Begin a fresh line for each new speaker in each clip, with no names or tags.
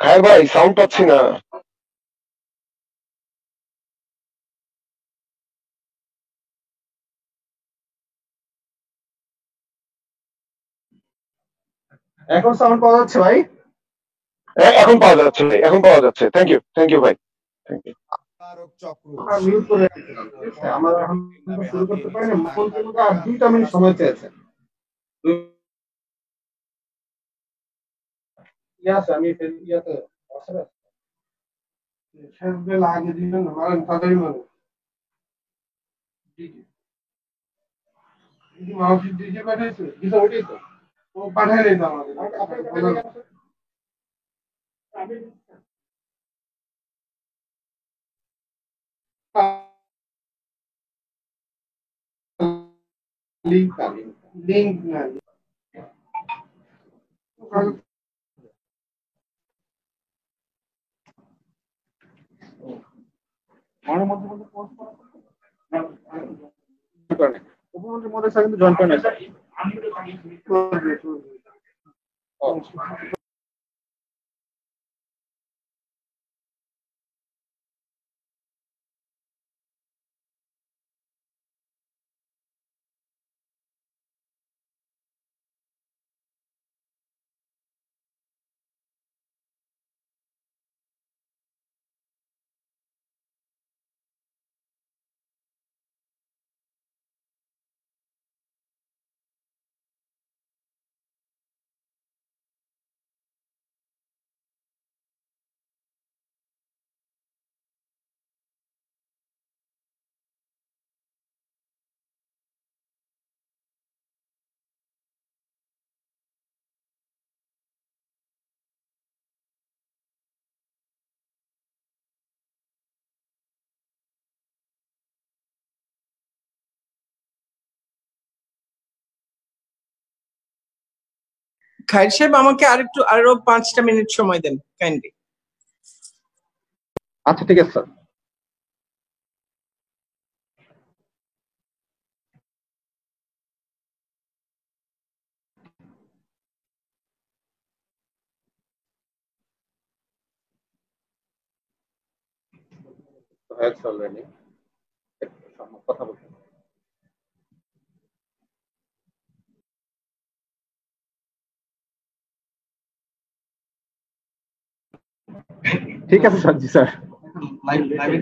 খায়ের ভাই সাউন্ড পাচ্ছি না।
এখন সাউন্ড পাওয়া যাচ্ছে ভাই?
এখন পাওয়া যাচ্ছে ভাই, এখন পাওয়া যাচ্ছে। থ্যাংক ইউ ভাই, থ্যাংক ইউ।
মিউট করে রাখছিলাম, ঠিক আছে? আমরা এখন শুরু করতে পারি না, মন্ত্রী আমাকে আর 2টা মিনিট সময় চেয়েছে। আছে আমি ইয়াতে হোয়াটসঅ্যাপে আগে দিবেন না, মারেন তাড়াতাড়ি মারেন। মানুষ ডিজে পাঠাইছে, ডিজে ওইটাই তো ও পাঠাই নাই তো আমাদের। লিঙ্ক লিঙ্ক না উপমন্ত্রী মধ্যে কিন্তু জয়েন করেন
খাইর সাহেব আমাকে আরো 5টা মিনিট সময় দেন কাইন্ডলি।
আচ্ছা ঠিক আছে স্যার। হয়েছে অলরেডি, কথা বলতে। ঠিক আছে স্যার, জি স্যার। লাইভ লাইভ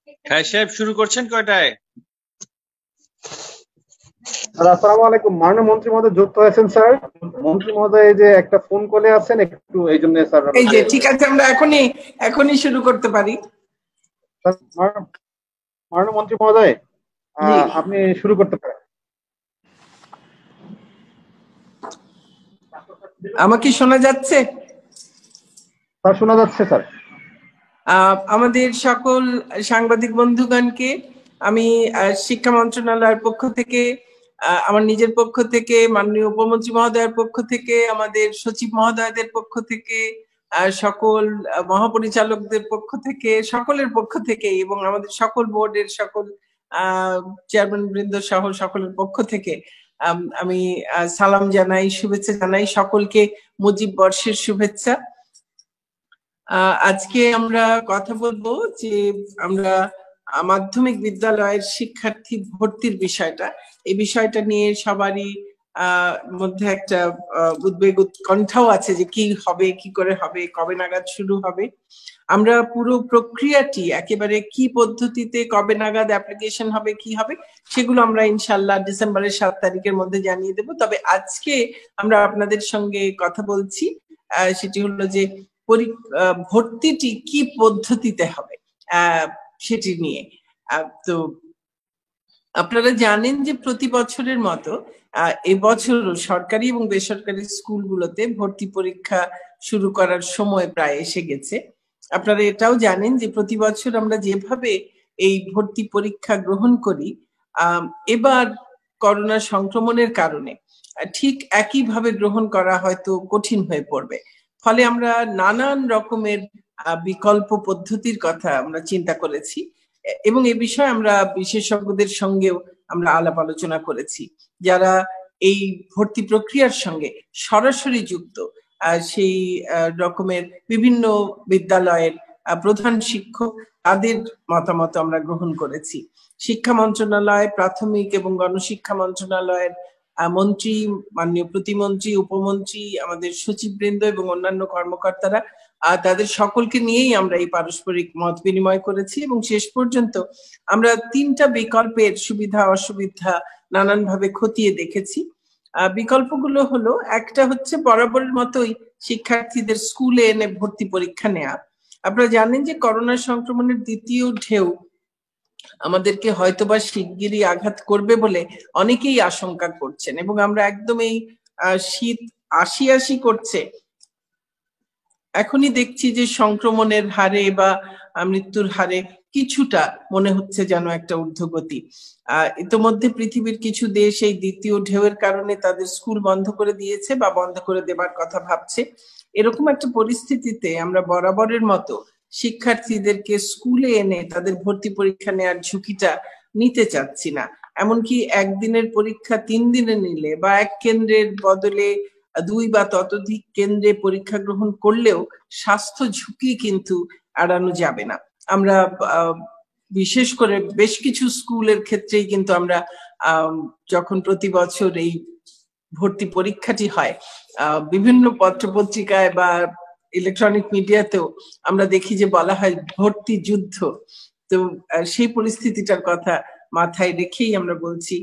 খায় সাহেব শুরু করছেন কয়টায়?
স্যার আসসালামু আলাইকুম। মাননীয় মন্ত্রী মহোদয় যুক্ত হয়েছেন স্যার। মন্ত্রী মহোদয় এই যে একটা ফোন কলে আছেন, একটু এই জন্য স্যার।
এই যে ঠিক আছে, আমরা এখনই শুরু করতে পারি।
মাননীয় মন্ত্রী মহোদয়
জি,
আপনি শুরু করতে পারেন।
আমাকে শোনা যাচ্ছে?
স্যার শোনা যাচ্ছে স্যার।
আমাদের সকল সাংবাদিক বন্ধুগণকে আমি শিক্ষা মন্ত্রণালয়ের পক্ষ থেকে, আমার নিজের পক্ষ থেকে, মাননীয় উপমন্ত্রী মহোদয়ের পক্ষ থেকে, আমাদের সচিব মহোদয়দের পক্ষ থেকে, সকল মহাপরিচালকদের পক্ষ থেকে, সকলের পক্ষ থেকে এবং আমাদের সকল বোর্ডের সকল চেয়ারম্যান বৃন্দ সহ সকলের পক্ষ থেকে আমি সালাম জানাই, শুভেচ্ছা জানাই সকলকে। মুজিব বর্ষের শুভেচ্ছা। আজকে আমরা কথা বলবো যে আমরা মাধ্যমিক বিদ্যালয়ের শিক্ষার্থী ভর্তির বিষয়টা, এই বিষয়টা নিয়ে সবারই মধ্যে একটা উদ্বেগ উৎকণ্ঠাও আছে যে কি হবে, কি করে হবে, কবে নাগাদ শুরু হবে। আমরা পুরো প্রক্রিয়াটি একেবারে কি পদ্ধতিতে কবে নাগাদ অ্যাপ্লিকেশন হবে, কি হবে, সেগুলো আমরা ইনশাল্লাহ ডিসেম্বরের 7 তারিখের মধ্যে জানিয়ে দেব। তবে আজকে আমরা আপনাদের সঙ্গে কথা বলছি সেটি হলো যে ভর্তিটি কি পদ্ধতিতে হবে সেটি নিয়ে। তো আপনারা জানেন যে প্রতি বছরের মতো এবছরও সরকারি এবং বেসরকারি স্কুলগুলোতে ভর্তি পরীক্ষা শুরু করার সময় প্রায় এসে গেছে। আপনারা এটাও জানেন যে প্রতি বছর আমরা যেভাবে এই ভর্তি পরীক্ষা গ্রহণ করি, এবার করোনা সংক্রমণের কারণে ঠিক একইভাবে গ্রহণ করা হয়তো কঠিন হয়ে পড়বে। ফলে আমরা নানান রকমের বিকল্প পদ্ধতির কথা আমরা চিন্তা করেছি এবং এ বিষয়ে আমরা বিশেষজ্ঞদের সঙ্গেও আমরা আলাপ আলোচনা করেছি, যারা এই ভর্তি প্রক্রিয়ার সঙ্গে সরাসরি যুক্ত। সেই রকমের বিভিন্ন বিদ্যালয়ের প্রধান শিক্ষক, তাদের মতামত আমরা গ্রহণ করেছি। শিক্ষা মন্ত্রণালয়, প্রাথমিক এবং গণশিক্ষা মন্ত্রণালয়ের মন্ত্রী, মাননীয় প্রতিমন্ত্রী, উপমন্ত্রী, আমাদের সচিববৃন্দ এবং অন্যান্য কর্মকর্তারা, তাদের সকলকে নিয়েই আমরা এই পারস্পরিক মত বিনিময় করেছি এবং শেষ পর্যন্ত আমরা 3টা বিকল্পের সুবিধা অসুবিধা নানানভাবে খতিয়ে দেখেছি। বিকল্পগুলো হলো, একটা হচ্ছে বরাবরের মতোই শিক্ষার্থীদের স্কুলে এনে ভর্তি পরীক্ষা নেওয়া। আপনারা জানেন যে করোনা সংক্রমণের দ্বিতীয় ঢেউ আমাদেরকে হয়তোবা শিগগিরই আঘাত করবে বলে অনেকেই আশঙ্কা করছেন এবং আমরা একদম এই শীত আসি করছে, এখনই দেখছি যে সংক্রমণের হারে বা মৃত্যুর হারে কিছুটা মনে হচ্ছে যেন একটা ঊর্ধ্বগতি। ইতোমধ্যে পৃথিবীর কিছু দেশ এই দ্বিতীয় ঢেউয়ের কারণে তাদের স্কুল বন্ধ করে দিয়েছে বা বন্ধ করে দেবার কথা ভাবছে। এরকম একটা পরিস্থিতিতে আমরা বরাবরের মতো শিক্ষার্থীদেরকে স্কুলে এনে তাদের ভর্তি পরীক্ষা নেওয়ার ঝুঁকিটা নিতে চাচ্ছি না। এমনকি একদিনের পরীক্ষা 3 দিনে নিলে বা এক কেন্দ্রের বদলে 2 বা ততোধিক কেন্দ্রে পরীক্ষা গ্রহণ করলেও স্বাস্থ্য ঝুঁকি কিন্তু এড়ানো যাবে না। আমরা বিশেষ করে বেশ কিছু স্কুলের ক্ষেত্রেই কিন্তু আমরা যখন প্রতি বছর এই ভর্তি পরীক্ষাটি হয়, বিভিন্ন পত্রপত্রিকায় বা ইলেকট্রনিক মিডিয়াতেও আমরা দেখি যে বলা হয় ভর্তি যুদ্ধ। তো সেই পরিস্থিতিটার কথা মাথায় রেখেই আমরা বলছি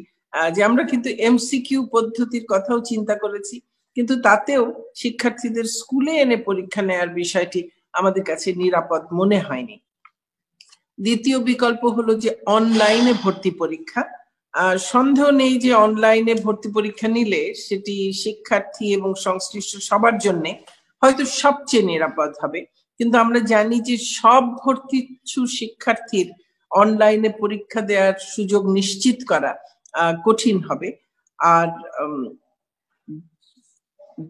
যে আমরা কিন্তু এমসিকিউ পদ্ধতির কথাও চিন্তা করেছি, কিন্তু তাতেও শিক্ষার্থীদের স্কুলে এনে পরীক্ষা নেওয়ার বিষয়টি আমাদের কাছে নিরাপদ মনে হয়নি। দ্বিতীয় বিকল্প হলো যে অনলাইনে ভর্তি পরীক্ষা। সন্দেহ নেই যে অনলাইনে ভর্তি পরীক্ষা নিলে সেটি শিক্ষার্থী এবং সংশ্লিষ্ট সবার জন্য হয়তো সবচেয়ে নিরাপদ হবে, কিন্তু আমরা জানি যে সব ভর্তিচ্ছু শিক্ষার্থীর অনলাইনে পরীক্ষা দেওয়ার সুযোগ নিশ্চিত করা কঠিন হবে। আর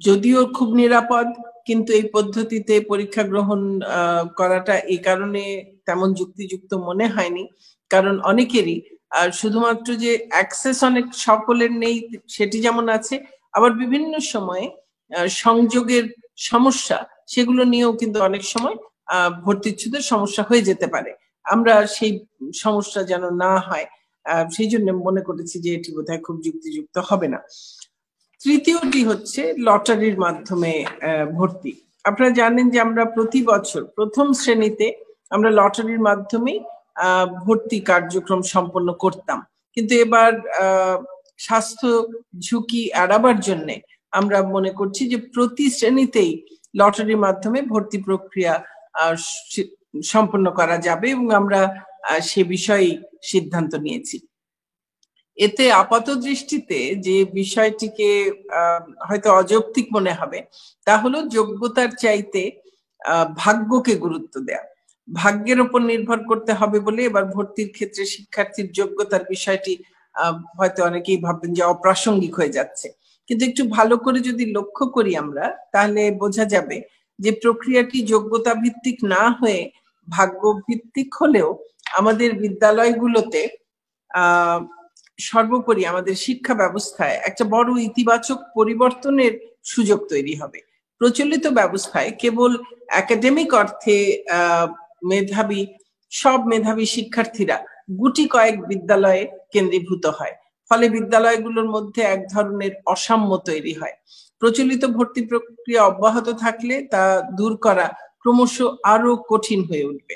যদিও খুব নিরাপদ, কিন্তু এই পদ্ধতিতে পরীক্ষা গ্রহণ করাটা এই কারণে তেমন যুক্তিযুক্ত মনে হয়নি, কারণ অনেকেরই শুধুমাত্র যে অ্যাক্সেস অনেক সকলের নেই সেটি যেমন আছে, আবার বিভিন্ন সময়ে সংযোগের সমস্যা, সেগুলো নিয়েও কিন্তু অনেক সময় ভর্তিচ্ছুদের সমস্যা হয়ে যেতে পারে। আমরা সেই সমস্যা যেন না হয় সেই জন্য মনে করেছি যে এটি বোধহয় খুব যুক্তিযুক্ত হবে না। তৃতীয়টি হচ্ছে লটারির মাধ্যমে ভর্তি। আপনারা জানেন যে আমরা প্রতি বছর প্রথম শ্রেণীতে আমরা লটারির মাধ্যমে ভর্তি কার্যক্রম সম্পন্ন করতাম, কিন্তু এবার স্বাস্থ্য ঝুঁকি এড়াবার জন্য আমরা মনে করছি যে প্রতি শ্রেণীতেই লটারির মাধ্যমে ভর্তি প্রক্রিয়া সম্পন্ন করা যাবে এবং আমরা সে বিষয়ে সিদ্ধান্ত নিয়েছি। এতে আপাত দৃষ্টিতে যে বিষয়টিকে হয়তো অযৌক্তিক মনে হবে তা হলো যোগ্যতার চাইতে ভাগ্যকে গুরুত্ব দেয়া। ভাগ্যের উপর নির্ভর করতে হবে বলে এবার ভর্তির ক্ষেত্রে শিক্ষার্থীর যোগ্যতার বিষয়টি হয়তো অনেকেই ভাববেন যে অপ্রাসঙ্গিক হয়ে যাচ্ছে, কিন্তু একটু ভালো করে যদি লক্ষ্য করি আমরা তাহলে বোঝা যাবে যে প্রক্রিয়াটি যোগ্যতা ভিত্তিক না হয়ে ভাগ্য ভিত্তিক হলেও আমাদের বিদ্যালয়গুলোতে সর্বোপরি আমাদের শিক্ষা ব্যবস্থায় একটা বড় ইতিবাচক পরিবর্তনের সুযোগ তৈরি হবে। প্রচলিত ব্যবস্থায় কেবল একাডেমিক অর্থে সব মেধাবী শিক্ষার্থীরা গুটি কয়েক বিদ্যালয়ে কেন্দ্রীভূত হয়, ফলে বিদ্যালয়গুলোর মধ্যে এক ধরনের অসাম্য তৈরি হয়। প্রচলিত ভর্তি প্রক্রিয়া অব্যাহত থাকলে তা দূর করা ক্রমশ আরো কঠিন হয়ে উঠবে।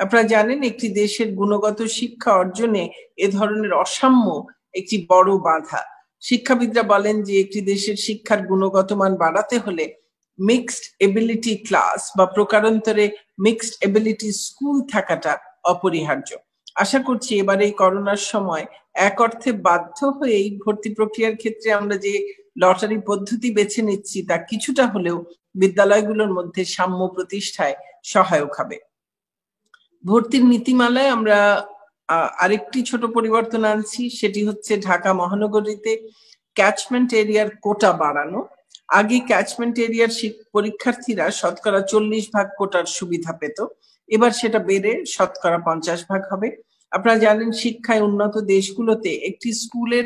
আপনারা জানেন একটি দেশের গুণগত শিক্ষা অর্জনে এ ধরনের অসাম্য একটি বড় বাধা। শিক্ষাবিদরা বলেন যে একটি দেশের শিক্ষার গুণগত মান বাড়াতে হলে মিক্সড এবিলিটি ক্লাস বা প্রকারান্তরে মিক্সড এবিলিটি স্কুল থাকাটা অপরিহার্য। আশা করছি এবার এই করোনার সময় এক অর্থে বাধ্য হয়ে এই ভর্তি প্রক্রিয়ার ক্ষেত্রে আমরা যে লটারি পদ্ধতি বেছে নিচ্ছি তা কিছুটা হলেও বিদ্যালয়গুলোর মধ্যে সাম্য প্রতিষ্ঠায় সহায়ক হবে। ভর্তির নীতিমালায় আমরা আরেকটি ছোট পরিবর্তন আনছি, সেটি হচ্ছে ঢাকা মহানগরীতে ক্যাচমেন্ট এরিয়ার কোটা বাড়ানো। আগে ক্যাচমেন্ট এরিয়ার পরীক্ষার্থীরা শতকরা 40% কোটার সুবিধা পেত, এবার সেটা বেড়ে শতকরা 50% হবে। আপনারা জানেন শিক্ষায় উন্নত দেশগুলোতে একটি স্কুলের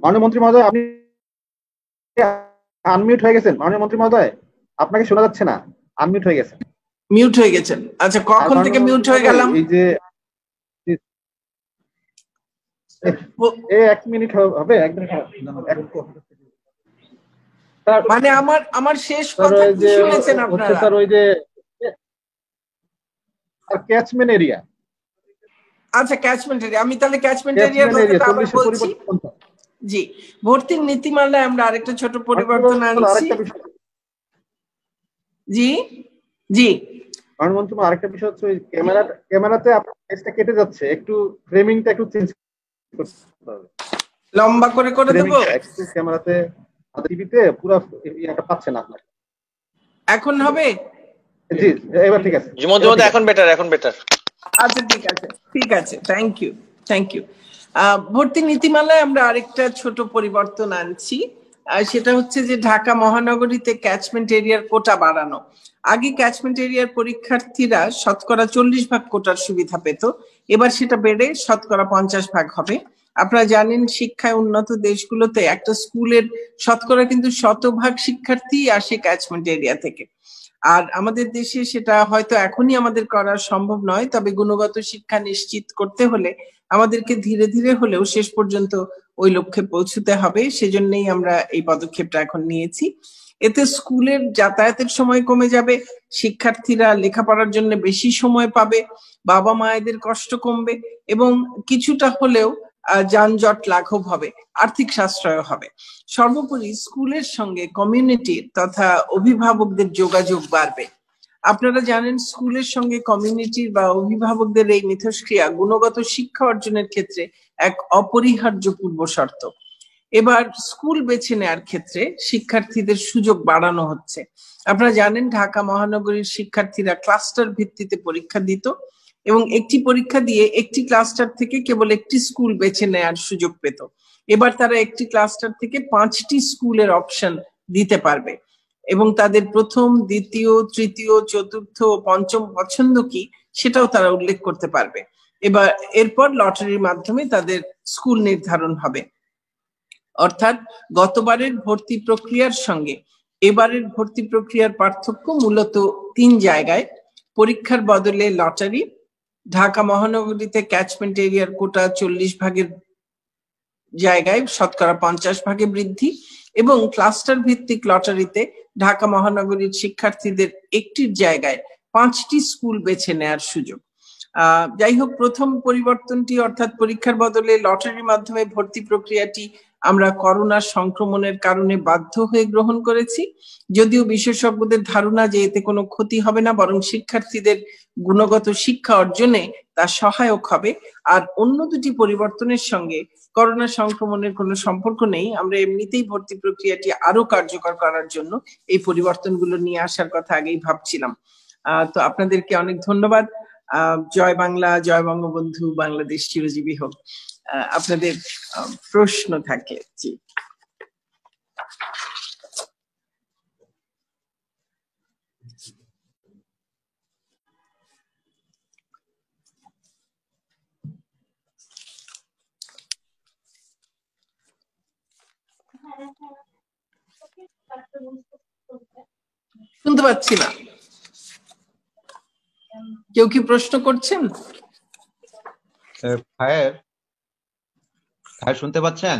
মাননীয় মন্ত্রী মহোদয়, আপনি আনমিউট হয়ে গেছেন। মাননীয় মন্ত্রী মহোদয়, আপনাকে শোনা যাচ্ছে না, আনমিউট হয়ে গেছেন।
মিউট হয়ে গেছেন? আচ্ছা, কখন থেকে মিউট হয়ে গেলাম?
এই যে 1 মিনিট হবে, 1 মিনিট
মানে আমার শেষ কথা কি শুনেছেন আপনারা?
স্যার ওই যে ক্যাচমেন্ট এরিয়া।
আচ্ছা, ক্যাচমেন্ট এরিয়া, আমি তাহলে ক্যাচমেন্ট এরিয়ার কথাটা আবার বলছি। জি, ভর্তির নীতিমালায় আমরা আরেকটা ছোট পরিবর্তন আনছি। জি জি,
মাননীয় আরেকটা বিষয় হচ্ছে ওই ক্যামেরাতে আপনার ফেসটা কেটে যাচ্ছে, একটু ফ্রেমিংটা একটু চেঞ্জ করতে হবে,
লম্বা করে দেব।
একটু ক্যামেরাতে টিভিতে পুরো এটা পাচ্ছে না আপনার।
এখন হবে?
জি, এবার ঠিক আছে।
জি মধ্যে এখন বেটার।
আচ্ছা, ঠিক আছে, থ্যাংক ইউ। ভর্তি নীতিমালায় আমরা আরেকটা ছোট পরিবর্তন আনছি, সেটা হচ্ছে যে ঢাকা মহানগরীতে ক্যাচমেন্ট এরিয়ার কোটা বাড়ানো। আগে ক্যাচমেন্ট এরিয়ার পরীক্ষার্থীরা শতকরা 40% কোটার সুবিধা পেত, এবার সেটা বেড়ে শতকরা 50% হবে। আপনারা জানেন শিক্ষায় উন্নত দেশগুলোতে একটা স্কুলের শতকরা কিন্তু 100% শিক্ষার্থী আসে ক্যাচমেন্ট এরিয়া থেকে। আর আমাদের দেশে সেটা হয়তো এখনই আমাদের করা সম্ভব নয়, তবে গুণগত শিক্ষা নিশ্চিত করতে হলে আমাদেরকে ধীরে ধীরে হলেও শেষ পর্যন্ত ওই লক্ষ্যে পৌঁছতে হবে। সেজন্যই আমরা এই পদক্ষেপটা এখন নিয়েছি। এতে স্কুলের যাতায়াতের সময় কমে যাবে, শিক্ষার্থীরা লেখাপড়ার জন্য বেশি সময় পাবে, বাবা মায়েদের কষ্ট কমবে এবং কিছুটা হলেও যানজট লাঘব হবে, আর্থিক সাশ্রয় হবে। সর্বোপরি স্কুলের সঙ্গে কমিউনিটির তথা অভিভাবকদের যোগাযোগ বাড়বে। আপনারা জানেন স্কুলের সঙ্গে কমিউনিটির বা অভিভাবকদের এই মিথস্ক্রিয়া গুণগত শিক্ষা অর্জনের ক্ষেত্রে এক অপরিহার্য পূর্ব শর্ত। এবার স্কুল বেছে নেওয়ার ক্ষেত্রে শিক্ষার্থীদের সুযোগ বাড়ানো হচ্ছে। আপনারা জানেন ঢাকা মহানগরীর শিক্ষার্থীরা ক্লাস্টার ভিত্তিতে পরীক্ষা দিত এবং একটি পরীক্ষা দিয়ে একটি ক্লাস্টার থেকে কেবল একটি স্কুল বেছে নেওয়ার সুযোগ পেত। এবার তারা একটি ক্লাস্টার থেকে 5টি স্কুলের অপশন দিতে পারবে। এবং তাদের প্রথম, দ্বিতীয়, তৃতীয়, চতুর্থ ও পঞ্চম পছন্দ কি সেটাও তারা উল্লেখ করতে পারবে। এরপর লটারির মাধ্যমে তাদের স্কুল নির্ধারণ হবে। অর্থাৎ গতবারের ভর্তি প্রক্রিয়ার সঙ্গে এবারের ভর্তি প্রক্রিয়ার পার্থক্য মূলত 3 জায়গায়। পরীক্ষার বদলে লটারি, ঢাকা মহানগরীতে ক্যাচমেন্ট এরিয়ার কোটা 40 ভাগের জায়গায় শতকরা 50 ভাগে বৃদ্ধি, এবং ক্লাস্টার ভিত্তিক লটারিতে ঢাকা মহানগরীর শিক্ষার্থীদের একটির জায়গায় 5টি স্কুল বেছে নেয়ার সুযোগ। যাই হোক, প্রথম পরিবর্তনটি অর্থাৎ পরীক্ষার বদলে লটারির মাধ্যমে ভর্তি প্রক্রিয়াটি আমরা করোনা সংক্রমণের কারণে বাধ্য হয়ে গ্রহণ করেছি, যদিও বিশেষজ্ঞদের ধারণা যে এতে কোনো ক্ষতি হবে না, বরং শিক্ষার্থীদের গুণগত শিক্ষা অর্জনে তা সহায়ক হবে। আর অন্য দুটি পরিবর্তনের সঙ্গে করোনা সংক্রমণের কোনো সম্পর্ক নেই। আমরা এমনিতেই ভর্তি প্রক্রিয়াটি আরো কার্যকর করার জন্য এই পরিবর্তনগুলো নিয়ে আসার কথা আগেই ভাবছিলাম। তো আপনাদেরকে অনেক ধন্যবাদ। জয় বাংলা, জয় বঙ্গবন্ধু, বাংলাদেশ চিরজীবী হোক। আপনাদের প্রশ্ন থাকলে জি। শুনতে পাচ্ছি না, কেউ কি প্রশ্ন করছেন?
ভাইয়ের শুনতে পাচ্ছেন?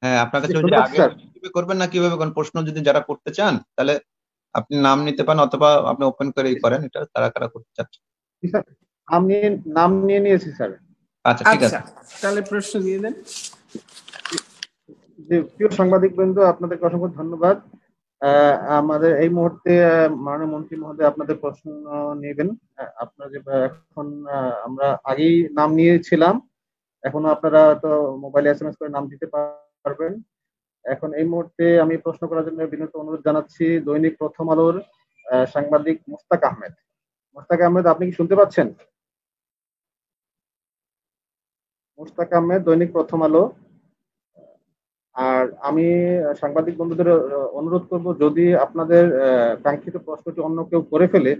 হ্যাঁ, আপনার কাছে আগে করবেন না কিভাবে কোন প্রশ্ন যদি যারা করতে চান তাহলে আপনি নাম নিতে পারেন, অথবা আপনি ওপেন করে করেন। এটা তারা কারা করতে চাচ্ছে?
আমি নাম নিয়ে নিয়েছি স্যার।
আচ্ছা, ঠিক আছে,
তাহলে প্রশ্ন দিয়ে দেন।
যে প্রিয় সাংবাদিক বৃন্দ, আপনাদেরকে অসংখ্য ধন্যবাদ। আমাদের এই মুহূর্তে মাননীয় মন্ত্রী মহোদয় আপনাদের প্রশ্ন নেবেন। আপনারা যে এখন আমরা আগেই নাম নিয়েছিলাম, এখনো আপনারা তো মোবাইলে SMS করে নাম দিতে পারবেন। এখন এই মুহূর্তে আমি প্রশ্ন করার জন্য বিনীত অনুরোধ জানাচ্ছি দৈনিক প্রথম আলোর সাংবাদিক মুস্তাক আহমেদ। মুস্তাক আহমেদ, আপনি কি শুনতে পাচ্ছেন? মুস্তাক আহমেদ, দৈনিক প্রথম আলো। আর আমি সাংবাদিক বন্ধুদের অনুরোধ করব, যদি আপনাদের কাঙ্ক্ষিত প্রশ্নটি অন্য কেউ করে ফেলে,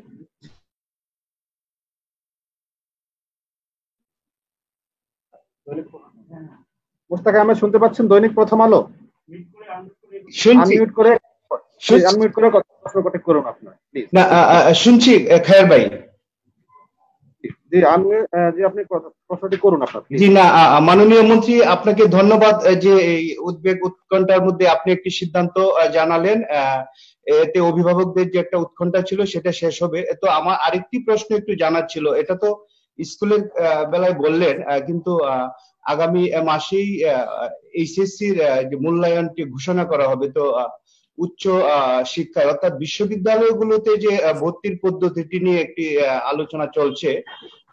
মুস্তাক আহমেদ শুনতে পাচ্ছেন? দৈনিক প্রথম আলো, আনমিউট করে প্রশ্ন করুন আপনার, প্লিজ।
না, শুনছি খায়ের ভাই।
জি, আপনি প্রশ্নটি করুন আপনার।
জি না, মাননীয় মন্ত্রী, আপনাকে ধন্যবাদ যে এই উদ্বেগ উৎকণ্ঠার মধ্যে আপনি একটি সিদ্ধান্ত জানালেন। এতে অভিভাবকদের যে একটা উৎকণ্ঠা ছিল সেটা শেষ হবে। তো আমার আরেকটি প্রশ্ন একটু জানার ছিল। এটা তো স্কুলের বেলায় বললেন, কিন্তু আগামী মাসেই এইচএসসির যে মূল্যায়নটি ঘোষণা করা হবে, তো উচ্চ শিক্ষায় অর্থাৎ বিশ্ববিদ্যালয়গুলোতে যে ভর্তির পদ্ধতিটি নিয়ে একটি আলোচনা চলছে,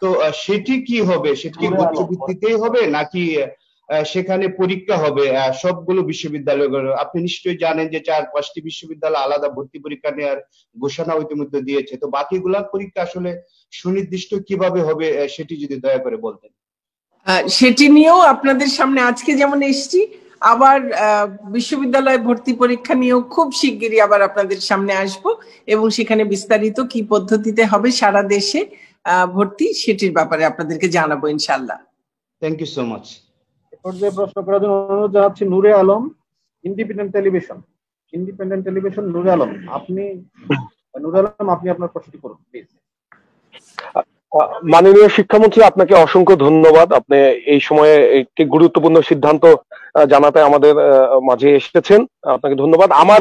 তো সেটি কি হবে? সেটি কি উচ্চ ভিত্তিতেই হবে নাকি সেখানে পরীক্ষা হবে সবগুলো বিশ্ববিদ্যালয়গুলো? আপনি নিশ্চয়ই জানেন যে 4-5টি বিশ্ববিদ্যালয় আলাদা ভর্তি পরীক্ষা নেওয়ার ঘোষণা ইতিমধ্যে দিয়েছে। তো বাকিগুলার পরীক্ষা আসলে সুনির্দিষ্ট কিভাবে হবে সেটি যদি দয়া করে বলতেন।
সেটি নিয়েও আপনাদের সামনে আজকে যেমন এসছি, আবার বিশ্ববিদ্যালয় ভর্তি পরীক্ষা নিয়েও খুব শিগগিরই আবার আপনাদের সামনে আসব, এবং সেখানে বিস্তারিত কি পদ্ধতিতে হবে সারা দেশে ভর্তি সেটির ব্যাপারে আপনাদেরকে জানাবো ইনশাআল্লাহ।
Thank you so much.
পর্যায়ে প্রশ্ন করার জন্য অনুরোধ জানাচ্ছি নূরে আলম, ইন্ডিপেন্ডেন্ট টেলিভিশন। নূরে আলম, আপনি আপনার প্রশ্নটি করুন প্লিজ।
মাননীয় শিক্ষামন্ত্রী, আপনাকে অসংখ্য ধন্যবাদ। আপনি এই সময়ে একটি গুরুত্বপূর্ণ সিদ্ধান্ত জানাতে আমাদের মাঝে এসেছেন, আপনাকে ধন্যবাদ। আমার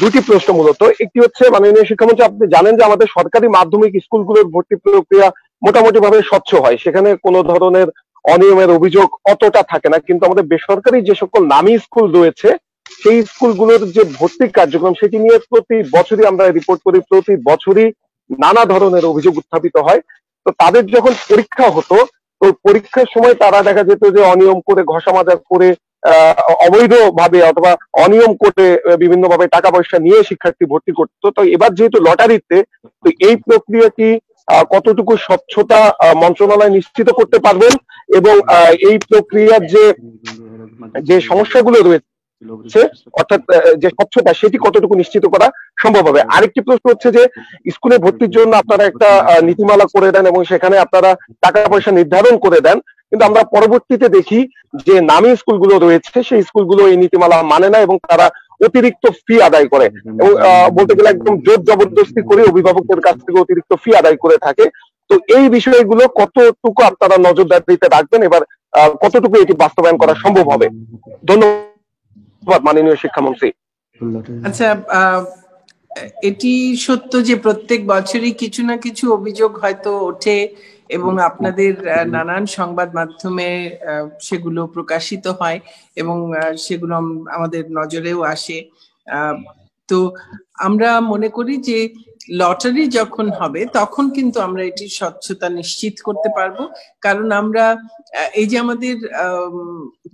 দুটি প্রশ্ন মূলত। একটি হচ্ছে, মাননীয় শিক্ষামন্ত্রী, আপনি জানেন যে আমাদের সরকারি মাধ্যমিক স্কুলগুলোর ভর্তি প্রক্রিয়া মোটামুটি ভাবে স্বচ্ছ হয়, সেখানে কোনো ধরনের অনিয়মের অভিযোগ অতটা থাকে না। কিন্তু আমাদের বেসরকারি যে সকল নামী স্কুল রয়েছে, সেই স্কুলগুলোর যে ভর্তি কার্যক্রম সেটি নিয়ে প্রতি বছরই আমরা রিপোর্ট করি, প্রতি বছরই নানা ধরনের অভিযোগ উত্থাপিত হয়। তো তাদের যখন পরীক্ষা হতো, তো পরীক্ষার সময় তারা দেখা যেত যে অনিয়ম করে, ঘষা মাজা করে, অবৈধভাবে অথবা অনিয়ম করে বিভিন্ন ভাবে টাকা পয়সা নিয়ে শিক্ষার্থী ভর্তি করতো। তো এবার যেহেতু লটারিতে, তো এই প্রক্রিয়াটি কতটুকু স্বচ্ছতা মন্ত্রণালয় নিশ্চিত করতে পারবেন, এবং এই প্রক্রিয়ার যে সমস্যাগুলো রয়েছে অর্থাৎ যে স্বচ্ছতা সেটি কতটুকু নিশ্চিত করা সম্ভব হবে? আরেকটি প্রশ্ন হচ্ছে যে স্কুলে ভর্তির জন্য আপনারা একটা নীতিমালা করে দেন এবং সেখানে আপনারা টাকা পয়সা নির্ধারণ করে দেন, কিন্তু আমরা পরবর্তীতে দেখি যে নামী স্কুলগুলো রয়েছে সেই স্কুলগুলো এই নীতিমালা মানে না এবং তারা অতিরিক্ত ফি আদায় করে এবং বলতে গেলে একদম জোর জবরদস্তি করে অভিভাবকদের কাছ থেকে অতিরিক্ত ফি আদায় করে থাকে। তো এই বিষয়গুলো কতটুকু আপনারা নজরদারিতে রাখবেন, এবার কতটুকু এটি বাস্তবায়ন করা সম্ভব হবে? ধন্যবাদ মাননীয় শিক্ষামন্ত্রী।
আচ্ছা, এটি সত্য যে প্রত্যেক বছরই কিছু না কিছু অভিযোগ হয়তো ওঠে এবং আপনাদের নানান সংবাদ মাধ্যমে সেগুলো প্রকাশিত হয় এবং সেগুলো আমাদের নজরেও আসে। তো আমরা মনে করি যে লটারি যখন হবে তখন কিন্তু আমরা এটির স্বচ্ছতা নিশ্চিত করতে পারবো, কারণ আমরা এই যে আমাদের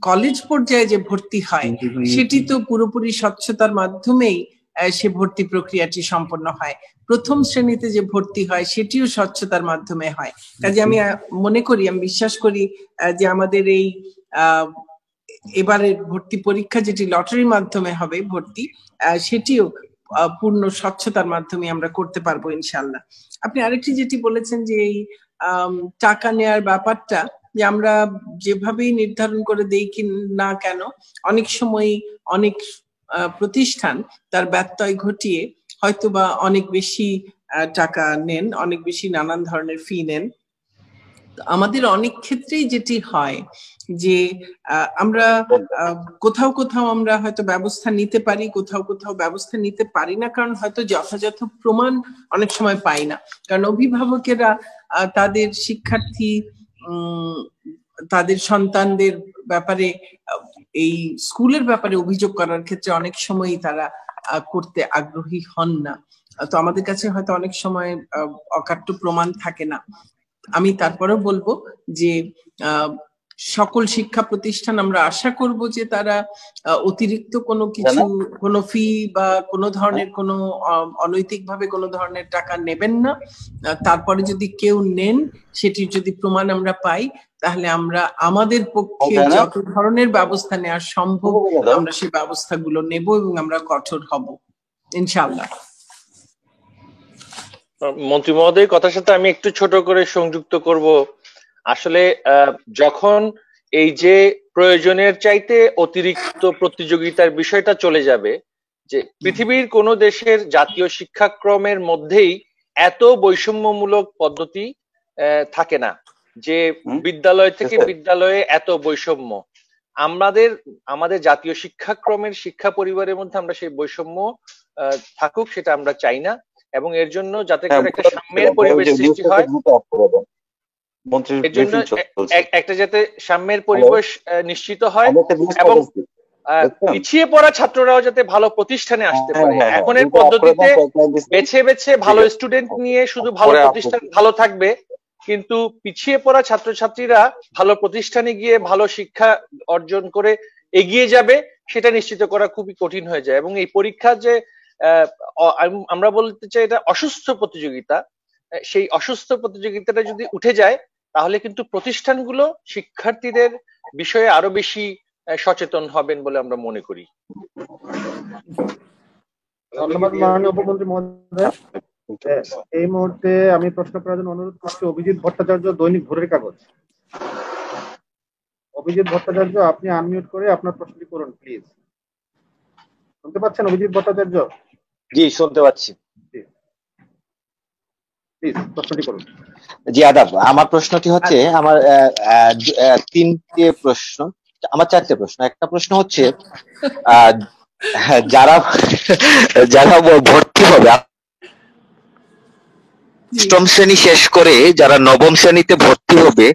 কলেজ পর্যায়ে যে ভর্তি হয় সেটি তো পুরোপুরি স্বচ্ছতার মাধ্যমেই সে ভর্তি প্রক্রিয়াটি সম্পন্ন হয়। প্রথম শ্রেণীতে যে ভর্তি হয় সেটিও স্বচ্ছতার মাধ্যমে হয়। কাজে আমি মনে করি, আমি বিশ্বাস করি যে আমাদের এই এবারের ভর্তি পরীক্ষা যেটি লটারির মাধ্যমে হবে ভর্তি, সেটিও পূর্ণ স্বচ্ছতার মাধ্যমে আমরা করতে পারবো ইনশাল্লাহ। আপনি আরেকটি যেটি বলেছেন যে এই টাকা নেয়ার ব্যাপারটা, যে আমরা যেভাবেই নির্ধারণ করে দেই কি না কেন অনেক সময় অনেক প্রতিষ্ঠান তার ব্যত্যয় ঘটিয়ে হয়তোবা অনেক বেশি টাকা নেন, অনেক বেশি নানান ধরনের ফি নেন। আমাদের অনেক ক্ষেত্রেই যেটি হয় যে আমরা কোথাও কোথাও আমরা হয়তো ব্যবস্থা নিতে পারি, কোথাও কোথাও ব্যবস্থা নিতে পারি না, কারণ হয়তো যথাযথ প্রমাণ অনেক সময় পাই না। কারণ অভিভাবকেরা তাদের শিক্ষার্থী তাদের সন্তানদের ব্যাপারে এই স্কুলের ব্যাপারে অভিযোগ করার ক্ষেত্রে অনেক সময়ই তারা করতে আগ্রহী হন না। তো আমাদের কাছে হয়তো অনেক সময় অকাট্য প্রমাণ থাকে না। আমি তারপরেও বলবো যে সকল শিক্ষা প্রতিষ্ঠান আমরা আশা করব যে তারা অতিরিক্ত কোনো কিছু, কোনো ফি বা কোনো ধরনের কোনো অনৈতিকভাবে কোনো ধরনের টাকা নেবেন না। তারপরে যদি কেউ নেন সেটির যদি প্রমাণ আমরা পাই তাহলে আমরা আমাদের পক্ষে যত ধরনের ব্যবস্থা নেওয়া সম্ভব আমরা সেই ব্যবস্থাগুলো নেব এবং আমরা কঠোর হব ইনশাআল্লাহ।
মন্ত্রী মহোদয় কথার সাথে আমি একটু ছোট করে সংযুক্ত করব। আসলে যখন এই যে প্রয়োজনের চাইতে অতিরিক্ত প্রতিযোগিতার বিষয়টা চলে যাবে, যে পৃথিবীর কোন দেশের জাতীয় শিক্ষাক্রমের মধ্যেই এত বৈষম্যমূলক পদ্ধতি থাকে না, যে বিদ্যালয় থেকে বিদ্যালয়ে এত বৈষম্য। আমাদের জাতীয় শিক্ষাক্রমের শিক্ষা পরিবারের মধ্যে আমরা সেই বৈষম্য থাকুক সেটা আমরা চাই না, এবং এর জন্য যাতে করে একটা সাম্যের পরিবেশ সৃষ্টি হয়, এর জন্য একটা যাতে সাম্যের পরিবেশ নিশ্চিত হয় এবং পিছিয়ে পড়া ছাত্ররাও যাতে ভালো প্রতিষ্ঠানে আসতে পারে। এখনের পদ্ধতিতে বেছে বেছে ভালো স্টুডেন্ট নিয়ে শুধু ভালো প্রতিষ্ঠান ভালো থাকবে, কিন্তু পিছিয়ে পড়া ছাত্রছাত্রীরা ভালো প্রতিষ্ঠানে গিয়ে ভালো শিক্ষা অর্জন করে এগিয়ে যাবে সেটা নিশ্চিত করা খুবই কঠিন হয়ে যায়। এবং এই পরীক্ষা যে আমরা বলতে চাই এটা অসুস্থ প্রতিযোগিতা, সেই অসুস্থ প্রতিযোগিতাটা যদি উঠে যায় তাহলে কিন্তু প্রতিষ্ঠানগুলো শিক্ষার্থীদের বিষয়ে আরো বেশি সচেতন হবেন বলে আমরা মনে করি।
ধন্যবাদ মাননীয় উপমন্ত্রী মহোদয়। এই মুহূর্তে আমি প্রশ্ন করার জন্য অনুরোধ করছি অভিজিৎ ভট্টাচার্য, দৈনিক ভোরের কাগজ। অভিজিৎ ভট্টাচার্য, আপনি আনমিউট করে আপনার প্রশ্নটি করুন প্লিজ। শুনতে পাচ্ছেন অভিজিৎ ভট্টাচার্য?
জি শুনতে পাচ্ছি।
প্লিজ প্রশ্নটি করুন।
জি আদাব, আমার প্রশ্নটি হচ্ছে, আমার তিনটে প্রশ্ন, আমার চারটে প্রশ্ন। একটা প্রশ্ন হচ্ছে যারা যারা ভর্তি হবে অষ্টম শ্রেণী শেষ করে যারা নবম শ্রেণীতে ভর্তি হবে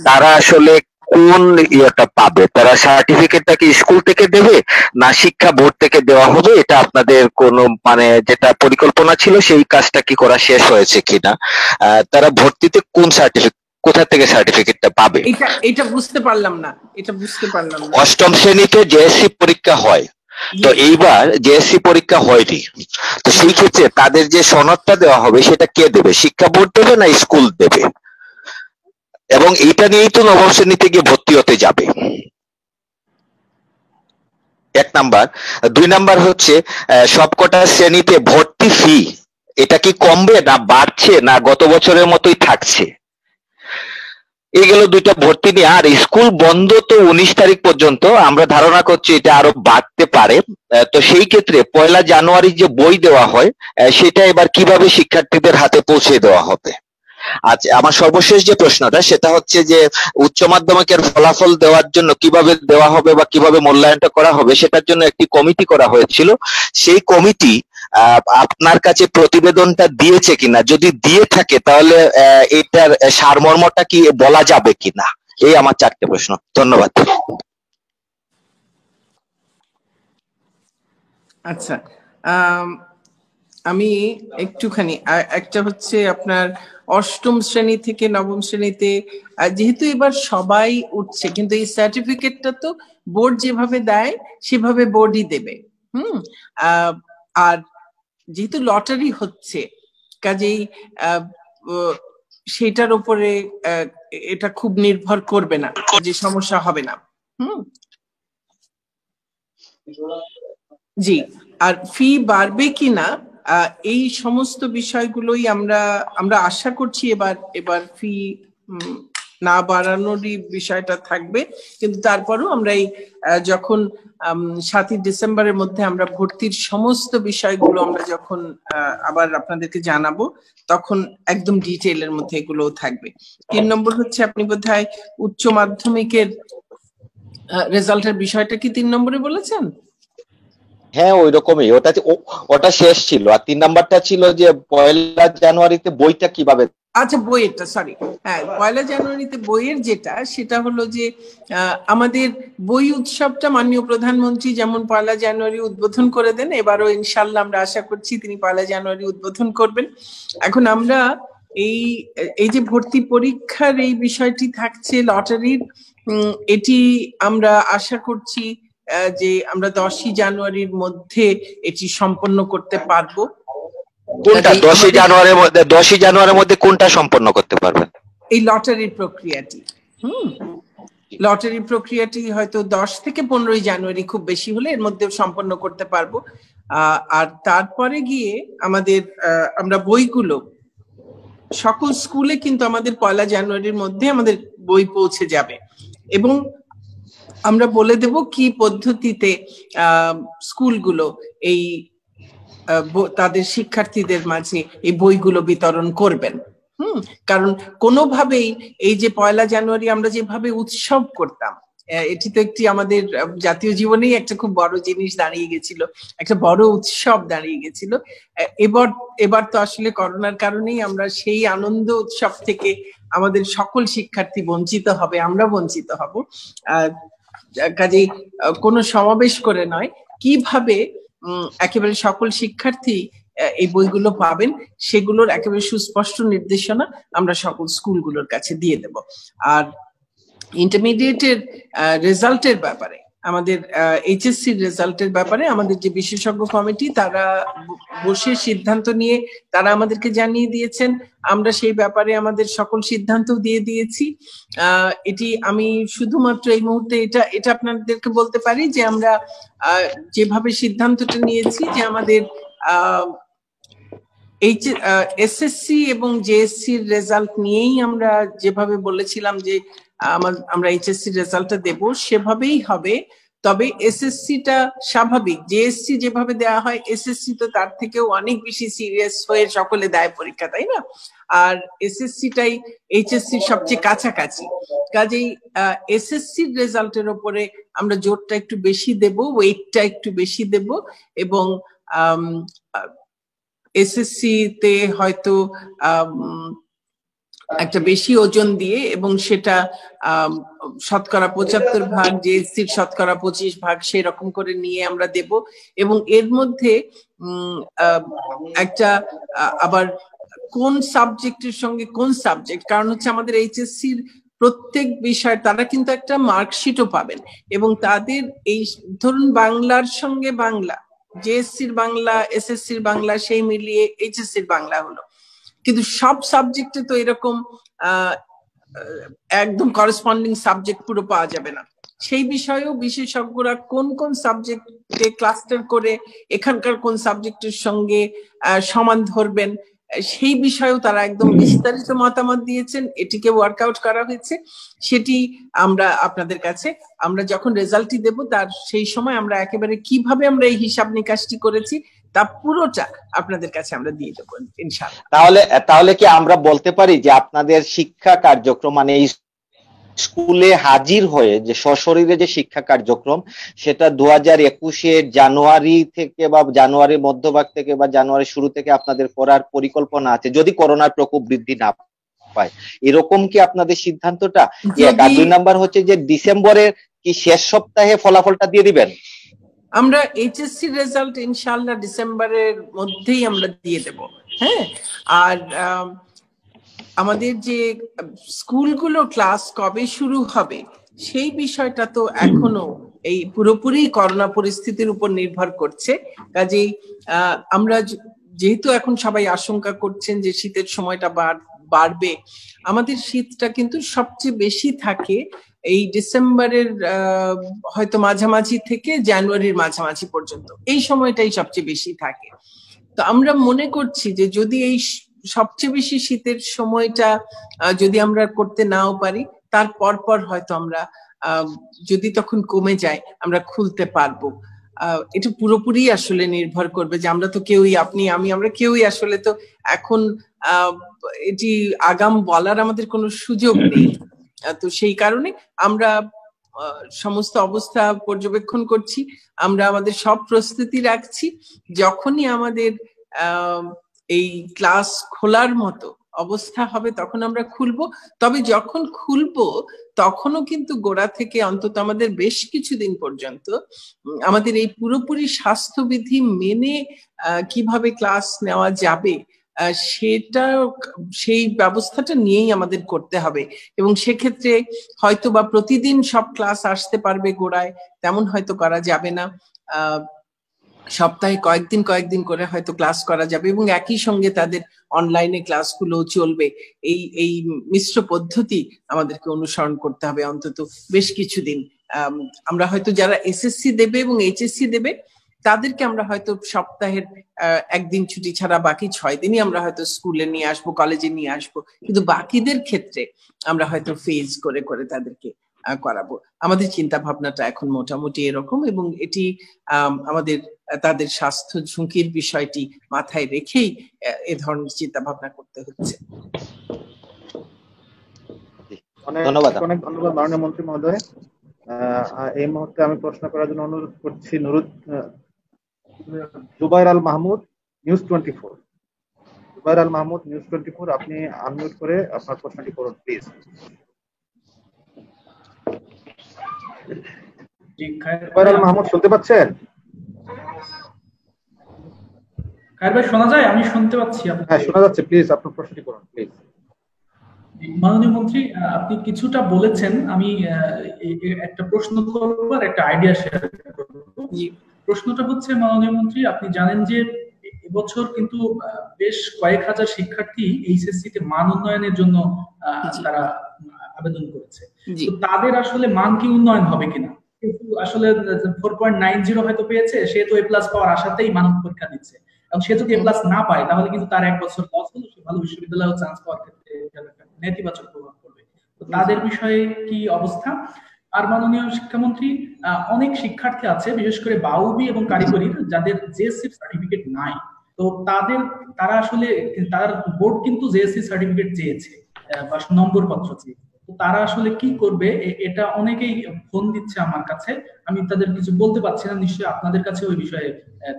তারা আসলে কোন ইয়েটা পাবে? তারা সার্টিফিকেটটা কি স্কুল থেকে দেবে না শিক্ষা বোর্ড থেকে দেওয়া হবে? এটা আপনাদের কোন মানে যেটা পরিকল্পনা ছিল সেই কাজটা কি করা শেষ হয়েছে কিনা? তারা ভর্তিতে কোন সার্টিফিকেট, কোথা থেকে সার্টিফিকেটটা পাবে?
এটা বুঝতে পারলাম না।
অষ্টম শ্রেণীতে জেএসসি পরীক্ষা হয়, তো এইবার জেএসসি পরীক্ষা হয়নি, তো সেই ক্ষেত্রে তাদের যে সনদটা দেওয়া হবে সেটা কে দেবে? শিক্ষা বোর্ড দেবে না স্কুল দেবে? এবং এইটা নিয়েই তো নবম শ্রেণীতে গিয়ে ভর্তি হতে যাবে। এক নাম্বার। 2 নাম্বার হচ্ছে সবকটা শ্রেণীতে ভর্তি ফি এটা কি কমবে না বাড়ছে না গত বছরের মতোই থাকছে? এই গেল 2টা ভর্তি নিয়ে। আর স্কুল বন্ধ তো 19 তারিখ পর্যন্ত, আমরা ধারণা করছি এটা আরো বাড়তে পারে। তো সেই ক্ষেত্রে 1 জানুয়ারি যে বই দেওয়া হয় সেটা এবার কিভাবে শিক্ষার্থীদের হাতে পৌঁছে দেওয়া হবে? আচ্ছা, আমার সর্বশেষ যে প্রশ্নটা সেটা হচ্ছে যে উচ্চ মাধ্যমিকের ফলাফল দেওয়ার জন্য কিভাবে দেওয়া হবে বা কিভাবে মূল্যায়নটা করা হবে সেটার জন্য একটি কমিটি করা হয়েছিল। সেই কমিটি আপনার কাছে প্রতিবেদনটা দিয়েছে কিনা? যদি দিয়ে থাকে তাহলে এটার সারমর্মটা কি বলা যাবে কিনা? এই আমার 4টে প্রশ্ন। ধন্যবাদ।
আচ্ছা, আমি একটুখানি একটা হচ্ছে আপনার 8ম শ্রেণী থেকে 9ম শ্রেণীতে যেহেতু এবার সবাই উঠছে, কিন্তু এই সার্টিফিকেটটা তো বোর্ড যেভাবে দেয় সেভাবে বোর্ডই দেবে। আর যেহেতু লটারি হচ্ছে কাজেই সেটার উপরে এটা খুব নির্ভর করবে না, যে সমস্যা হবে না। জি, আর ফি বাড়বে কিনা এই সমস্ত বিষয়গুলোই আমরা আশা করছি এবার ফি না বাড়ানোরই বিষয়টা থাকবে। কিন্তু তারপরও আমরা এই যখন 7ই ডিসেম্বরের মধ্যে আমরা ভর্তির সমস্ত বিষয়গুলো আমরা যখন আবার আপনাদেরকে জানাবো তখন একদম ডিটেইলের মধ্যে এগুলোও থাকবে। 3 নম্বর হচ্ছে আপনি বোধহয় উচ্চ মাধ্যমিকের রেজাল্টের বিষয়টা কি 3 নম্বরে বলেছেন?
হ্যাঁ, ওই রকমই। ওটা শেষ ছিল। আর 3 নাম্বারটা ছিল যে 1 জানুয়ারিতে বইটা কিভাবে।
আচ্ছা, বইয়েরটা, সরি, হ্যাঁ, 1 জানুয়ারিতে বইয়ের সেটা হলো যে আমাদের বই উৎসবটা মাননীয় প্রধানমন্ত্রী যেমন 1 জানুয়ারি উদ্বোধন করে দেন, এবারও ইনশাল্লাহ আমরা আশা করছি তিনি 1 জানুয়ারি উদ্বোধন করবেন। এখন আমরা এই যে ভর্তি পরীক্ষার এই বিষয়টি থাকছে লটারির, এটি আমরা আশা করছি যে আমরা 10ই জানুয়ারির মধ্যে এটি সম্পন্ন করতে পারবো।
কোনটা 10ই জানুয়ারির মধ্যে কোনটা সম্পন্ন করতে পারবেন?
এই লটারির প্রক্রিয়াটি। লটারির প্রক্রিয়াটি হয়তো 10 থেকে 15ই জানুয়ারি খুব বেশি হলে এর মধ্যে সম্পন্ন করতে পারবো। আর তারপরে গিয়ে আমরা বইগুলো সকল স্কুলে কিন্তু আমাদের 1 জানুয়ারির মধ্যে আমাদের বই পৌঁছে যাবে এবং আমরা বলে দেব কি পদ্ধতিতে স্কুলগুলো এই তাদের শিক্ষার্থীদের মাঝে এই বইগুলো বিতরণ করবেন। কারণ কোনোভাবেই এই যে 1 জানুয়ারি আমরা যেভাবে উৎসব করতাম, এটি তো একটি আমাদের জাতীয় জীবনেই একটা খুব বড় জিনিস দাঁড়িয়ে গেছিল, একটা বড় উৎসব দাঁড়িয়ে গেছিল। এবার তো আসলে করোনার কারণেই আমরা সেই আনন্দ উৎসব থেকে আমাদের সকল শিক্ষার্থী বঞ্চিত হবে, আমরা বঞ্চিত হব। কাজেই কোনো সমাবেশ করে নয়, কিভাবে একেবারে সকল শিক্ষার্থী এই বইগুলো পাবেন সেগুলোর একেবারে সুস্পষ্ট নির্দেশনা আমরা সকল স্কুলগুলোর কাছে দিয়ে দেব। আর ইন্টারমিডিয়েটের রেজাল্টের ব্যাপারে, আমাদের এইচএসসির রেজাল্টের ব্যাপারে আমাদের যে বিশেষজ্ঞ কমিটি তারা বসে সিদ্ধান্ত নিয়ে তারা আমাদেরকে জানিয়ে দিয়েছেন, আমরা সেই ব্যাপারে আমাদের সকল সিদ্ধান্ত দিয়ে দিয়েছি। এটি আমি শুধুমাত্র এই মুহূর্তে এটা আপনাদেরকে বলতে পারি যে আমরা যেভাবে সিদ্ধান্তটা নিয়েছি যে আমাদের এসএসসি এবং জেএসসির রেজাল্ট নিয়েই আমরা যেভাবে বলেছিলাম যে আমরা এইচএসসি রেজাল্টটা দেব সেভাবেই হবে। তবে এসএসসিটা স্বাভাবিক, জেএসসি যেভাবে দেওয়া হয় এসএসসি তো তার থেকেও অনেক বেশি সিরিয়াস হয়ে সকলে দেয় পরীক্ষা, তাই না? আর এসএসসিটাই এইচএসসির সবচেয়ে কাছাকাছি, কাজেই এসএসসির রেজাল্টের উপরে আমরা জোরটা একটু বেশি দেব, ওয়েটটা একটু বেশি দেব এবং এসএসসি তে হয়তো একটা বেশি ওজন দিয়ে এবং সেটা 75% জেএসসির 25% সেরকম করে নিয়ে আমরা দেব। এবং এর মধ্যে একটা আবার কোন সাবজেক্টের সঙ্গে কোন সাবজেক্ট, কারণ হচ্ছে আমাদের এইচএসসির প্রত্যেক বিষয় তারা কিন্তু একটা মার্কশিটও পাবেন এবং তাদের এই ধরুন বাংলার সঙ্গে বাংলা, জেএসসির বাংলা, এসএসসির বাংলা, সেই মিলিয়ে এইচএসসির বাংলা হলো, কিন্তু সব সাবজেক্টে তো এরকম একদম করেসপন্ডিং সাবজেক্ট পুরো পাওয়া যাবে না। সেই বিষয়েও বিশেষজ্ঞরা কোন কোন সাবজেক্টে ক্লাস্টার করে এখানকার কোন সাবজেক্টের সঙ্গে সমান ধরবেন সেই বিষয়েও তারা একদম বিস্তারিত মতামত দিয়েছেন। এটিকে ওয়ার্কআউট করা হয়েছে, সেটি আমরা আপনাদের কাছে আমরা যখন রেজাল্টটি দেব তার সেই সময় আমরা একেবারে কিভাবে আমরা এই হিসাব নিকাশটি করেছি তা পুরোটা আপনাদের কাছে আমরা দিয়ে দেবো ইনশাআল্লাহ।
তাহলে কি আমরা বলতে পারি যে আপনাদের শিক্ষা কার্যক্রম মানে স্কুলে হাজির হয়ে যে সশরীরে যে শিক্ষা কার্যক্রম সেটা 2021-এর জানুয়ারি থেকে বা জানুয়ারির মধ্যভাগ থেকে বা জানুয়ারির শুরু থেকে আপনাদের করার পরিকল্পনা আছে যদি করোনার প্রকোপ বৃদ্ধি না পায়, এরকম কি আপনাদের সিদ্ধান্তটা? এক আর 2 নাম্বার হচ্ছে যে ডিসেম্বরের কি শেষ সপ্তাহে ফলাফলটা দিয়ে দিবেন?
আমরা এইচএসসি রেজাল্ট ইনশাআল্লাহ ডিসেম্বরের মধ্যেই আমরা দিয়ে দেব। হ্যাঁ, আর আমাদের যে স্কুলগুলো ক্লাস কবে শুরু হবে সেই বিষয়টা তো এখনো এই পুরোপুরি করোনা পরিস্থিতির উপর নির্ভর করছে। কাজেই আমরা যেহেতু এখন সবাই আশঙ্কা করছেন যে শীতের সময়টা বাড়বে, আমাদের শীতটা কিন্তু সবচেয়ে বেশি থাকে এই ডিসেম্বরের হয়তো মাঝামাঝি থেকে জানুয়ারির মাঝামাঝি পর্যন্ত, এই সময়টাই সবচেয়ে বেশি থাকে। তো আমরা মনে করছি যে যদি এই সবচেয়ে বেশি শীতের সময়টা যদি আমরা করতে নাও পারি, তার পর হয়তো আমরা যদি তখন কমে যায় আমরা খুলতে পারবো। এটা পুরোপুরি আসলে নির্ভর করবে যে আমরা তো কেউই, আপনি আমি, আমরা কেউই আসলে তো এখন এটি আগাম বলার আমাদের কোনো সুযোগ নেই। তো সেই কারণে আমরা সমস্ত অবস্থা পর্যবেক্ষণ করছি, আমরা আমাদের সব প্রস্তুতি রাখছি। যখনই আমাদের এই ক্লাস খোলার মতো অবস্থা হবে তখন আমরা খুলবো। তবে যখন খুলবো তখনও কিন্তু গোড়া থেকে অন্তত আমাদের বেশ কিছুদিন পর্যন্ত আমাদের এই পুরোপুরি স্বাস্থ্যবিধি মেনে কিভাবে ক্লাস নেওয়া যাবে সেটা, সেই ব্যবস্থাটা নিয়েই আমাদের করতে হবে। এবং সেক্ষেত্রে হয়তো বা প্রতিদিন সব ক্লাস আসতে পারবে গোড়ায় তেমন হয়তো করা যাবে না, সপ্তাহে কয়েকদিন করে হয়তো ক্লাস করা যাবে এবং একই সঙ্গে তাদের অনলাইনে ক্লাসগুলো চলবে। এই মিশ্র পদ্ধতি আমাদেরকে অনুসরণ করতে হবে অন্তত বেশ কিছুদিন। আমরা হয়তো যারা এসএসসি দেবে এবং এইচএসসি দেবে তাদেরকে আমরা হয়তো সপ্তাহের একদিন ছুটি ছাড়া বাকি 6 দিনই আমরা হয়তো স্কুলে নিয়ে আসবো, কলেজে নিয়ে আসবো, কিন্তু বাকিদের ক্ষেত্রে আমরা হয়তো ফেজ করে করে তাদেরকে করাবো। আমাদের চিন্তা ভাবনাটা এখন মোটামুটি এরকম এবং এটি আমাদের তাদের স্বাস্থ্য ঝুঁকির বিষয়টি মাথায় রেখেই এ ধরনের চিন্তা ভাবনা করতে হচ্ছে।
ধন্যবাদ, অনেক ধন্যবাদ মাননীয় মন্ত্রী মহোদয়। এই মুহূর্তে আমি প্রশ্ন করার জন্য অনুরোধ করছি জুবাইর আল মাহমুদ, নিউজ 24। জুবাইর আল মাহমুদ, নিউজ 24, আপনি আনমিউট করে আপনার প্রশ্নটি করুন প্লিজ। জুবাইর আল মাহমুদ শুনতে পাচ্ছেন?
খায়ের ভাই শোনা যায়? আমি শুনতে পাচ্ছি।
হ্যাঁ শোনা যাচ্ছে, প্লিজ আপনার প্রশ্নটি করুন প্লিজ।
মাননীয় মন্ত্রী, আপনি কিছুটা বলেছেন, আমি একটা প্রশ্ন করব আর একটা আইডিয়া শেয়ার করব। প্রশ্নটা হচ্ছে মাননীয় মন্ত্রী, আপনি জানেন যে এবছর কিন্তু বেশ কয়েক হাজার শিক্ষার্থী এইচএসসি তে মান উন্নয়নের জন্য তারা আবেদন করেছে। তো তাদের আসলে মান কি উন্নয়ন হবে কিনা? কিন্তু আসলে 4.90 হয়তো পেয়েছে, সে তো এ প্লাস পাওয়ার আশাতেই মানব পরীক্ষা দিচ্ছে, এবং সে যদি এ প্লাস না পায় তাহলে কিন্তু তার 1 বছর লস হলো, সে ভালো বিশ্ববিদ্যালয়ে চান্স পাওয়ার ক্ষেত্রে নেতিবাচক প্রভাব পড়বে। তো তাদের বিষয়ে কি অবস্থা? আর মাননীয় শিক্ষামন্ত্রী, অনেক শিক্ষার্থী আছে বিশেষ করে বাউবি এবং কারিগরির যাদের জেএসসি সার্টিফিকেট নাই, তো তারা আসলে তার বোর্ড কিন্তু জেএসসি সার্টিফিকেট চেয়েছে বা নম্বরপত্র চেয়েছে, তো তারা আসলে কি করবে এটা অনেকেই ফোন দিচ্ছে আমার কাছে, আমি তাদের কিছু বলতে পারছি না, নিশ্চয়ই আপনাদের কাছে ওই বিষয়ে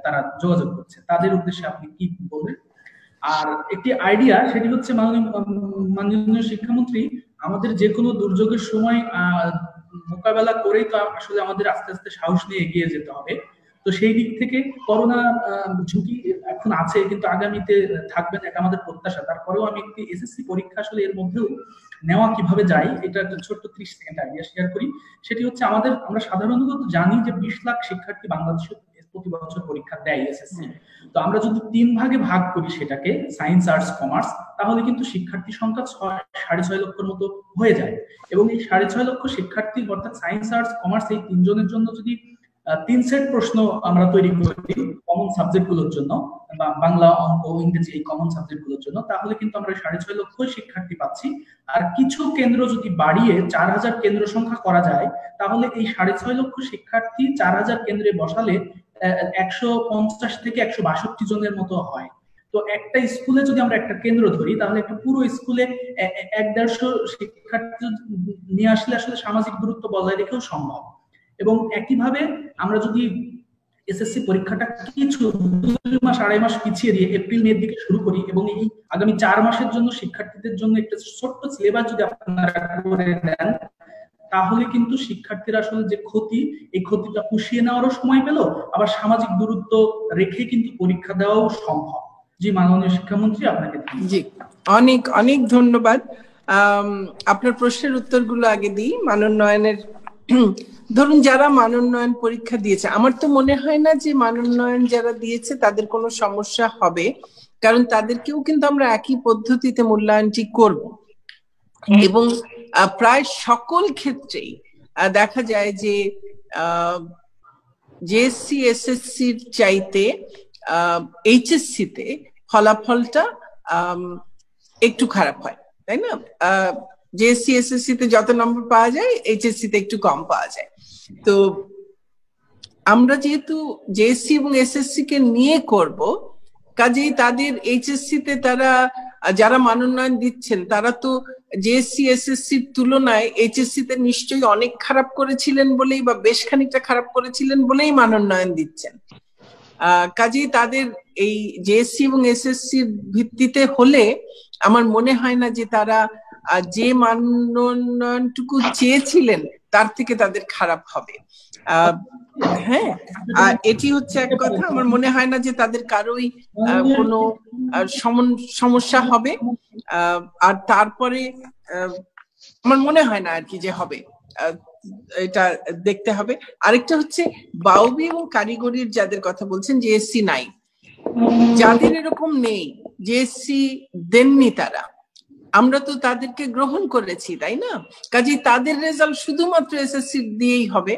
তারা যোগাযোগ করছে, তাদের উদ্দেশ্যে আপনি কি বলবেন? আর একটি আইডিয়া, সেটি হচ্ছে মাননীয় শিক্ষামন্ত্রী, আমাদের যে কোনো দুর্যোগের সময় মোকাবেলা করেই তো আসলে আমাদের আস্তে আস্তে সাহস নিয়ে এগিয়ে যেতে হবে। তো সেই দিক থেকে করোনা ঝুঁকি এখন আছে কিন্তু আগামীতে থাকবে না, এটা আমাদের প্রত্যাশা। তারপরেও আমি একটি এসএসসি পরীক্ষা আসলে এর মধ্যেও নেওয়া কিভাবে যায় এটা একটা ছোট্ট 30 সেকেন্ড আইডিয়া শেয়ার করি। সেটি হচ্ছে আমরা সাধারণত জানি যে 20 লাখ শিক্ষার্থী বাংলাদেশে প্রতি বছর পরীক্ষা দেয় এসএসসি। তো আমরা যদি 3 ভাগে ভাগ করি সেটাকে, সায়েন্স, আর্টস, কমার্স, তাহলে কিন্তু শিক্ষার্থী সংখ্যা 6.5 লক্ষের মতো হয়ে যায়। এবং এই 6.5 লক্ষ শিক্ষার্থী অর্থাৎ সায়েন্স, আর্টস, কমার্স এই তিনজনের জন্য যদি 3 সেট প্রশ্ন আমরা তৈরি করি কমন সাবজেক্ট গুলোর জন্য, বাংলা, অঙ্ক, ইংরেজি এই কমন সাবজেক্ট গুলোর জন্য, তাহলে কিন্তু আমরা 6.5 লক্ষ শিক্ষার্থী পাচ্ছি। আর কিছু কেন্দ্র যদি বাড়িয়ে 4000 কেন্দ্র সংখ্যা করা যায়, তাহলে এই 6.5 লক্ষ শিক্ষার্থী 4000 কেন্দ্রে বসালে 150 থেকে 162 জনের মতো হয়। তো একটা স্কুলে যদি আমরা একটা কেন্দ্র ধরি, তাহলে একটা পুরো স্কুলে 150 শিক্ষার্থী নিয়ে আসলে আসলে সামাজিক দূরত্ব বজায় রেখেও সম্ভব। এবং একইভাবে আমরা যদি এসএসসি পরীক্ষাটা কিছু 2 মাস 2.5 মাস পিছিয়ে দিয়ে এপ্রিল মের দিকে শুরু করি এবং এই আগামী 4 মাসের জন্য শিক্ষার্থীদের জন্য একটা ছোট্ট সিলেবাস যদি আপনারা করে দেন, তাহলে কিন্তু শিক্ষার্থীরা আসলে যে ক্ষতি, এই ক্ষতিটা পুষিয়ে নেওয়ারও সময় পেল, আবার সামাজিক দূরত্ব রেখে কিন্তু পরীক্ষা দেওয়াও সম্ভব। জি মাননীয় শিক্ষামন্ত্রী, আপনাকে
জি অনেক অনেক ধন্যবাদ। আপনার প্রশ্নের উত্তরগুলো আগে দিই। মানোন্নয়নের ধরুন যারা মানোন্নয়ন পরীক্ষা দিয়েছে, আমার তো মনে হয় না যে মানোন্নয়ন যারা দিয়েছে তাদের কোনো সমস্যা হবে, কারণ তাদেরকেও কিন্তু আমরা একই পদ্ধতিতে মূল্যায়নটি করব এবং প্রায় সকল ক্ষেত্রেই দেখা যায় যে জেএসসি এসএসসির চাইতে এইচএসসি তে ফলাফলটা একটু খারাপ হয়, তাই না? জেএসসি এসএসসি তে যত নম্বর পাওয়া যায় এইচএসসি তে একটু কম পাওয়া যায়। তো আমরা যেহেতু জেএসসি এবং এসএসসি কে নিয়ে করব, কাজেই তাদের এইচএসসি তে তারা যারা মানোন্নয়ন দিচ্ছেন তারা তো জেএসসি এসএসসির তুলনায় এইচএসসি তে নিশ্চয়ই অনেক খারাপ করেছিলেন বলেই বা বেশ খানিকটা খারাপ করেছিলেন বলেই মানোন্নয়ন দিচ্ছেন। কাজেই তাদের এই জেএসসি এবং এসএসসির ভিত্তিতে হলে আমার মনে হয় না যে তারা যে মানোন্নয়নটুকু চেয়েছিলেন তার থেকে তাদের খারাপ হবে। হ্যাঁ, এটি হচ্ছে এক কথা। আমার মনে হয় না যে তাদের কারোই কোনো সমস্যা হবে। আর তারপরে আমার মনে হয় না আর কি যে হবে, এটা দেখতে হবে। আরেকটা হচ্ছে বাউবি এবং কারিগরির যাদের কথা বলছেন জেএসসি নাই, যাদের এরকম নেই, জেএসসি দেননি তারা, আমরা তো তাদেরকে গ্রহণ করেছি, তাই না? কাজেই তাদের রেজাল্ট শুধুমাত্র এসএসসি দিয়েই হবে।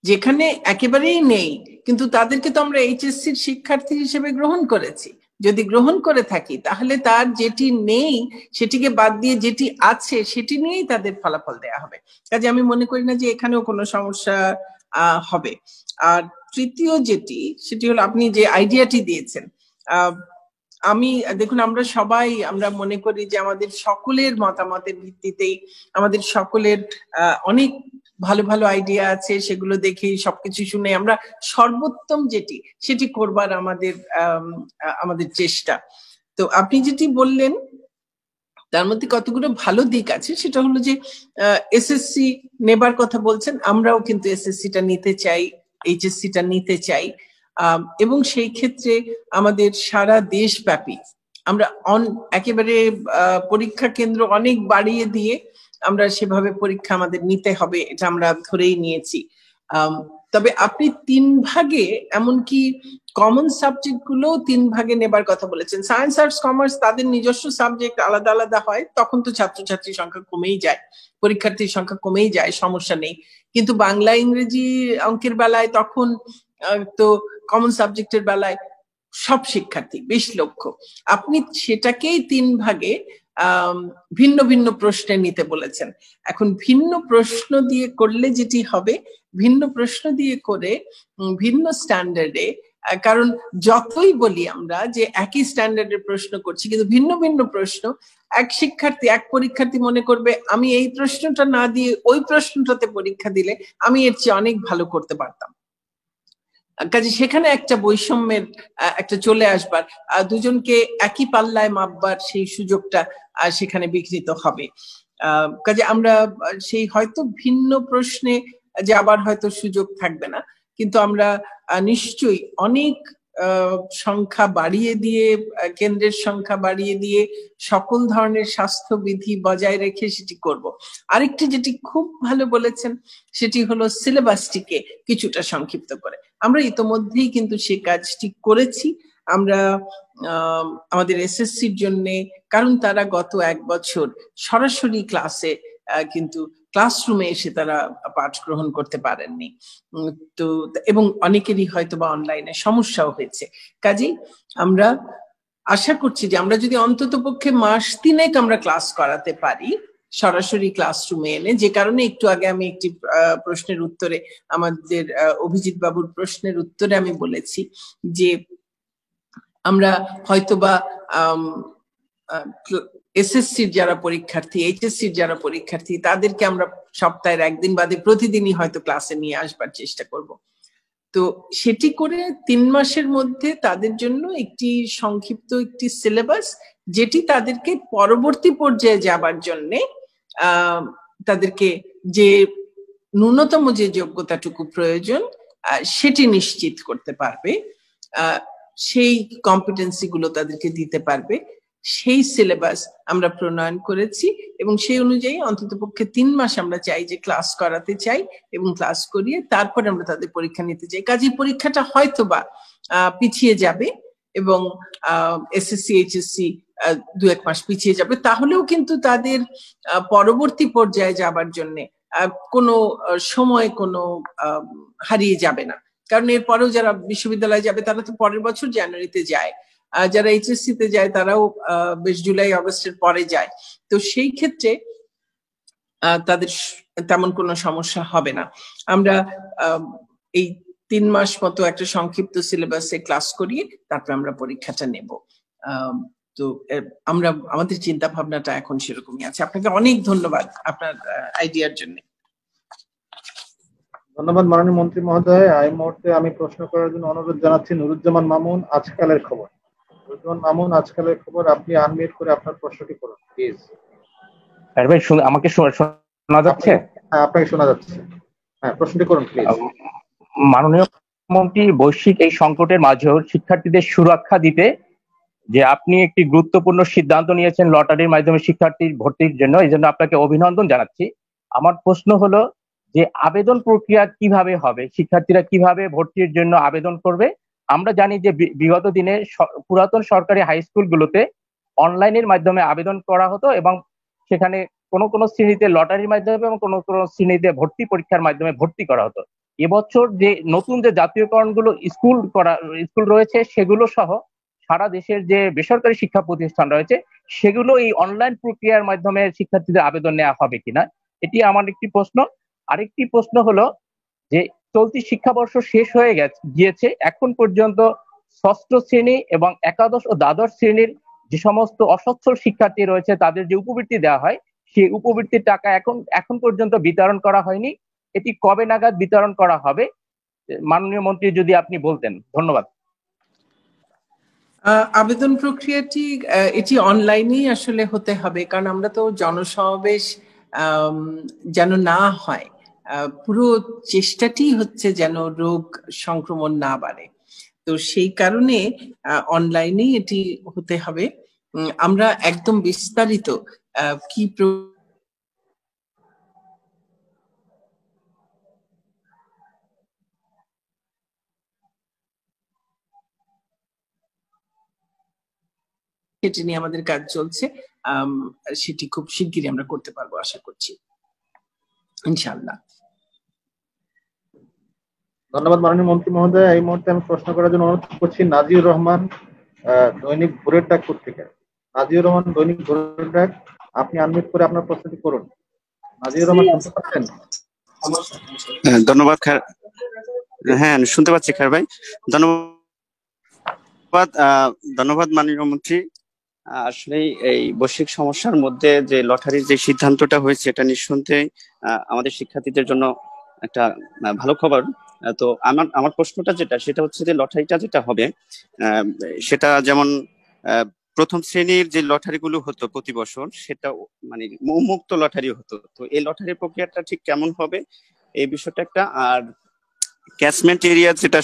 যেখানে একেবারেই নেই কিন্তু তাদেরকে তো আমরা এইচএসসির শিক্ষার্থী হিসেবে গ্রহণ করেছি, যদি গ্রহণ করে থাকি তাহলে তার যেটি নেই সেটিকে বাদ দিয়ে যেটি আছে সেটি নিয়েই তাদের ফলাফল দেয়া হবে। কাজে আমি মনে করি না যে এখানেও কোনো সমস্যা হবে। আর তৃতীয় যেটি, সেটি হলো আপনি যে আইডিয়াটি দিয়েছেন, আমি দেখুন আমরা মনে করি যে আমাদের সকলের মতামতের ভিত্তিতেই আমাদের সকলের অনেক ভালো ভালো আইডিয়া আছে, সেগুলো দেখেই সবকিছু শুনে আমরা সর্বোত্তম যেটি সেটি করবার আমাদের চেষ্টা। তো আপনি যেটি বললেন তার মধ্যে কতগুলো ভালো দিক আছে, সেটা হলো যে এসএসসি নেবার কথা বলছেন, আমরাও কিন্তু এসএসসিটা নিতে চাই, এইচএসসিটা নিতে চাই, এবং সেই ক্ষেত্রে আমাদের সারা দেশব্যাপী আমরা একেবারে পরীক্ষা কেন্দ্র অনেক বাড়িয়ে দিয়ে আমরা সেভাবে পরীক্ষা আমাদের নিতে হবে, এটা আমরা ধরেই নিয়েছি। তবে আপনি 3 ভাগে, এমনকি কমন সাবজেক্ট গুলো 3 ভাগে নেবার কথা বলেছেন। সায়েন্স, আর্টস, কমার্স তাদের নিজস্ব সাবজেক্ট আলাদা আলাদা হয়, তখন তো ছাত্রছাত্রীর সংখ্যা কমেই যায়, পরীক্ষার্থীর সংখ্যা কমেই যায়, সমস্যা নেই। কিন্তু বাংলা, ইংরেজি, অঙ্কের বেলায় তখন তো কমন সাবজেক্টের বেলায় সব শিক্ষার্থী 20 লক্ষ, আপনি সেটাকেই 3 ভাগে ভিন্ন ভিন্ন প্রশ্নে নিতে বলেছেন। এখন ভিন্ন প্রশ্ন দিয়ে করলে যেটি হবে, ভিন্ন প্রশ্ন দিয়ে করে ভিন্ন স্ট্যান্ডার্ডে, কারণ যতই বলি আমরা যে একই স্ট্যান্ডার্ডের প্রশ্ন করছি কিন্তু ভিন্ন ভিন্ন প্রশ্ন, এক পরীক্ষার্থী মনে করবে আমি এই প্রশ্নটা না দিয়ে ওই প্রশ্নটাতে পরীক্ষা দিলে আমি এর চেয়ে অনেক ভালো করতে পারতাম। কাজে সেখানে একটা বৈষম্যের একটা চলে আসবার, দুজনকে একই পাল্লায় মাপবার সেই সুযোগটা সেখানে বিঘ্নিত হবে। কাজে আমরা সেই হয়তো ভিন্ন প্রশ্নে যাবার হয়তো সুযোগ থাকবে না, কিন্তু আমরা নিশ্চয়ই অনেক সংখ্যা বাড়িয়ে দিয়ে, কেন্দ্রের সংখ্যা বাড়িয়ে দিয়ে সকল ধরনের স্বাস্থ্যবিধি বজায় রেখে সেটি করব। আরেকটি যেটি খুব ভালো বলেছেন সেটি হলো সিলেবাসটিকে কিছুটা সংক্ষিপ্ত করে। আমরা ইতোমধ্যেই কিন্তু সে কাজটি করেছি। আমরা আমাদের এসএসসির জন্য, কারণ তারা গত 1 বছর সরাসরি ক্লাসে কিন্তু ক্লাসরুমে এসে তারা পাঠ গ্রহণ করতে পারেননি, তো এবং অনেকেরই হয়তো বা অনলাইনে সমস্যাও হয়েছে। কাজেই আমরা আশা করছি যে আমরা যদি অন্তত পক্ষে মাস 3 আমরা ক্লাস করাতে পারি সরাসরি ক্লাসরুমে এনে, যে কারণে একটু আগে আমি একটি প্রশ্নের উত্তরে, আমাদের অভিজিৎ বাবুর প্রশ্নের উত্তরে আমি বলেছি যে আমরা হয়তোবা এসএসসির যারা পরীক্ষার্থী, এইচএসসির যারা পরীক্ষার্থী, তাদেরকে আমরা সপ্তাহের 1 দিন বাদে প্রতিদিনই হয়তো ক্লাসে নিয়ে আসবার চেষ্টা করব। তো সেটি করে 3 মাসের মধ্যে তাদের জন্য একটি সংক্ষিপ্ত একটি সিলেবাস, যেটি তাদেরকে পরবর্তী পর্যায়ে যাবার জন্য তাদেরকে যে ন্যূনতম যে যোগ্যতাটুকু প্রয়োজন সেটি নিশ্চিত করতে পারবে, সেই কম্পিটেন্সি গুলো তাদেরকে দিতে পারবে, সেই সিলেবাস আমরা প্রণয়ন করেছি এবং সেই অনুযায়ী অন্ততপক্ষে 3 মাস আমরা চাই যে ক্লাস করাতে চাই এবং ক্লাস করিয়ে তারপর আমরা তাদের পরীক্ষা নিতে চাই। কাজেই পরীক্ষাটা হয়তোবা পিছিয়ে যাবে এবং এসএসসি এইচএসসি 2-1 মাস পিছিয়ে যাবে, তাহলেও কিন্তু তাদের পরবর্তী পর্যায়ে যাবার জন্য কোনো সময় কোনো হারিয়ে যাবে না। কারণ এরপরেও যারা বিশ্ববিদ্যালয়ে যাবে তারা তো পরের বছর জানুয়ারিতে যায়, যারা এইচএসসি তে যায় তারাও বেশ জুলাই আগস্টের পরে যায়। তো সেই ক্ষেত্রে তাদের তেমন কোনো সমস্যা হবে না। আমরা এই 3 মাস মতো একটা সংক্ষিপ্ত সিলেবাসে ক্লাস করিয়ে তারপর আমরা পরীক্ষাটা নেব। তো আমরা আমাদের চিন্তা ভাবনাটা এখন সেরকমই আছে। আপনাকে অনেক ধন্যবাদ আপনার আইডিয়ার জন্য।
ধন্যবাদ মাননীয় মন্ত্রী মহোদয়। এই মুহূর্তে আমি প্রশ্ন করার জন্য অনুরোধ জানাচ্ছি নুরুজ্জামান মামুন, আজকালের খবর। নুরুজ্জামান মামুন, আজকালের খবর, আপনি আনমিউট করে আপনার প্রশ্নটি করুন প্লিজ।
আমাকে শোনা যাচ্ছে?
হ্যাঁ, আপনাকে শোনা যাচ্ছে। হ্যাঁ, প্রশ্নটি করুন প্লিজ।
মাননীয় মন্ত্রী, বৈশ্বিক এই সংকটের মাঝেও শিক্ষার্থীদের সুরক্ষা দিতে যে আপনি একটি গুরুত্বপূর্ণ সিদ্ধান্ত নিয়েছেন লটারির মাধ্যমে শিক্ষার্থীর ভর্তির জন্য, এই জন্য আপনাকে অভিনন্দন জানাচ্ছি। আমার প্রশ্ন হলো যে আবেদন প্রক্রিয়া কিভাবে হবে, শিক্ষার্থীরা কিভাবে ভর্তির জন্য আবেদন করবে? আমরা জানি যে বিগত দিনে পুরাতন সরকারি হাই স্কুলগুলোতে অনলাইনের মাধ্যমে আবেদন করা হতো এবং সেখানে কোন কোন শ্রেণীতে লটারির মাধ্যমে এবং কোন কোন শ্রেণীতে ভর্তি পরীক্ষার মাধ্যমে ভর্তি করা হতো। এবছর যে নতুন যে জাতীয়করণগুলো স্কুল রয়েছে সেগুলো সহ সারা দেশের যে বেসরকারি শিক্ষা প্রতিষ্ঠান রয়েছে সেগুলো এই অনলাইন প্রক্রিয়ার মাধ্যমে শিক্ষার্থীদের আবেদন নেওয়া হবে কিনা, এটি আমার একটি প্রশ্ন। আরেকটি প্রশ্ন হলো যে চলতি শিক্ষাবর্ষ শেষ হয়ে গিয়েছে, এখন পর্যন্ত 6ষ্ঠ শ্রেণী এবং একাদশ ও দ্বাদশ শ্রেণীর যে সমস্ত অসচ্ছল শিক্ষার্থী রয়েছে তাদের যে উপবৃত্তি দেওয়া হয় সেই উপবৃত্তির টাকা এখন পর্যন্ত বিতরণ করা হয়নি। এটি কবে নাগাদ বিতরণ করা হবে মাননীয় মন্ত্রী যদি আপনি বলতেন। ধন্যবাদ।
আবেদন প্রক্রিয়াটি এটি অনলাইনেই আসলে হতে হবে, কারণ আমরা তো জনসমাবেশ যেন না হয়, পুরো চেষ্টাটি হচ্ছে যেন রোগ সংক্রমণ না বাড়ে, তো সেই কারণে অনলাইনেই এটি হতে হবে। আমরা একদম বিস্তারিত কি সেটি নিয়ে আমাদের কাজ চলছে, সেটি খুব শিগগিরই আমরা করতে পারবো আশা করছি ইনশাআল্লাহ।
ধন্যবাদ মাননীয় মন্ত্রী মহোদয়। এই মুহূর্তে আমি প্রশ্ন করার জন্য অনুরোধ করছি নাজিউর রহমান, দৈনিক ভোরের ডাক পত্রিকা। নাজিউর রহমান, দৈনিক ভোরের ডাক, আপনি আনমিউট করে আপনার প্রশ্নটি করুন। নাজিউর রহমান, শুনতে পাচ্ছেন?
ধন্যবাদ। হ্যাঁ, শুনতে পাচ্ছি খার ভাই। ধন্যবাদ মাননীয় মন্ত্রী। আসলে এই বৈশ্বিক সমস্যার মধ্যে যে লটারির যে সিদ্ধান্তটা হয়েছে এটা নিঃসন্দেহে আমাদের শিক্ষার্থীদের জন্য একটা ভালো খবর। তো আমার প্রশ্নটা সেটা হচ্ছে যে লটারিটা যেটা হবে সেটা যেমন প্রথম শ্রেণীর যে লটারিগুলো হতো প্রতি বছর সেটা মানে উন্মুক্ত লটারি হতো, তো এই লটারির প্রক্রিয়াটা ঠিক কেমন হবে এই বিষয়টা একটা। আর ক্যাচমেন্ট এরিয়া যেটা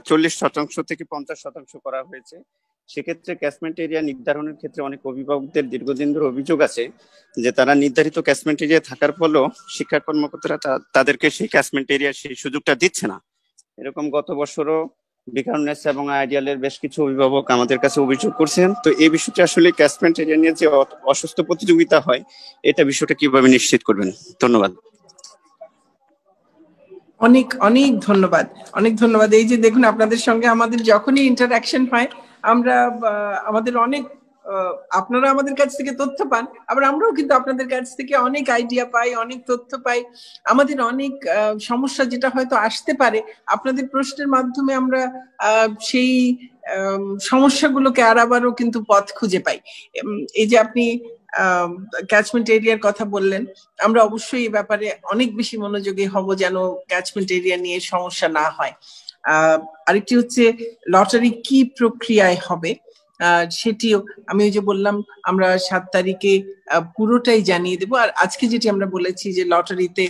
40% থেকে 50% করা হয়েছে, সেক্ষেত্রে ক্যাচমেন্ট এরিয়া নির্ধারণের ক্ষেত্রে অনেক অভিভাবকদের দীর্ঘদিন ধরে অভিযোগ আছে যে তারা নির্ধারিত ক্যাচমেন্ট এরিয়া থাকার ফলেও শিক্ষা কর্মকর্তারা তাদেরকে সেই ক্যাচমেন্ট এরিয়া সেই সুযোগটা দিচ্ছে না। এরকম গত বছরও বিকারুননেসা এবং আইডিয়ালের বেশ কিছু অভিভাবক আমাদের কাছে অভিযোগ করছেন। তো এই বিষয়টা আসলে ক্যাচমেন্ট এরিয়া নিয়ে যে অসুস্থ প্রতিযোগিতা হয়, এটা বিষয়টা কিভাবে নিশ্চিত করবেন? ধন্যবাদ।
অনেক অনেক ধন্যবাদ, অনেক ধন্যবাদ। এই যে দেখুন, আপনাদের সঙ্গে আমাদের যখনই ইন্টারঅ্যাকশন হয়, আমরা আমাদের অনেক আপনারা আমাদের কাছ থেকে তথ্য পান, আবার আমরাও কিন্তু আপনাদের কাছ থেকে অনেক আইডিয়া পাই, অনেক তথ্য পাই। আমাদের অনেক সমস্যা যেটা হয়তো আসতে পারে, আপনাদের প্রশ্নের মাধ্যমে আমরা সেই সমস্যাগুলোকে আবারও কিন্তু পথ খুঁজে পাই। এই যে আপনি ক্যাচমেন্ট এরিয়ার কথা বললেন, আমরা অবশ্যই এই ব্যাপারে অনেক বেশি মনোযোগী হব যেন ক্যাচমেন্ট এরিয়া নিয়ে সমস্যা না হয়। আরেকটি হচ্ছে লটারি কি প্রক্রিয়ায় হবে, সেটিও আমি ওই যে বললাম, আমরা 7 তারিখে পুরোটাই জানিয়ে দেব। আর আজকে যেটি আমরা বলেছি যে লটারিতে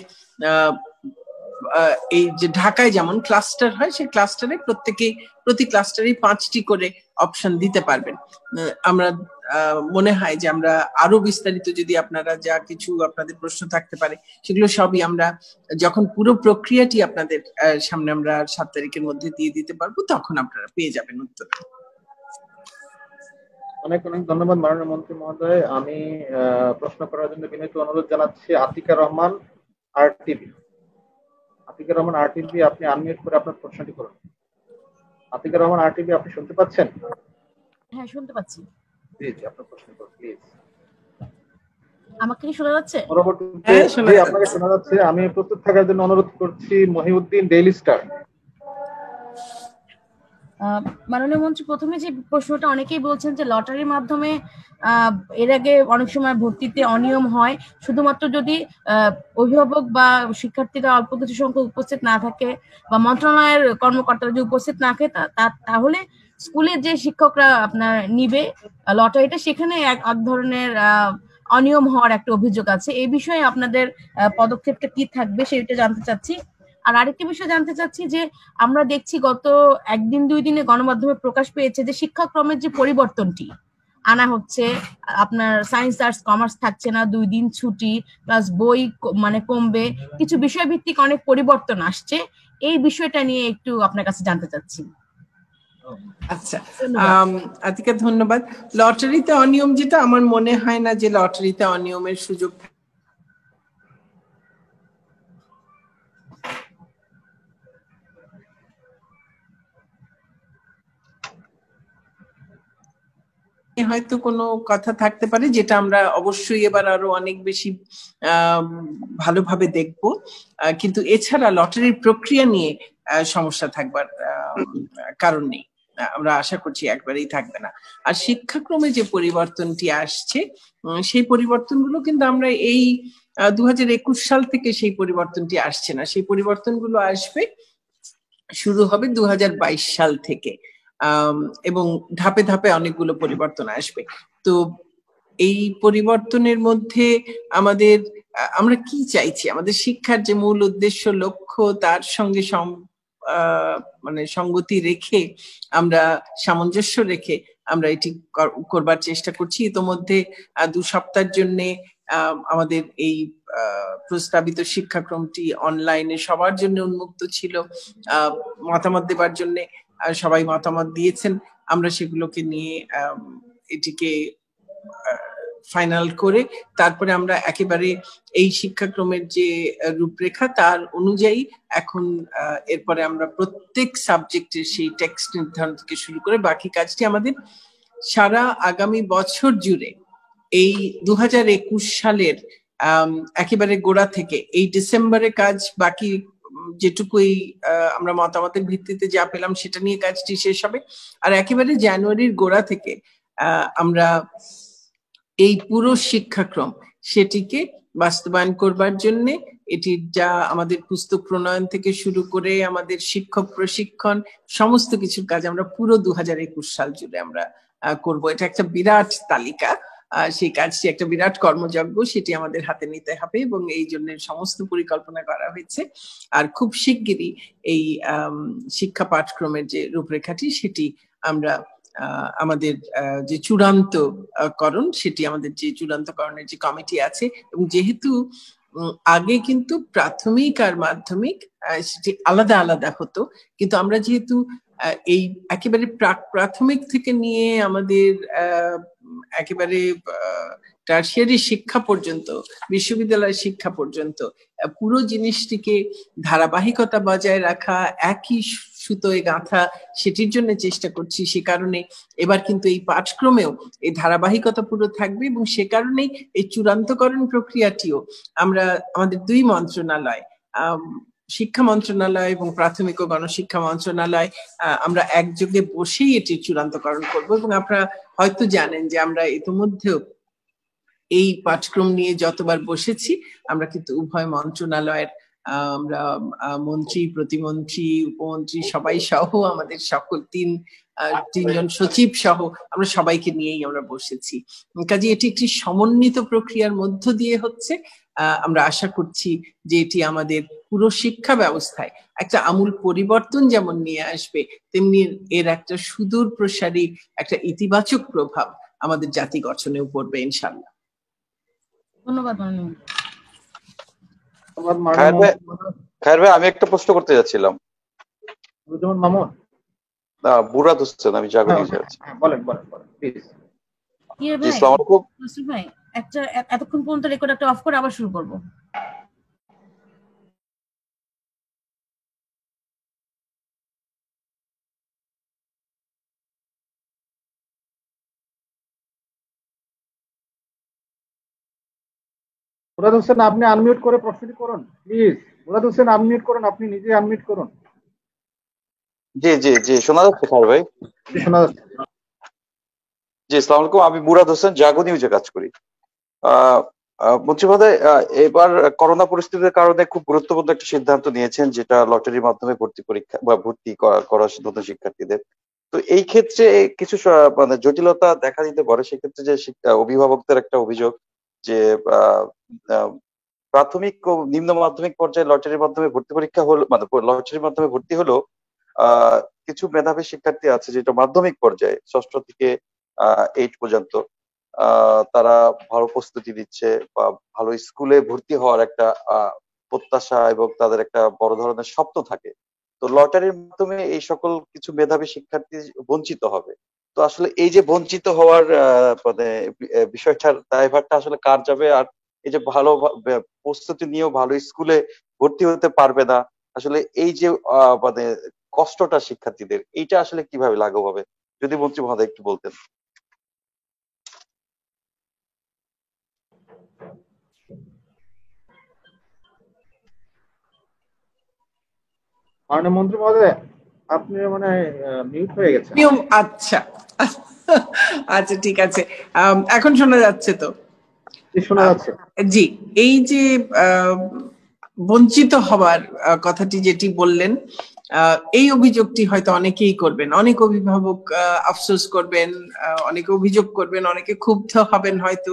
এই যে ঢাকায় যেমন ক্লাস্টার হয়, সেই ক্লাস্টারে প্রতি ক্লাস্টারে 5টি করে অপশন দিতে পারবেন। আমরা মনে হয় যে আমরা আরো বিস্তারিত যদি আপনারা যা কিছু আপনাদের প্রশ্ন থাকতে পারে, সেগুলো সবই আমরা যখন পুরো প্রক্রিয়াটি আপনাদের সামনে আমরা 7 তারিখের মধ্যে দিয়ে দিতে পারবো, তখন আপনারা পেয়ে যাবেন উত্তর।
অনেক অনেক ধন্যবাদ মাননীয় মন্ত্রী মহোদয়। আমি প্রশ্ন করার জন্য বিনীত অনুরোধ জানাচ্ছি আতিকা রহমান আরটিভি। আতিকা রহমান আরটিভি, আপনি আনমিউট করে আপনার প্রশ্নটি করুন। আতিকা রহমান আরটিভি, আপনি শুনতে পাচ্ছেন?
হ্যাঁ, শুনতে পাচ্ছি।
জি জি, আপনার প্রশ্ন করুন প্লিজ।
আমাকে কি শোনা যাচ্ছে?
পরবর্তীতে আপনাকে শোনা যাচ্ছে। আমি প্রস্তুত থাকার জন্য অনুরোধ করছি মহিউদ্দিন, ডেইলি স্টার।
মাননীয় মন্ত্রী, প্রথমে যে প্রশ্নটা, অনেকেই বলছেন যে লটারির মাধ্যমে এর আগে অনেক সময় ভর্তিতে অনিয়ম হয়, শুধুমাত্র যদি অভিভাবক বা শিক্ষার্থীরা অল্প কিছু সংখ্যক উপস্থিত না থাকে বা মন্ত্রণালয়ের কর্মকর্তারা যদি উপস্থিত না থাকে, তাহলে স্কুলের যে শিক্ষকরা আপনার নিবে লটারিটা, সেখানে এক ধরনের অনিয়ম হওয়ার একটা অভিযোগ আছে। এই বিষয়ে আপনাদের পদক্ষেপটা কি থাকবে সেটা জানতে চাচ্ছি। আর আরেকটি বিষয় জানতে চাচ্ছি যে আমরা দেখছি গত 1-2 দিনে গণমাধ্যমে প্রকাশ পেয়েছে যে শিক্ষাক্রমের যে পরিবর্তনটি আনা হচ্ছে, আপনার সায়েন্স আর্টস কমার্স থাকছে না, 2 দিন ছুটি, প্লাস বই মানে কমবে, কিছু বিষয় ভিত্তিক অনেক পরিবর্তন আসছে। এই বিষয়টা নিয়ে একটু আপনার কাছে জানতে চাচ্ছি।
আচ্ছা, আতিকা ধন্যবাদ। লটারিতে অনিয়ম যেটা, আমার মনে হয় না যে লটারিতে অনিয়মের সুযোগ হয়তো কোনো কথা থাকতে পারে, যেটা আমরা অবশ্যই এবার আরো অনেক বেশি ভালোভাবে দেখব। কিন্তু এছাড়া লটারির প্রক্রিয়া নিয়ে সমস্যা থাকবার কারণ নেই, আমরা আশা করছি একবারেই থাকবে না। আর শিক্ষাক্রমে যে পরিবর্তনটি আসছে, সেই পরিবর্তনগুলো কিন্তু আমরা এই 2021 সাল থেকে সেই পরিবর্তনটি আসছে না, সেই পরিবর্তনগুলো আসবে, শুরু হবে 2022 সাল থেকে, এবং ধাপে ধাপে অনেকগুলো পরিবর্তন আসবে। তো এই পরিবর্তনের মধ্যে আমরা কি চাইছি, আমাদের শিক্ষার যে মূল উদ্দেশ্য, লক্ষ্য, তার সঙ্গে মানে সঙ্গতি রেখে, আমরা সামঞ্জস্য রেখে আমরা এটি করবার চেষ্টা করছি। ইতোমধ্যে 2 সপ্তাহের জন্য আমাদের এই প্রস্তাবিত শিক্ষাক্রমটি অনলাইনে সবার জন্য উন্মুক্ত ছিল, মতামত দেবার জন্য সবাই মতামত দিয়েছেন। আমরা সেগুলোকে নিয়ে এটিকে ফাইনাল করে তারপরে আমরা একেবারে এই শিক্ষাক্রমের যে রূপরেখা, তার অনুযায়ী এখন এরপরে আমরা প্রত্যেক সাবজেক্টের সেই টেক্সট নির্ধারণ থেকে শুরু করে বাকি কাজটি আমাদের সারা আগামী বছর জুড়ে, এই 2021 সালের একেবারে গোড়া থেকে এই ডিসেম্বরে কাজ, বাকি যেটুকুই আমরা মতামতের ভিত্তিতে যা পেলাম সেটা নিয়ে কাজটি শেষ হবে। আর একেবারে জানুয়ারির গোড়া থেকে আমরা এই পুরো শিক্ষাক্রম সেটিকে বাস্তবায়ন করবার জন্য, এটির যা আমাদের পুস্তক প্রণয়ন থেকে শুরু করে আমাদের শিক্ষক প্রশিক্ষণ, সমস্ত কিছুর কাজ আমরা পুরো 2021 সাল জুড়ে আমরা করব। এটা একটা বিরাট তালিকা, সেই কাজটি একটা বিরাট কর্মযজ্ঞ, সেটি আমাদের হাতে নিতে হবে এবং এই জন্য সমস্ত পরিকল্পনা করা হয়েছে। আর খুব শিগগিরই এই শিক্ষা পাঠক্রমের যে রূপরেখাটি, সেটি আমরা আমাদের যে চূড়ান্তকরণ, সেটি আমাদের যে চূড়ান্তকরণের যে কমিটি আছে, এবং যেহেতু আগে কিন্তু প্রাথমিক আর মাধ্যমিক সেটি আলাদা আলাদা হতো, কিন্তু আমরা যেহেতু এই একেবারে প্রাথমিক থেকে নিয়ে আমাদের একেবারে টারশিয়ারি শিক্ষা পর্যন্ত, বিশ্ববিদ্যালয়ের শিক্ষা পর্যন্ত পুরো জিনিসটিকে ধারাবাহিকতা বজায় রাখা, একই সুতোয় গাঁথা, সেটির জন্য চেষ্টা করছি। সে কারণে এবার কিন্তু এই পাঠক্রমেও এই ধারাবাহিকতা পুরো থাকবে, এবং সে কারণেই এই চূড়ান্তকরণ প্রক্রিয়াটিও আমরা আমাদের দুই মন্ত্রণালয়, শিক্ষা মন্ত্রণালয় এবং প্রাথমিক ও গণশিক্ষা মন্ত্রণালয়, আমরা একযোগে বসেই এটি চূড়ান্তকরণ করব। এবং আপনারা হয়তো জানেন যে আমরা ইতিমধ্যেও এই পাঠক্রম নিয়ে যতবার বসেছি, আমরা কিন্তু উভয় মন্ত্রণালয়ের আমরা মন্ত্রী, প্রতিমন্ত্রী, উপমন্ত্রী সবাই সহ আমাদের সকল তিনজন সচিব সহ আমরা সবাইকে নিয়েই আমরা বসেছি। কাজে এটি একটি সমন্বিত প্রক্রিয়ার মধ্য দিয়ে হচ্ছে। আমরা আশা করছি যে এটি আমাদের পুরো শিক্ষা ব্যবস্থায় একটা আমূল পরিবর্তন যেমন নিয়ে আসবে, তেমনি এর একটা সুদূর প্রসারী একটা ইতিবাচক প্রভাব আমাদের জাতি গঠনেও পড়বে ইনশাআল্লাহ।
ধন্যবাদ।
খায়ের ভাই, আমি একটা প্রশ্ন করতে যাচ্ছিলাম।
মামুন,
বুরাদ হোসেন, আমি জাগো নিউজে আছি।
বলেন প্লিজ।
আসসালামু আলাইকুম
ভাই, একটা এতক্ষণ পর্যন্ত রেকর্ড একটা অফ করে আবার শুরু করব।
মুরাদ হোসেন, আপনি আনমিউট করে প্রশ্নটি করুন প্লিজ। মুরাদ হোসেন, আনমিউট করুন, আপনি নিজে আনমিউট করুন।
জি জি জি, শোনা যাচ্ছে খায়ের ভাই?
শোনা যাচ্ছে।
জি, আসসালামু আলাইকুম, আমি মুরাদ হোসেন, জাগো নিউজে কাজ করি। মন্ত্রী মহোদয়, এবার করোনা পরিস্থিতির কারণে খুব গুরুত্বপূর্ণ একটা সিদ্ধান্ত নিয়েছেন, যেটা লটারির মাধ্যমে ভর্তি পরীক্ষা বা ভর্তি করা নতুন শিক্ষার্থীদের। তো এই ক্ষেত্রে কিছু মানে জটিলতা দেখা দিতে পারে। সেক্ষেত্রে যে অভিভাবকদের একটা অভিযোগ যে প্রাথমিক ও নিম্ন মাধ্যমিক পর্যায়ে লটারির মাধ্যমে ভর্তি পরীক্ষা হলো, মানে লটারির মাধ্যমে ভর্তি হলো কিছু মেধাবী শিক্ষার্থী আছে যেটা মাধ্যমিক পর্যায়ে 6ষ্ঠ থেকে 8 পর্যন্ত তারা ভালো প্রস্তুতি দিচ্ছে বা ভালো স্কুলে ভর্তি হওয়ার একটা প্রত্যাশা এবং তাদের একটা বড় ধরনের স্বপ্ন থাকে। তো লটারির মাধ্যমে এই সকল কিছু মেধাবী শিক্ষার্থী বঞ্চিত হবে। তো আসলে এই যে বঞ্চিত হওয়ার মানে বিষয়টার দায়ভারটা আসলে কার যাবে? আর এই যে ভালো প্রস্তুতি নিয়েও ভালো স্কুলে ভর্তি হতে পারবে না, আসলে এই যে মানে কষ্টটা শিক্ষার্থীদের, এইটা আসলে কিভাবে লাঘব হবে, যদি মন্ত্রী মহোদয় একটু বলতেন।
মাননীয় মন্ত্রী মহোদয়, আপনি মানে মিউট হয়ে গেছেন।
আচ্ছা আচ্ছা, ঠিক আছে, এখন শোনা যাচ্ছে তো?
শোনা যাচ্ছে।
জি, এই যে বঞ্চিত হবার কথাটি যেটি বললেন, এই অভিযোগটি হয়তো অনেকেই করবেন, অনেক অভিভাবক আফসোস করবেন, অনেকে অভিযোগ করবেন, অনেকে ক্ষুব্ধ হবেন হয়তো।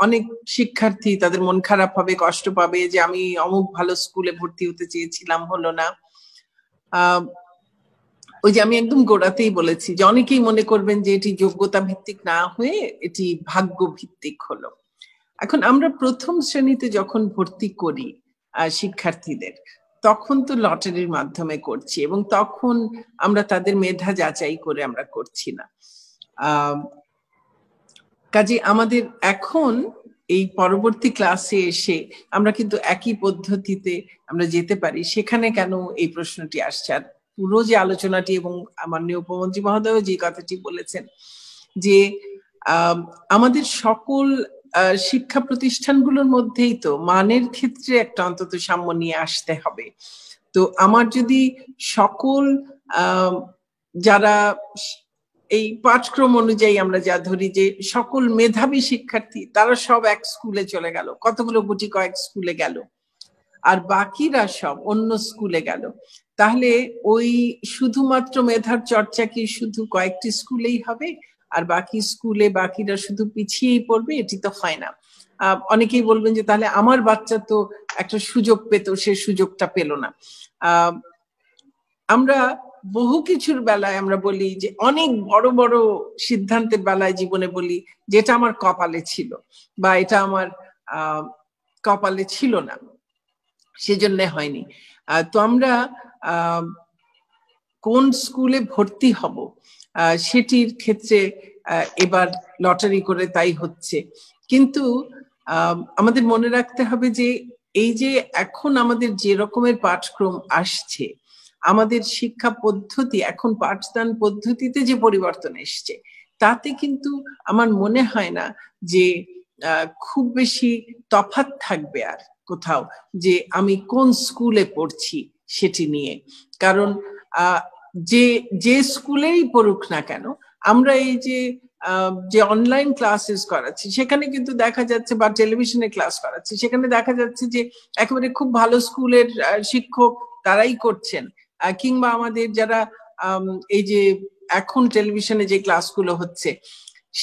অনেক শিক্ষার্থী তাদের মন খারাপ হবে, কষ্ট পাবে যে আমি অমুক ভালো স্কুলে ভর্তি হতে চেয়েছিলাম, হলো না। ওই যে আমি একদম গোড়াতেই বলেছি যে অনেকেই মনে করবেন যে এটি যোগ্যতা ভিত্তিক না হয়ে এটি ভাগ্য ভিত্তিক হলো। এখন আমরা প্রথম শ্রেণীতে যখন ভর্তি করি শিক্ষার্থীদের, তখন তো লটারির মাধ্যমে করছি, এবং তখন আমরা তাদের মেধা যাচাই করে আমরা করছি না। কাজে আমাদের এখন এই পরবর্তী ক্লাসে এসে আমরা কিন্তু একই পদ্ধতিতে আমরা যেতে পারি। সেখানে কেন এই প্রশ্নটি আসছে? আর পুরো যে আলোচনাটি, এবং মাননীয় উপমন্ত্রী মহোদয় যে কথাটি বলেছেন যে আমাদের সকল শিক্ষা প্রতিষ্ঠানগুলোর মধ্যেই তো মানের ক্ষেত্রে একটা অন্তত সাম্য নিয়ে আসতে হবে। তো আমার যদি সকল যারা এই পাঠক্রম অনুযায়ী আমরা যা ধরি যে সকল মেধাবী শিক্ষার্থী তারা সব এক স্কুলে চলে গেল, কতগুলো গুটি কয়েক স্কুলে গেল, আর বাকিরা সব অন্য স্কুলে গেল, তাহলে ওই শুধুমাত্র মেধার চর্চা কি শুধু কয়েকটি স্কুলেই হবে আর বাকি স্কুলে বাকিরা শুধু পিছিয়েই পড়বে? এটি তো হয় না। অনেকেই বলবেন যে তাহলে আমার বাচ্চা তো একটা সুযোগ পেত, সে সুযোগটা পেল না। আমরা বহু কিছুর বেলায় আমরা বলি যে অনেক বড় বড় সিদ্ধান্তের বেলায় জীবনে বলি যেটা আমার কপালে ছিল বা এটা আমার কপালে ছিল না, সেজন্য হয়নি। তো আমরা কোন স্কুলে ভর্তি হব সেটির ক্ষেত্রে এবার লটারি করে তাই হচ্ছে। কিন্তু আমাদের মনে রাখতে হবে যে এই যে এখন আমাদের যে রকমের পাঠক্রম আসছে, আমাদের শিক্ষা পদ্ধতি এখন পাঠদান পদ্ধতিতে যে পরিবর্তন এসছে, তাতে কিন্তু আমার মনে হয় না যে খুব বেশি তফাৎ থাকবে আর কোথাও, যে আমি কোন স্কুলে পড়ছি সেটি নিয়ে। কারণ যে স্কুলেই পড়ুক না কেন, আমরা এই যে অনলাইন ক্লাসেস করাচ্ছি সেখানে কিন্তু দেখা যাচ্ছে, বা টেলিভিশনে ক্লাস করাচ্ছি সেখানে দেখা যাচ্ছে যে একেবারে খুব ভালো স্কুলের শিক্ষক তারাই করছেন, কিংবা আমাদের যারা এই যে এখন টেলিভিশনে যে ক্লাসগুলো হচ্ছে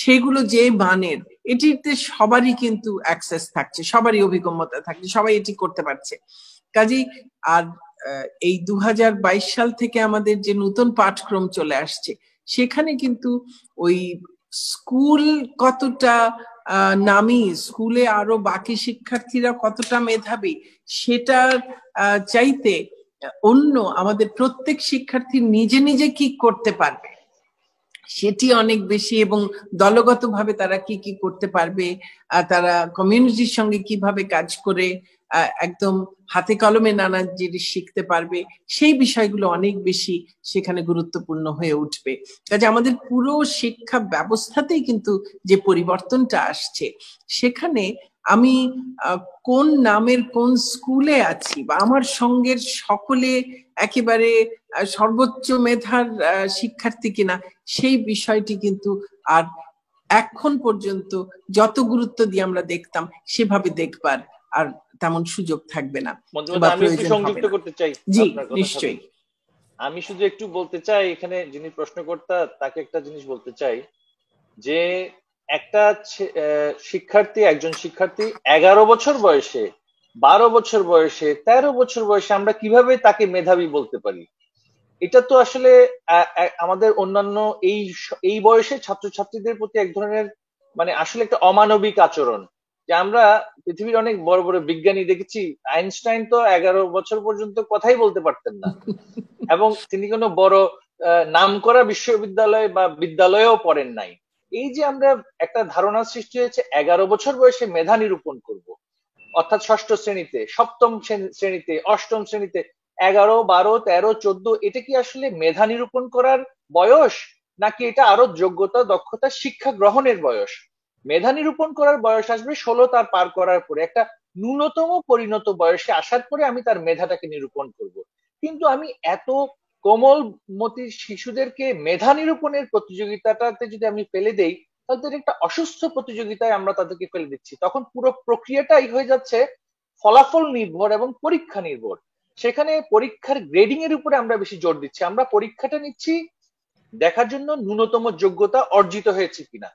সেগুলো যে মানের, এটিতে সবারই কিন্তু অ্যাক্সেস থাকছে, সবারই অভিজ্ঞতা থাকছে, সবাই এটি করতে পারছে। কাজেই আর এই 2022 সাল থেকে আমাদের যে নতুন পাঠক্রম চলে আসছে সেখানে কিন্তু ওই স্কুল কতটা নামি, স্কুলে আরো বাকি শিক্ষার্থীরা কতটা মেধাবী সেটার চাইতে অন্য আমাদের প্রত্যেক শিক্ষার্থী নিজে নিজে কি করতে পারবে সেটি অনেক বেশি, এবং দলগতভাবে তারা কি কি করতে পারবে, তারা কমিউনিটির সঙ্গে কিভাবে কাজ করে একদম হাতে কলমে নানা জিনিস শিখতে পারবে, সেই বিষয়গুলো অনেক বেশি সেখানে গুরুত্বপূর্ণ হয়ে উঠবে। কাজে আমাদের পুরো শিক্ষা ব্যবস্থাতেই কিন্তু যে পরিবর্তনটা আসছে, সেখানে আমি কোন নামের কোন স্কুলে আছি বা আমার সঙ্গের সকলে একেবারে সর্বোচ্চ মেধার শিক্ষার্থী কিনা, সেই বিষয়টি কিন্তু আর এখন পর্যন্ত যত গুরুত্ব দিয়ে আমরা দেখতাম সেভাবে দেখবার আর তেমন সুযোগ থাকবে না।
আমি একটু সংযুক্ত করতে চাই।
জি নিশ্চয়ই।
আমি শুধু একটু বলতে চাই, এখানে যিনি প্রশ্নকর্তা তাকে একটা জিনিস বলতে চাই, যে একটা শিক্ষার্থী, একজন শিক্ষার্থী 11 বছর বয়সে, 12 বছর বয়সে, 13 বছর বয়সে আমরা কিভাবে তাকে মেধাবী বলতে পারি? এটা তো আসলে আমাদের অন্যান্য এই বয়সে ছাত্রছাত্রীদের প্রতি এক ধরনের মানে আসলে একটা অমানবিক আচরণ। যে আমরা পৃথিবীর অনেক বড় বড় বিজ্ঞানী দেখেছি, আইনস্টাইন তো 11 বছর পর্যন্ত কথাই বলতে পারতেন না, এবং তিনি কোনো বড় নামকরা বিশ্ববিদ্যালয় বা বিদ্যালয়েও পড়েন নাই। এই যে আমরা একটা ধারণা সৃষ্টি হয়েছে 11 বছর বয়সে মেধা নিরূপণ করব, অর্থাৎ ষষ্ঠ শ্রেণীতে, সপ্তম শ্রেণীতে, অষ্টম শ্রেণীতে 11, 12, 13, 14, এটা কি আসলে মেধা নিরূপণ করার বয়স, নাকি এটা আরো যোগ্যতা, দক্ষতা, শিক্ষা গ্রহণের বয়স? মেধা নিরূপণ করার বয়স আসবে 16 তার পার করার পরে, একটা ন্যূনতম পরিণত বয়সে আসার পরে আমি তার মেধাটাকে নিরূপণ করব। কিন্তু আমি এত কোমলমতি শিশুদেরকে মেধা নিরূপণের প্রতিযোগিতাটাতে যদি আমি ফেলে দেই, তাহলে একটা অসুস্থ প্রতিযোগিতায় আমরা তাদেরকে ফেলে দিচ্ছি। তখন পুরো প্রক্রিয়াটাই হয়ে যাচ্ছে ফলাফল নির্ভর এবং পরীক্ষা নির্ভর। সেখানে পরীক্ষার গ্রেডিং এর উপরে আমরা বেশি জোর দিচ্ছি। আমরা পরীক্ষাটা নিচ্ছি দেখার জন্য ন্যূনতম যোগ্যতা অর্জিত হয়েছে কিনা,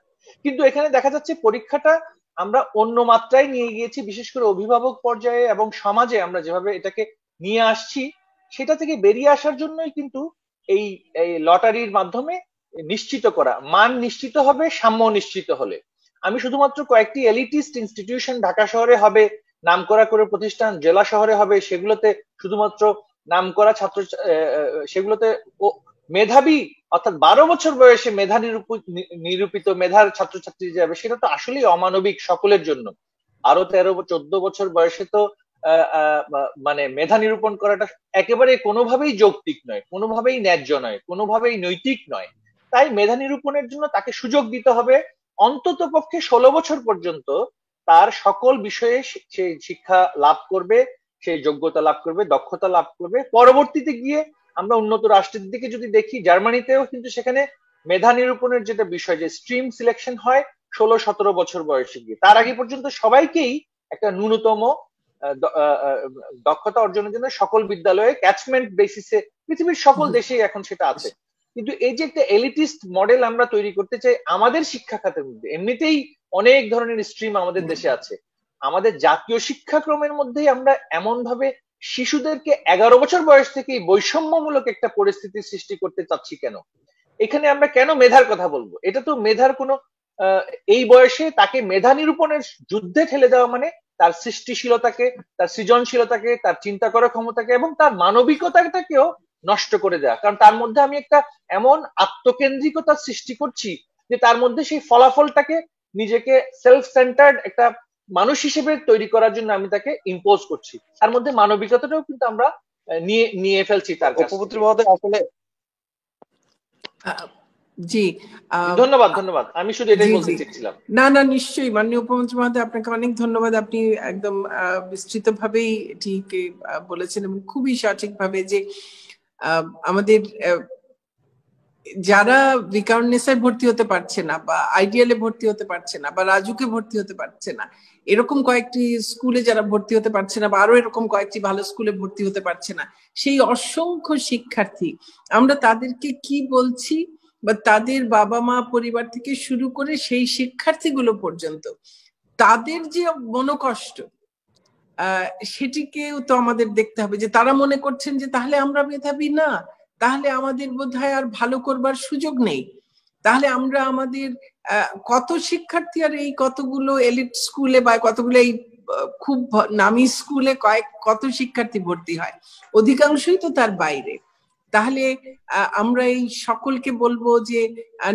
কিন্তু এখানে দেখা যাচ্ছে পরীক্ষাটা আমরা অন্য মাত্রায় নিয়ে গিয়েছি, বিশেষ করে অভিভাবক পর্যায়ে এবং সমাজে আমরা যেভাবে এটাকে নিয়ে আসছি, সেটা থেকে বেরিয়ে আসার জন্যই কিন্তু এই লটারির মাধ্যমে নিশ্চিত করা, মান নিশ্চিত হবে, সাম্য নিশ্চিত হলে। আমি শুধুমাত্র কয়েকটি এলিটিস্ট ইনস্টিটিউশন ঢাকা শহরে হবে, নামকরা করে প্রতিষ্ঠান জেলা শহরে হবে, সেগুলোতে শুধুমাত্র নামকরা ছাত্র, সেগুলোতে মেধাবী অর্থাৎ 12 বছর বয়সে মেধা নিরূপিত মেধার ছাত্রছাত্রী যাবে, সেটা তো আসলেই অমানবিক সকলের জন্য। আরো 13-14 বছর বয়সে তো মানে মেধা নিরূপণ করাটা একেবারে কোনোভাবেই যৌক্তিক নয়, কোনোভাবেই ন্যায্য নয়, কোনোভাবেই নৈতিক নয়। তাই মেধা নিরূপণের জন্য তাকে সুযোগ দিতে হবে অন্তত পক্ষে 16 বছর পর্যন্ত তার সকল বিষয়ে সে শিক্ষা লাভ করবে, সে যোগ্যতা লাভ করবে, দক্ষতা লাভ করবে। পরবর্তীতে গিয়ে আমরা উন্নত রাষ্ট্রের দিকে যদি দেখি, জার্মানিতেও কিন্তু সেখানে মেধা নিরূপণের যেটা বিষয়, যে স্ট্রিম সিলেকশন হয় 16-17 বছর বয়সে গিয়ে, তার আগে পর্যন্ত সবাইকেই একটা ন্যূনতম দক্ষতা অর্জনের জন্য সকল বিদ্যালয়ে ক্যাচমেন্ট বেসিসে, পৃথিবীর সকল দেশেই এখন সেটা আছে। কিন্তু এই যে একটা এলিটিস্ট মডেল আমরা তৈরি করতে চাই আমাদের শিক্ষা খাতের মধ্যে, এমনিতেই অনেক ধরনের স্ট্রিম আমাদের দেশে আছে, আমাদের জাতীয় শিক্ষাক্রমের মধ্যেই আমরা এমন ভাবে শিশুদেরকে 11 বছর বয়স থেকেই বৈষম্যমূলক একটা পরিস্থিতি সৃষ্টি করতে চাচ্ছি কেন? এখানে আমরা কেন মেধার কথা বলবো? এটা তো মেধার কোনো এই বয়সে তাকে মেধা নিরূপণের যুদ্ধে ঠেলে দেওয়া মানে তার সৃষ্টিশীলতাকে, তার সৃজনশীলতাকে, তার চিন্তা করার ক্ষমতাকে এবং তার মানবিকতাটাকেও নষ্ট করে দেওয়া। কারণ তার মধ্যে আমি একটা এমন আত্মকেন্দ্রিকতা সৃষ্টি করছি যে তার মধ্যে সেই ফলাফলটাকে নিজেকে সেলফ সেন্টার্ড একটা মানুষ হিসেবে তৈরি করার জন্য আমি তাকে ইম্পোজ করছি। তার মধ্যে মানবিকতাটাও কিন্তু আমরা নিয়ে ফেলছি তার কাছে।
উপমন্ত্রী মহোদয় আসলে
জি
ধন্যবাদ ধন্যবাদ, আমি শুধু এটাই বলতে চেয়েছিলাম।
না নিশ্চয়ই মাননীয় উপমন্ত্রী মহোদয়, আপনাকে অনেক ধন্যবাদ। আপনি একদম বিস্তৃত ভাবেই এটিকে বলেছেন এবং খুবই সঠিকভাবে যে আমাদের যারা বিকারুন্নেসায় ভর্তি হতে পারছে না বা আইডিয়ালে ভর্তি হতে পারছে না বা রাজুকে ভর্তি হতে পারছে না, এরকম কয়েকটি স্কুলে যারা ভর্তি হতে পারছে না বা আরো এরকম কয়েকটি ভালো স্কুলে ভর্তি হতে পারছে না, সেই অসংখ্য শিক্ষার্থী, আমরা তাদেরকে কি বলছি বা তাদের বাবা মা পরিবার থেকে শুরু করে সেই শিক্ষার্থীগুলো পর্যন্ত তাদের যে মনোকষ্ট, সেটিকেও তো আমাদের দেখতে হবে যে তারা মনে করছেন যে তাহলে আমরা মেধাবী না, তাহলে আমাদের বোধহয় আর ভালো করবার সুযোগ নেই, তাহলে আমরা আমাদের কত শিক্ষার্থী আর এই কতগুলো এলিট স্কুলে বা কতগুলো এই খুব নামি স্কুলে কত শিক্ষার্থী ভর্তি হয়, অধিকাংশই তো তার বাইরে। তাহলে আমরা এই সকলকে বলবো যে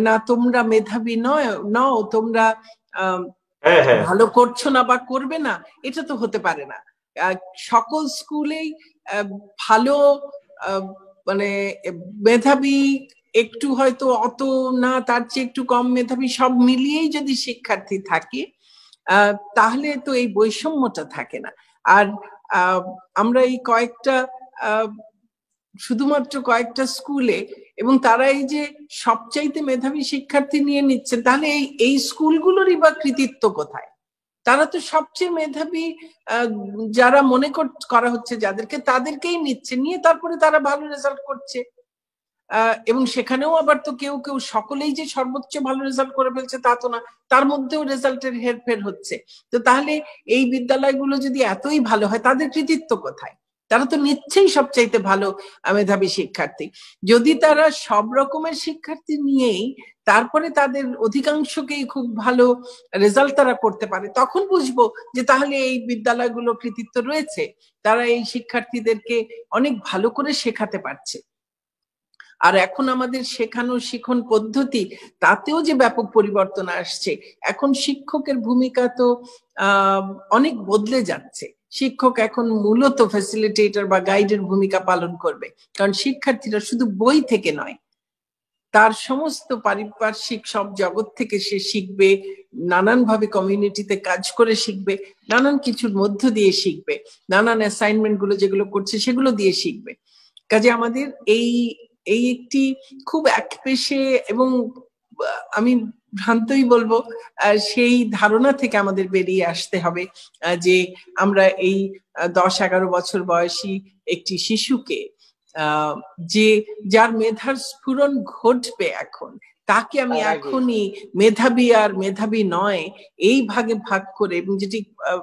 না তোমরা মেধাবী নও, তোমরা ভালো করছো না বা করবে না, এটা তো হতে পারে না। সকল স্কুলেই ভালো মানে মেধাবী, একটু হয়তো অত না, তার চেয়ে একটু কম মেধাবী, সব মিলিয়েই যদি শিক্ষার্থী থাকে তাহলে তো এই বৈষম্যটা থাকে না। আর আমরা এই শুধুমাত্র কয়েকটা স্কুলে, এবং তারা এই যে সবচাইতে মেধাবী শিক্ষার্থী নিয়ে নিচ্ছেন, তাহলে এই স্কুলগুলোরই বা কৃতিত্ব কোথায়? তারা তো সবচেয়ে মেধাবী যারা মনে করা হচ্ছে যাদেরকে, তাদেরকেই নিচ্ছে, নিয়ে তারপরে তারা ভালো রেজাল্ট করছে। এবং সেখানেও আবার তো কেউ সকলেই যে সর্বোচ্চ ভালো রেজাল্ট করে ফেলছে তা তো না, তার মধ্যেও রেজাল্টের হেরফের হচ্ছে। তো তাহলে এই বিদ্যালয়গুলো যদি এতই ভালো হয়, তাদের কৃতিত্ব কোথায়? তারা তো নিচ্ছেই সবচাইতে ভালো মেধাবী শিক্ষার্থী। যদি তারা সব রকমের শিক্ষার্থী নিয়েই তারপরে তাদের অধিকাংশকেই খুব ভালো রেজাল্ট তারা করতে পারে, তখন বুঝবো যে তাহলে এই বিদ্যালয়গুলো কৃতিত্ব রয়েছে, তারা এই শিক্ষার্থীদেরকে অনেক ভালো করে শেখাতে পারছে। আর এখন আমাদের শিক্ষণ পদ্ধতি, তাতেও যে ব্যাপক পরিবর্তন আসছে। এখন শিক্ষকের ভূমিকা তো অনেক বদলে যাচ্ছে। শিক্ষক এখন মূলত ফ্যাসিলিটেটর বা গাইডের ভূমিকা পালন করবে, কারণ শিক্ষার্থীরা শুধু বই থেকে নয়, তার সমস্ত পারিপার্শ্বিক সব জগৎ থেকে সে শিখবে, নানান ভাবে কমিউনিটিতে কাজ করে শিখবে, নানান কিছুর মধ্য দিয়ে শিখবে, নানান অ্যাসাইনমেন্ট গুলো যেগুলো করছে সেগুলো দিয়ে শিখবে। কাজে আমাদের এই একটি খুব একপেশে এবং আমি ভ্রান্তই বলবো সেই ধারণা থেকে আমাদের বেরিয়ে আসতে হবে যে আমরা এই 10-11 বছর বয়সী একটি শিশুকে যার মেধার স্ফুরণ ঘটবে এখন, তাকে আমি এখনই মেধাবী আর মেধাবী নয় এই ভাগে ভাগ করে, এবং যেটি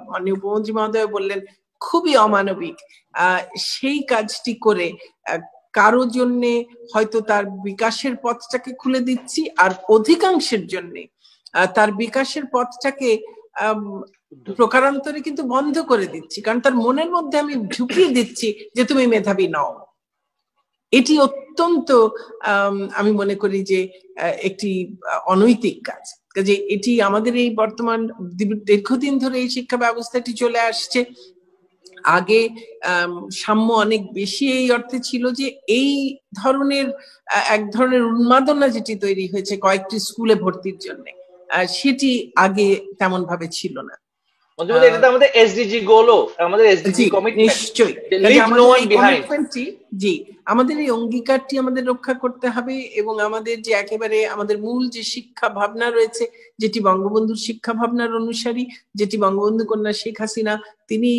মাননীয় উপমন্ত্রী মহোদয় বললেন খুবই অমানবিক, সেই কাজটি করে কারো জন্যে হয়তো তার বিকাশের পথটাকে খুলে দিচ্ছি, আর অধিকাংশের জন্যে তার বিকাশের পথটাকে প্রকারান্তরে কিন্তু বন্ধ করে দিচ্ছি, কারণ তার মনের মধ্যে আমি ঢুকিয়ে দিচ্ছি যে তুমি মেধাবী নও। এটি অত্যন্ত আমি মনে করি যে একটি অনৈতিক কাজ। কাজে এটি আমাদের এই বর্তমান দীর্ঘদিন ধরে এই শিক্ষা ব্যবস্থাটি চলে আসছে। আগে সাম্য অনেক বেশি এই অর্থে ছিল যে এই ধরনের এক ধরনের উন্মাদনা যেটি তৈরি হয়েছে কয়েকটি স্কুলে ভর্তির জন্য, সেটি আগে তেমন ভাবে ছিল না।
এটা তো আমাদের এসডিজি গোলও, আমাদের এসডিজি কমিটমেন্ট,
নিশ্চয়ই জি, আমাদের এই অঙ্গীকারটি আমাদের রক্ষা করতে হবে, এবং আমাদের যে একেবারে আমাদের মূল যে শিক্ষা ভাবনা রয়েছে, যেটি বঙ্গবন্ধুর শিক্ষা ভাবনার অনুসারী, যেটি বঙ্গবন্ধু কন্যা শেখ হাসিনা তিনি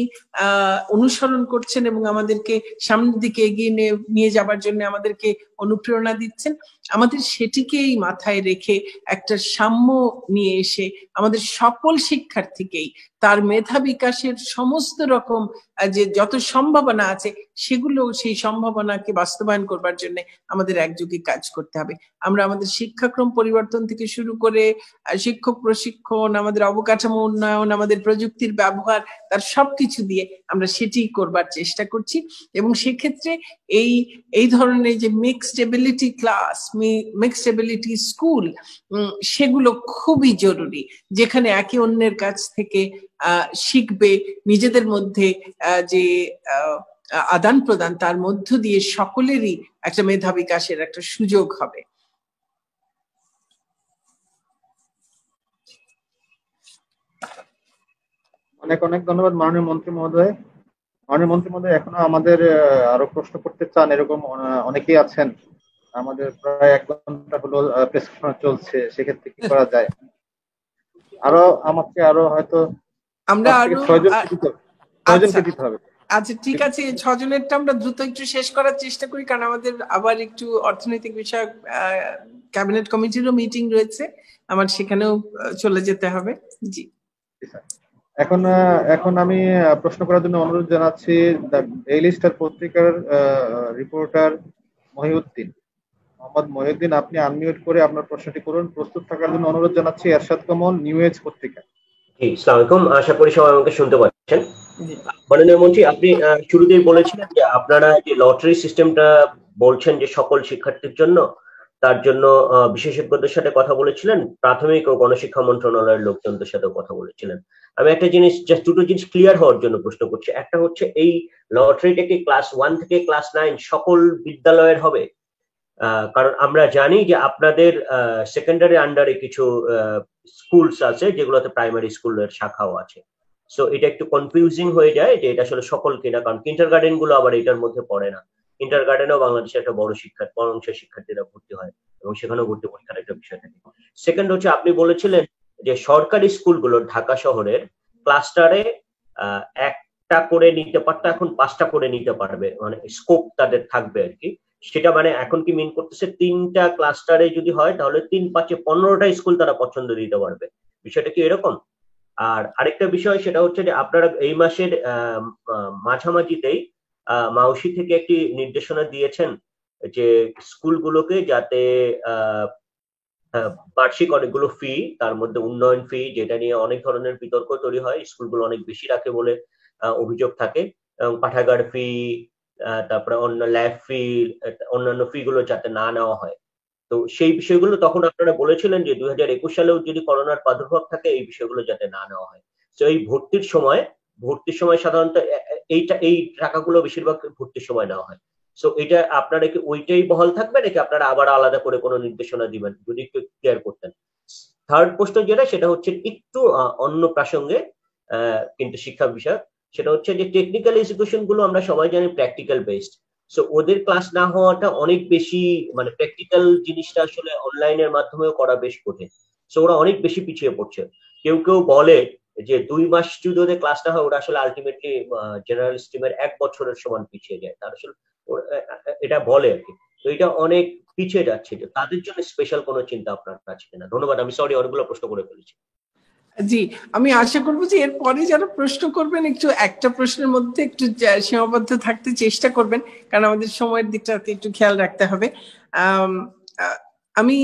অনুসরণ করছেন এবং আমাদেরকে সামনের দিকে এগিয়ে নিয়ে যাবার জন্য আমাদেরকে অনুপ্রেরণা দিচ্ছেন, আমাদের সেটিকেই মাথায় রেখে একটা সাম্য নিয়ে এসে আমাদের সকল শিক্ষার্থীকেই তার মেধা বিকাশের সমস্ত রকম যে যত সম্ভাবনা আছে সেগুলো সেই সম্ভাবনাকে বাস্তবায়ন করবার জন্য আমাদের একযোগে কাজ করতে হবে। আমরা আমাদের শিক্ষাক্রম পরিবর্তন থেকে শুরু করে শিক্ষক প্রশিক্ষণ, আমাদের অবকাঠামো উন্নয়ন, আমাদের প্রযুক্তির ব্যবহার, তার সবকিছু দিয়ে আমরা সেটি করবার চেষ্টা করছি। এবং সেক্ষেত্রে এই ধরনের যে mixed ability class, mixed ability school, সেগুলো খুবই জরুরি, যেখানে একে অন্যের কাছ থেকে শিখবে, নিজেদের মধ্যে যে আদান প্রদান, তার মধ্য দিয়ে সকলেরই একটা মেধা বিকাশের একটা সুযোগ হবে।
অনেক অনেক ধন্যবাদ মাননীয় মন্ত্রী মহোদয়। মাননীয় মন্ত্রী মহোদয়, এখনো আমাদের আরো প্রশ্ন করতে চান এরকম অনেকেই আছেন। আমাদের প্রায় 1 ঘন্টা হলো প্রেসক্রিপশন চলছে, সেক্ষেত্রে কি করা যায়? আমাকে হয়তো
আমরা
6জনকে দিতে হবে।
আচ্ছা, ঠিক আছে, 6 জনেরটা আমরা দ্রুত একটু শেষ করার চেষ্টা করি, কারণ আমাদের আবার একটু অর্থনৈতিক বিষয়ক ক্যাবিনেট কমিটিরও মিটিং রয়েছে, আমার সেখানেও চলে যেতে হবে। জি,
এখন আমি প্রশ্ন করার জন্য অনুরোধ জানাচ্ছি ডেইলি স্টার পত্রিকার রিপোর্টার মহিউদ্দিন, মোহাম্মদ মহিউদ্দিন, আপনি আনমিউট করে আপনার প্রশ্নটি করুন। প্রস্তুত থাকার জন্য অনুরোধ জানাচ্ছি এরশাদ কমল, নিউ এজ পত্রিকা।
জি, আসসালামু আলাইকুম, আশা করি সবাই আমাকে শুনতে পাচ্ছেন। মাননীয় মন্ত্রী, আপনি শুরুতেই বলেছিলেন যে আপনারা যে লটারি সিস্টেমটা বলছেন যে সকল শিক্ষার্থীর জন্য, তার জন্য বিশেষজ্ঞদের সাথে কথা বলেছিলেন, প্রাথমিক ও গণশিক্ষা মন্ত্রণালয়ের লোকজনদের সাথে কথা বলেছিলেন। আমি একটা জিনিস, জাস্ট দুটো জিনিস ক্লিয়ার হওয়ার জন্য প্রশ্ন করছি। একটা হচ্ছে, এই লটারিটা কি ক্লাস 1 থেকে ক্লাস 9 সকল বিদ্যালয়ের হবে? কারণ আমরা জানি যে আপনাদের সেকেন্ডারি আন্ডারে কিছু স্কুলস আছে যেগুলোতে প্রাইমারি স্কুলের শাখাও আছে। সো এটা একটু কনফিউজিং হয়ে যায় যে এটা আসলে সকল কিনা, কারণ কিন্ডার গার্ডেন গুলো আবার এটার মধ্যে পড়ে না। কিন্ডার গার্ডেনেও বাংলাদেশের একটা বড় অংশের শিক্ষার্থীরা ভর্তি হয় এবং সেখানেও ভর্তি পরীক্ষার একটা বিষয় থাকে। সেকেন্ড হচ্ছে, আপনি বলেছিলেন যে সরকারি স্কুলগুলো ঢাকা শহরের ক্লাস্টারে 1টা করে নিতে পারতো, এখন 5টা করে নিতে পারবে, মানে স্কোপ তাদের থাকবে আর কি। সেটা মানে এখন কি মিন করতেছে 3টা ক্লাস্টারে যদি হয় তাহলে 3 5 15টা স্কুল তারা পছন্দ দিতে পারবে, বিষয়টা কি এরকম? আর আরেকটা বিষয়, সেটা হচ্ছে যে আপনারা এই মাসের মাঝামাঝিতেই মাউসি থেকে একটি নির্দেশনা দিয়েছেন যে স্কুলগুলোকে যাতে বার্ষিক অনেকগুলো ফি, তার মধ্যে উন্নয়ন ফি, যেটা নিয়ে অনেক ধরনের বিতর্ক তৈরি হয়, স্কুলগুলো অনেক বেশি রাখে বলে অভিযোগ থাকে, এবং পাঠাগার ফি, তারপরে অন্য ল্যাব ফি, অন্যান্য ফি গুলো যাতে না নেওয়া হয়। তো সেই বিষয়গুলো তখন আপনারা বলেছিলেন যে 2021 সালেও যদি করোনার প্রাদুর্ভাব থাকে এই বিষয়গুলো যাতে না নেওয়া হয়। তো এই ভর্তির সময় সাধারণত এই টাকাগুলো বেশিরভাগ ভর্তির সময় নেওয়া হয়। সো এটা আপনারা কি ওইটাই বহাল থাকবে, নাকি আপনারা আবার আলাদা করে কোনো নির্দেশনা দিবেন, যদি একটু ক্লিয়ার করতেন। থার্ড প্রশ্ন যেটা, সেটা হচ্ছে একটু অন্য প্রাসঙ্গে কিন্তু শিক্ষা বিষয়, সেটা হচ্ছে যে টেকনিক্যাল এডুকেশন গুলো আমরা সবাই জানি প্র্যাকটিক্যাল বেসড। সো ওদের ক্লাস না হওয়াটা অনেক বেশি, মানে প্র্যাকটিক্যাল জিনিসটা আসলে অনলাইনের মাধ্যমেও করা বেশ কঠিন। সো ওরা অনেক বেশি পিছিয়ে পড়ছে। কেউ বলে যে 2 মাস যদি ওদের ক্লাস না হয়, ওরা আসলে আলটিমেটলি জেনারেল স্ট্রিমের 1 বছরের সমান পিছিয়ে যায়, তার আসলে এটা বলে আর কি। তো এটা অনেক পিছিয়ে যাচ্ছে, যে তাদের জন্য স্পেশাল কোনো চিন্তা আপনার কাছে কিনা? ধন্যবাদ, আমি সরি অনেকগুলো প্রশ্ন করে ফেলেছি।
জি, আমি আশা করবো যে এরপরে যারা প্রশ্ন করবেন একটু একটা প্রশ্নের মধ্যে একটু সীমাবদ্ধ থাকতে চেষ্টা করবেন, কারণ আমাদের সময়ের দিকটাতে একটু খেয়াল রাখতে হবে। আমি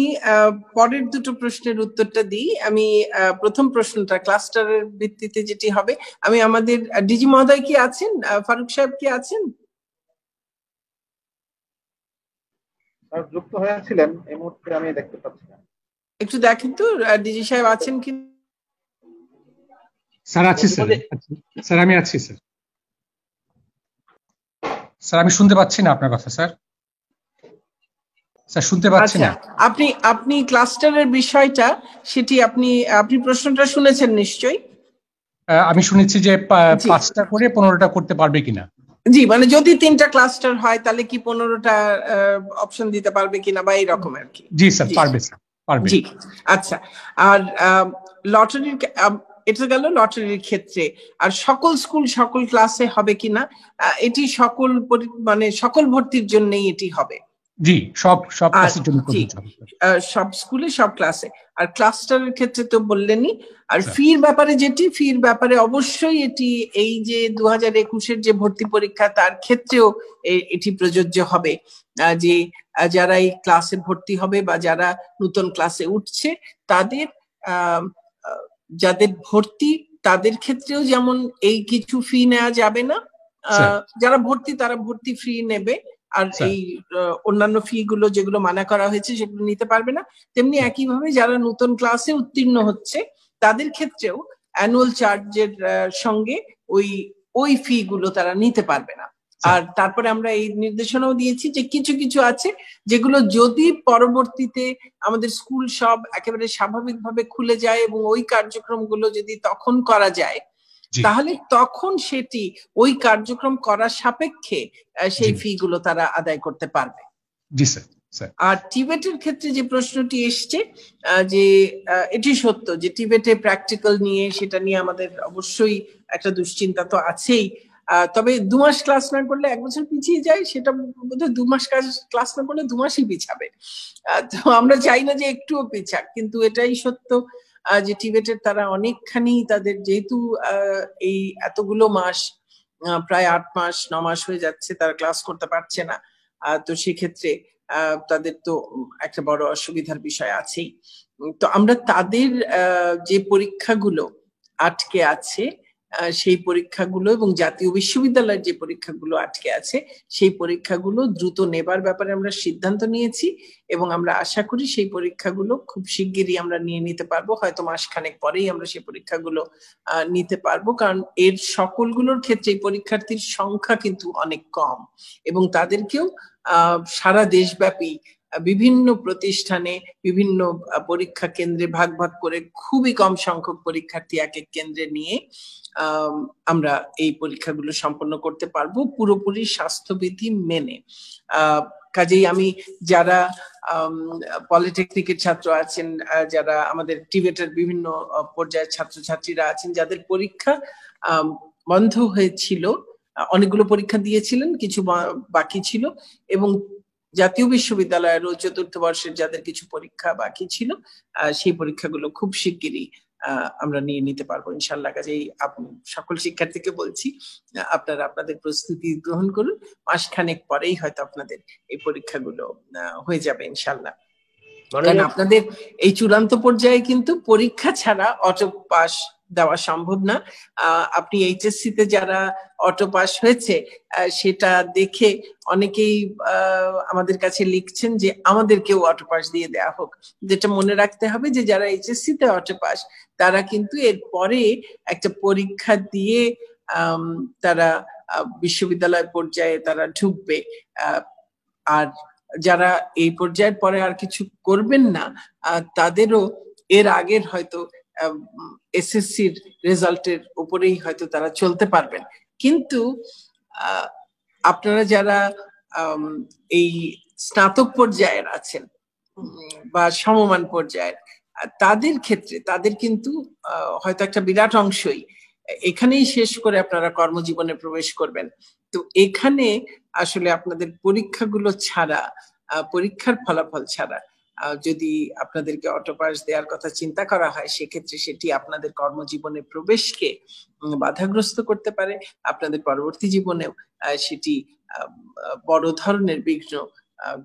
পরের দুটো প্রশ্নের উত্তরটা দিই। আমি প্রথম প্রশ্নটা ক্লাস্টারের ভিত্তিতে যেটি হবে, আমি আমাদের ডিজি মহোদয় কি আছেন, ফারুক সাহেব কি আছেন?
যুক্ত হয়েছিলেন, এই মুহূর্তে আমি দেখতে পাচ্ছি না।
একটু দেখেন তো ডিজি সাহেব আছেন কি?
স্যার আছি স্যার, স্যার আমি আছি স্যার। স্যার আমি শুনতে পাচ্ছি না আপনার কথা স্যার, স্যার শুনতে পাচ্ছি না।
আপনি ক্লাস্টারের বিষয়টা, সেটি আপনি প্রশ্নটা শুনেছেন নিশ্চয়ই।
আমি শুনেছি যে 5টা করে 15টা করতে পারবে কিনা।
জি, মানে যদি 3টা ক্লাস্টার হয় তাহলে কি 15টা অপশন দিতে পারবে কিনা, বা এইরকম আর কি।
জি স্যার, পারবে স্যার, পারবে।
জি, আচ্ছা। আর লটারির, এটা গেল লটারির ক্ষেত্রে। আর সকল স্কুল সকল ক্লাসে হবে কিনা, এটি সকল ভর্তির জন্যই এটি হবে।
জি, সব ক্লাসের জন্য
জি, সব স্কুলে সব ক্লাসে। আর ক্লাস্টারের ক্ষেত্রে তো বললেনই। আর ফির ব্যাপারে অবশ্যই এটি এই যে 2021-এর যে ভর্তি পরীক্ষা তার ক্ষেত্রেও এটি প্রযোজ্য হবে, যে যারা এই ক্লাসে ভর্তি হবে বা যারা নতুন ক্লাসে উঠছে তাদের যাদের ভর্তি তাদের ক্ষেত্রেও যেমন এই কিছু ফি নেওয়া যাবে না, যারা ভর্তি তারা ভর্তি ফি নেবে, আর এই অন্যান্য ফি গুলো যেগুলো মানা করা হয়েছে সেগুলো নিতে পারবে না। তেমনি একইভাবে যারা নতুন ক্লাসে উত্তীর্ণ হচ্ছে তাদের ক্ষেত্রেও অ্যানুয়াল চার্জের সঙ্গে ওই ফি গুলো তারা নিতে পারবে না। আর তারপরে আমরা এই নির্দেশনাও দিয়েছি যে কিছু কিছু আছে যেগুলো যদি পরবর্তীতে আমাদের স্কুল সব একেবারে স্বাভাবিকভাবে খুলে যায় এবং ওই কার্যক্রমগুলো যদি তখন করা যায় তাহলে তখন সেটি ওই কার্যক্রম করার সাপেক্ষে সেই ফি গুলো তারা আদায় করতে পারবে।
জি স্যার।
আর টিবেটের ক্ষেত্রে যে প্রশ্নটি এসছে, যে এটি সত্য যে টিবেটে প্র্যাকটিক্যাল নিয়ে সেটা নিয়ে আমাদের অবশ্যই একটা দুশ্চিন্তা তো আছেই। তবে 2 মাস ক্লাস না করলে 1 বছর পিছিয়ে যায়, সেটা বোধহয় 2 মাস ক্লাস না করলে 2 মাসই পিছাবে। তো আমরা চাই না যে একটুও পিছাক, কিন্তু এটাই সত্য যে টিবেটের তারা অনেকখানি তাদের যেহেতু এই এতগুলো মাস প্রায় 8 মাস 9 মাস হয়ে যাচ্ছে তারা ক্লাস করতে পারছে না, তো সেক্ষেত্রে তাদের তো একটা বড় অসুবিধার বিষয় আছেই। তো আমরা তাদের যে পরীক্ষাগুলো আটকে আছে সেই পরীক্ষাগুলো এবং জাতীয় বিশ্ববিদ্যালয়ের যে পরীক্ষাগুলো আটকে আছে সেই পরীক্ষাগুলো দ্রুত নেবার ব্যাপারে আমরা সিদ্ধান্ত নিয়েছি এবং আমরা আশা করি সেই পরীক্ষাগুলো খুব শিগগিরই আমরা নিয়ে নিতে পারবো, হয়তো মাসখানেক পরেই আমরা সেই পরীক্ষাগুলো নিতে পারবো, কারণ এর সকলগুলোর ক্ষেত্রে পরীক্ষার্থীর সংখ্যা কিন্তু অনেক কম এবং তাদেরকেও সারা দেশব্যাপী বিভিন্ন প্রতিষ্ঠানে বিভিন্ন পরীক্ষা কেন্দ্রে ভাগ ভাগ করে খুবই কম সংখ্যক পরীক্ষার্থী এক এক কেন্দ্রে নিয়ে আমরা এই পরীক্ষাগুলো সম্পন্ন করতে পারবো পুরোপুরি স্বাস্থ্যবিধি মেনে। কাজেই আমি যারা পলিটেকনিকের ছাত্র আছেন, যারা আমাদের টিবেটের বিভিন্ন পর্যায়ের ছাত্রছাত্রীরা আছেন যাদের পরীক্ষা বন্ধ হয়েছিল, অনেকগুলো পরীক্ষা দিয়েছিলেন, কিছু বাকি ছিল, এবং জাতীয় বিশ্ববিদ্যালয়েরও 4র্থ বর্ষের যাদের কিছু পরীক্ষা বাকি ছিল সেই পরীক্ষাগুলো খুব শিগগিরই আমরা নিয়ে নিতে পারবো ইনশাল্লাহ। কাজেই সকল শিক্ষার্থীকে বলছি আপনারা আপনাদের প্রস্তুতি গ্রহণ করুন, মাসখানেক পরেই হয়তো আপনাদের এই পরীক্ষাগুলো হয়ে যাবে ইনশাল্লাহ। কারণ আপনাদের এই চূড়ান্ত পর্যায়ে কিন্তু পরীক্ষা ছাড়া অটো পাস দেওয়া সম্ভব না। আপনি এইচএসসি তে যারা অটো পাস হয়েছে সেটা দেখে অনেকেই আমাদের কাছে লিখছেন যে আমাদেরকেও অটো পাস দিয়ে দেওয়া হোক। যেটা মনে রাখতে হবে যে যারা এইচএসসি তে অটো পাস তারা কিন্তু এরপরে একটা পরীক্ষা দিয়ে তারা বিশ্ববিদ্যালয় পর্যায়ে তারা ঢুকবে, আর যারা এই পর্যায়ের পরে আর কিছু করবেন না তাদেরও এর আগের হয়তো এসএসসির রেজাল্টের উপরেই হয়তো তারা চলতে পারবেন। কিন্তু আপনারা যারা এই স্নাতক পর্যায়ের আছেন বা সমমান পর্যায়ের তাদের ক্ষেত্রে তাদের কিন্তু হয়তো একটা বিরাট অংশই এখানেই শেষ করে আপনারা কর্মজীবনে প্রবেশ করবেন। তো এখানে আসলে আপনাদের পরীক্ষাগুলো ছাড়া, পরীক্ষার ফলাফল ছাড়া যদি আপনাদেরকে অটো পাস দেওয়ার কথা চিন্তা করা হয় সেক্ষেত্রে সেটি আপনাদের কর্মজীবনে প্রবেশকে বাধাগ্রস্ত করতে পারে, আপনাদের পরবর্তী জীবনেও সেটি বড় ধরনের বিঘ্ন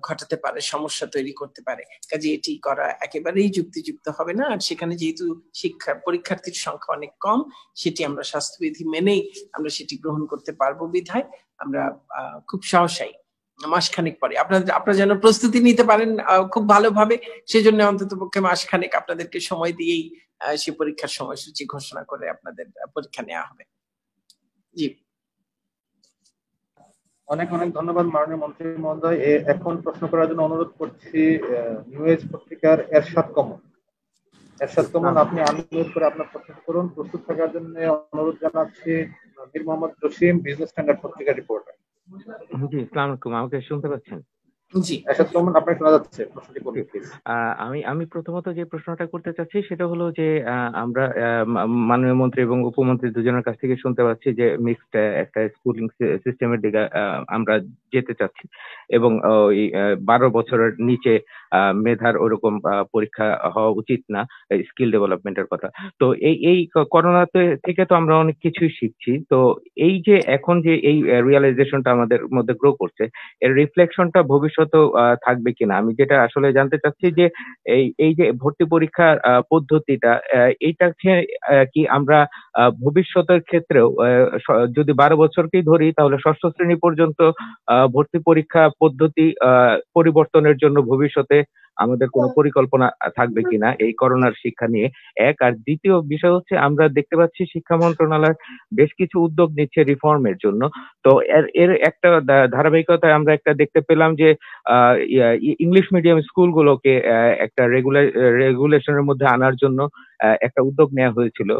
ঘটাতে পারে, সমস্যা তৈরি করতে পারে। কাজে এটি করা একেবারেই যুক্তিযুক্ত হবে না। আর সেখানে যেহেতু পরীক্ষার্থীর সংখ্যা অনেক কম, সেটি আমরা স্বাস্থ্যবিধি মেনেই আমরা সেটি গ্রহণ করতে পারবো বিধায় আমরা খুব সহসাই মাসখানেক পরে আপনারা যেন প্রস্তুতি নিতে পারেন খুব ভালোভাবে, সেজন্য অন্তত পক্ষে মাসখানেক আপনাদেরকে সময় দিয়েই সে পরীক্ষার সময়সূচি ঘোষণা করে আপনাদের পরীক্ষা নেওয়া হবে। জি,
অনেক অনেক ধন্যবাদ মাননীয় মন্ত্রী মহোদয়। এখন প্রশ্ন করার জন্য অনুরোধ করছি নিউ এজ পত্রিকার এরশাদ কমল। আপনি আনমিউট করে আপনার প্রশ্ন করুন। প্রস্তুত থাকার জন্য অনুরোধ জানাচ্ছি মীর মোহাম্মদ জসিম, বিজনেস স্ট্যান্ডার্ড পত্রিকার রিপোর্টার।
জি, আসসালামু আলাইকুম, আমাকে শুনতে পাচ্ছেন?
জি
আপনার শোনা যাচ্ছে, প্রশ্নটি করুন প্লিজ।
আমি প্রথমত যে প্রশ্নটা করতে চাচ্ছি সেটা হলো যে আমরা মাননীয় মন্ত্রী এবং উপমন্ত্রী দুজনের কাছ থেকে শুনতে পাচ্ছি যে মিক্সড একটা স্কুলিং সিস্টেমের দিকে আমরা যেতে চাচ্ছি এবং ওই 12 বছরের নিচে মেধার ওরকম পরীক্ষা হওয়া উচিত না, স্কিল ডেভেলপমেন্টের কথা। তো এই করোনা থেকে তো আমরা অনেক কিছুই শিখছি। তো এই যে এখন যে এই রিয়েলাইজেশনটা আমাদের মধ্যে গ্রো করছে, এর রিফ্লেকশনটা ভবিষ্যতেও থাকবে কিনা। আমি যেটা আসলে জানতে চাচ্ছি যে এই যে ভর্তি পরীক্ষার পদ্ধতিটা, এইটাকে কি আমরা ভবিষ্যতের ক্ষেত্রেও যদি 12 বছরকেই ধরি তাহলে ষষ্ঠ শ্রেণী পর্যন্ত ভর্তি পরীক্ষা পদ্ধতি পরিবর্তনের জন্য ভবিষ্যতে আমাদের কোনো পরিকল্পনা থাকবে কিনা এই করোনার শিক্ষা নিয়ে, এক। আর দ্বিতীয় বিষয় হচ্ছে আমরা দেখতে পাচ্ছি শিক্ষা মন্ত্রণালয় বেশ কিছু উদ্যোগ নিচ্ছে রিফর্মের জন্য। তো এর একটা ধারাবাহিকতায় আমরা একটা দেখতে পেলাম যে ইংলিশ মিডিয়াম স্কুলগুলোকে একটা রেগুলেশনের মধ্যে আনার জন্য একটা উদ্যোগ নেওয়া হয়েছিল।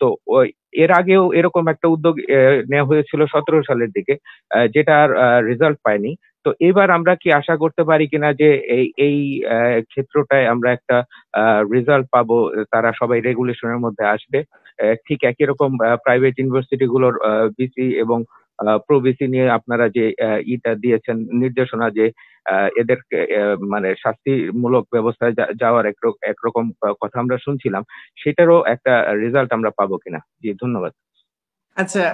তো এর আগেও এরকম একটা উদ্যোগ নেওয়া হয়েছিল 17 সালের দিকে, যেটা আর রেজাল্ট পায়নি। তো এবার আমরা কি আশা করতে পারি কিনা যে এই ক্ষেত্রটায় আমরা একটা রেজাল্ট পাবো, তারা সবাই রেগুলেশনের মধ্যে আসবে? ঠিক একই রকম প্রাইভেট ইউনিভার্সিটি গুলোর বিসি এবং প্রবিসি নিয়ে আপনারা যে ইটা দিয়েছেন নির্দেশনা, যে এদেরকে মানে শাস্তিমূলক ব্যবস্থায় যাওয়ার একরকম কথা আমরা শুনছিলাম, সেটারও একটা রেজাল্ট আমরা পাবো কিনা? জি, ধন্যবাদ।
আচ্ছা,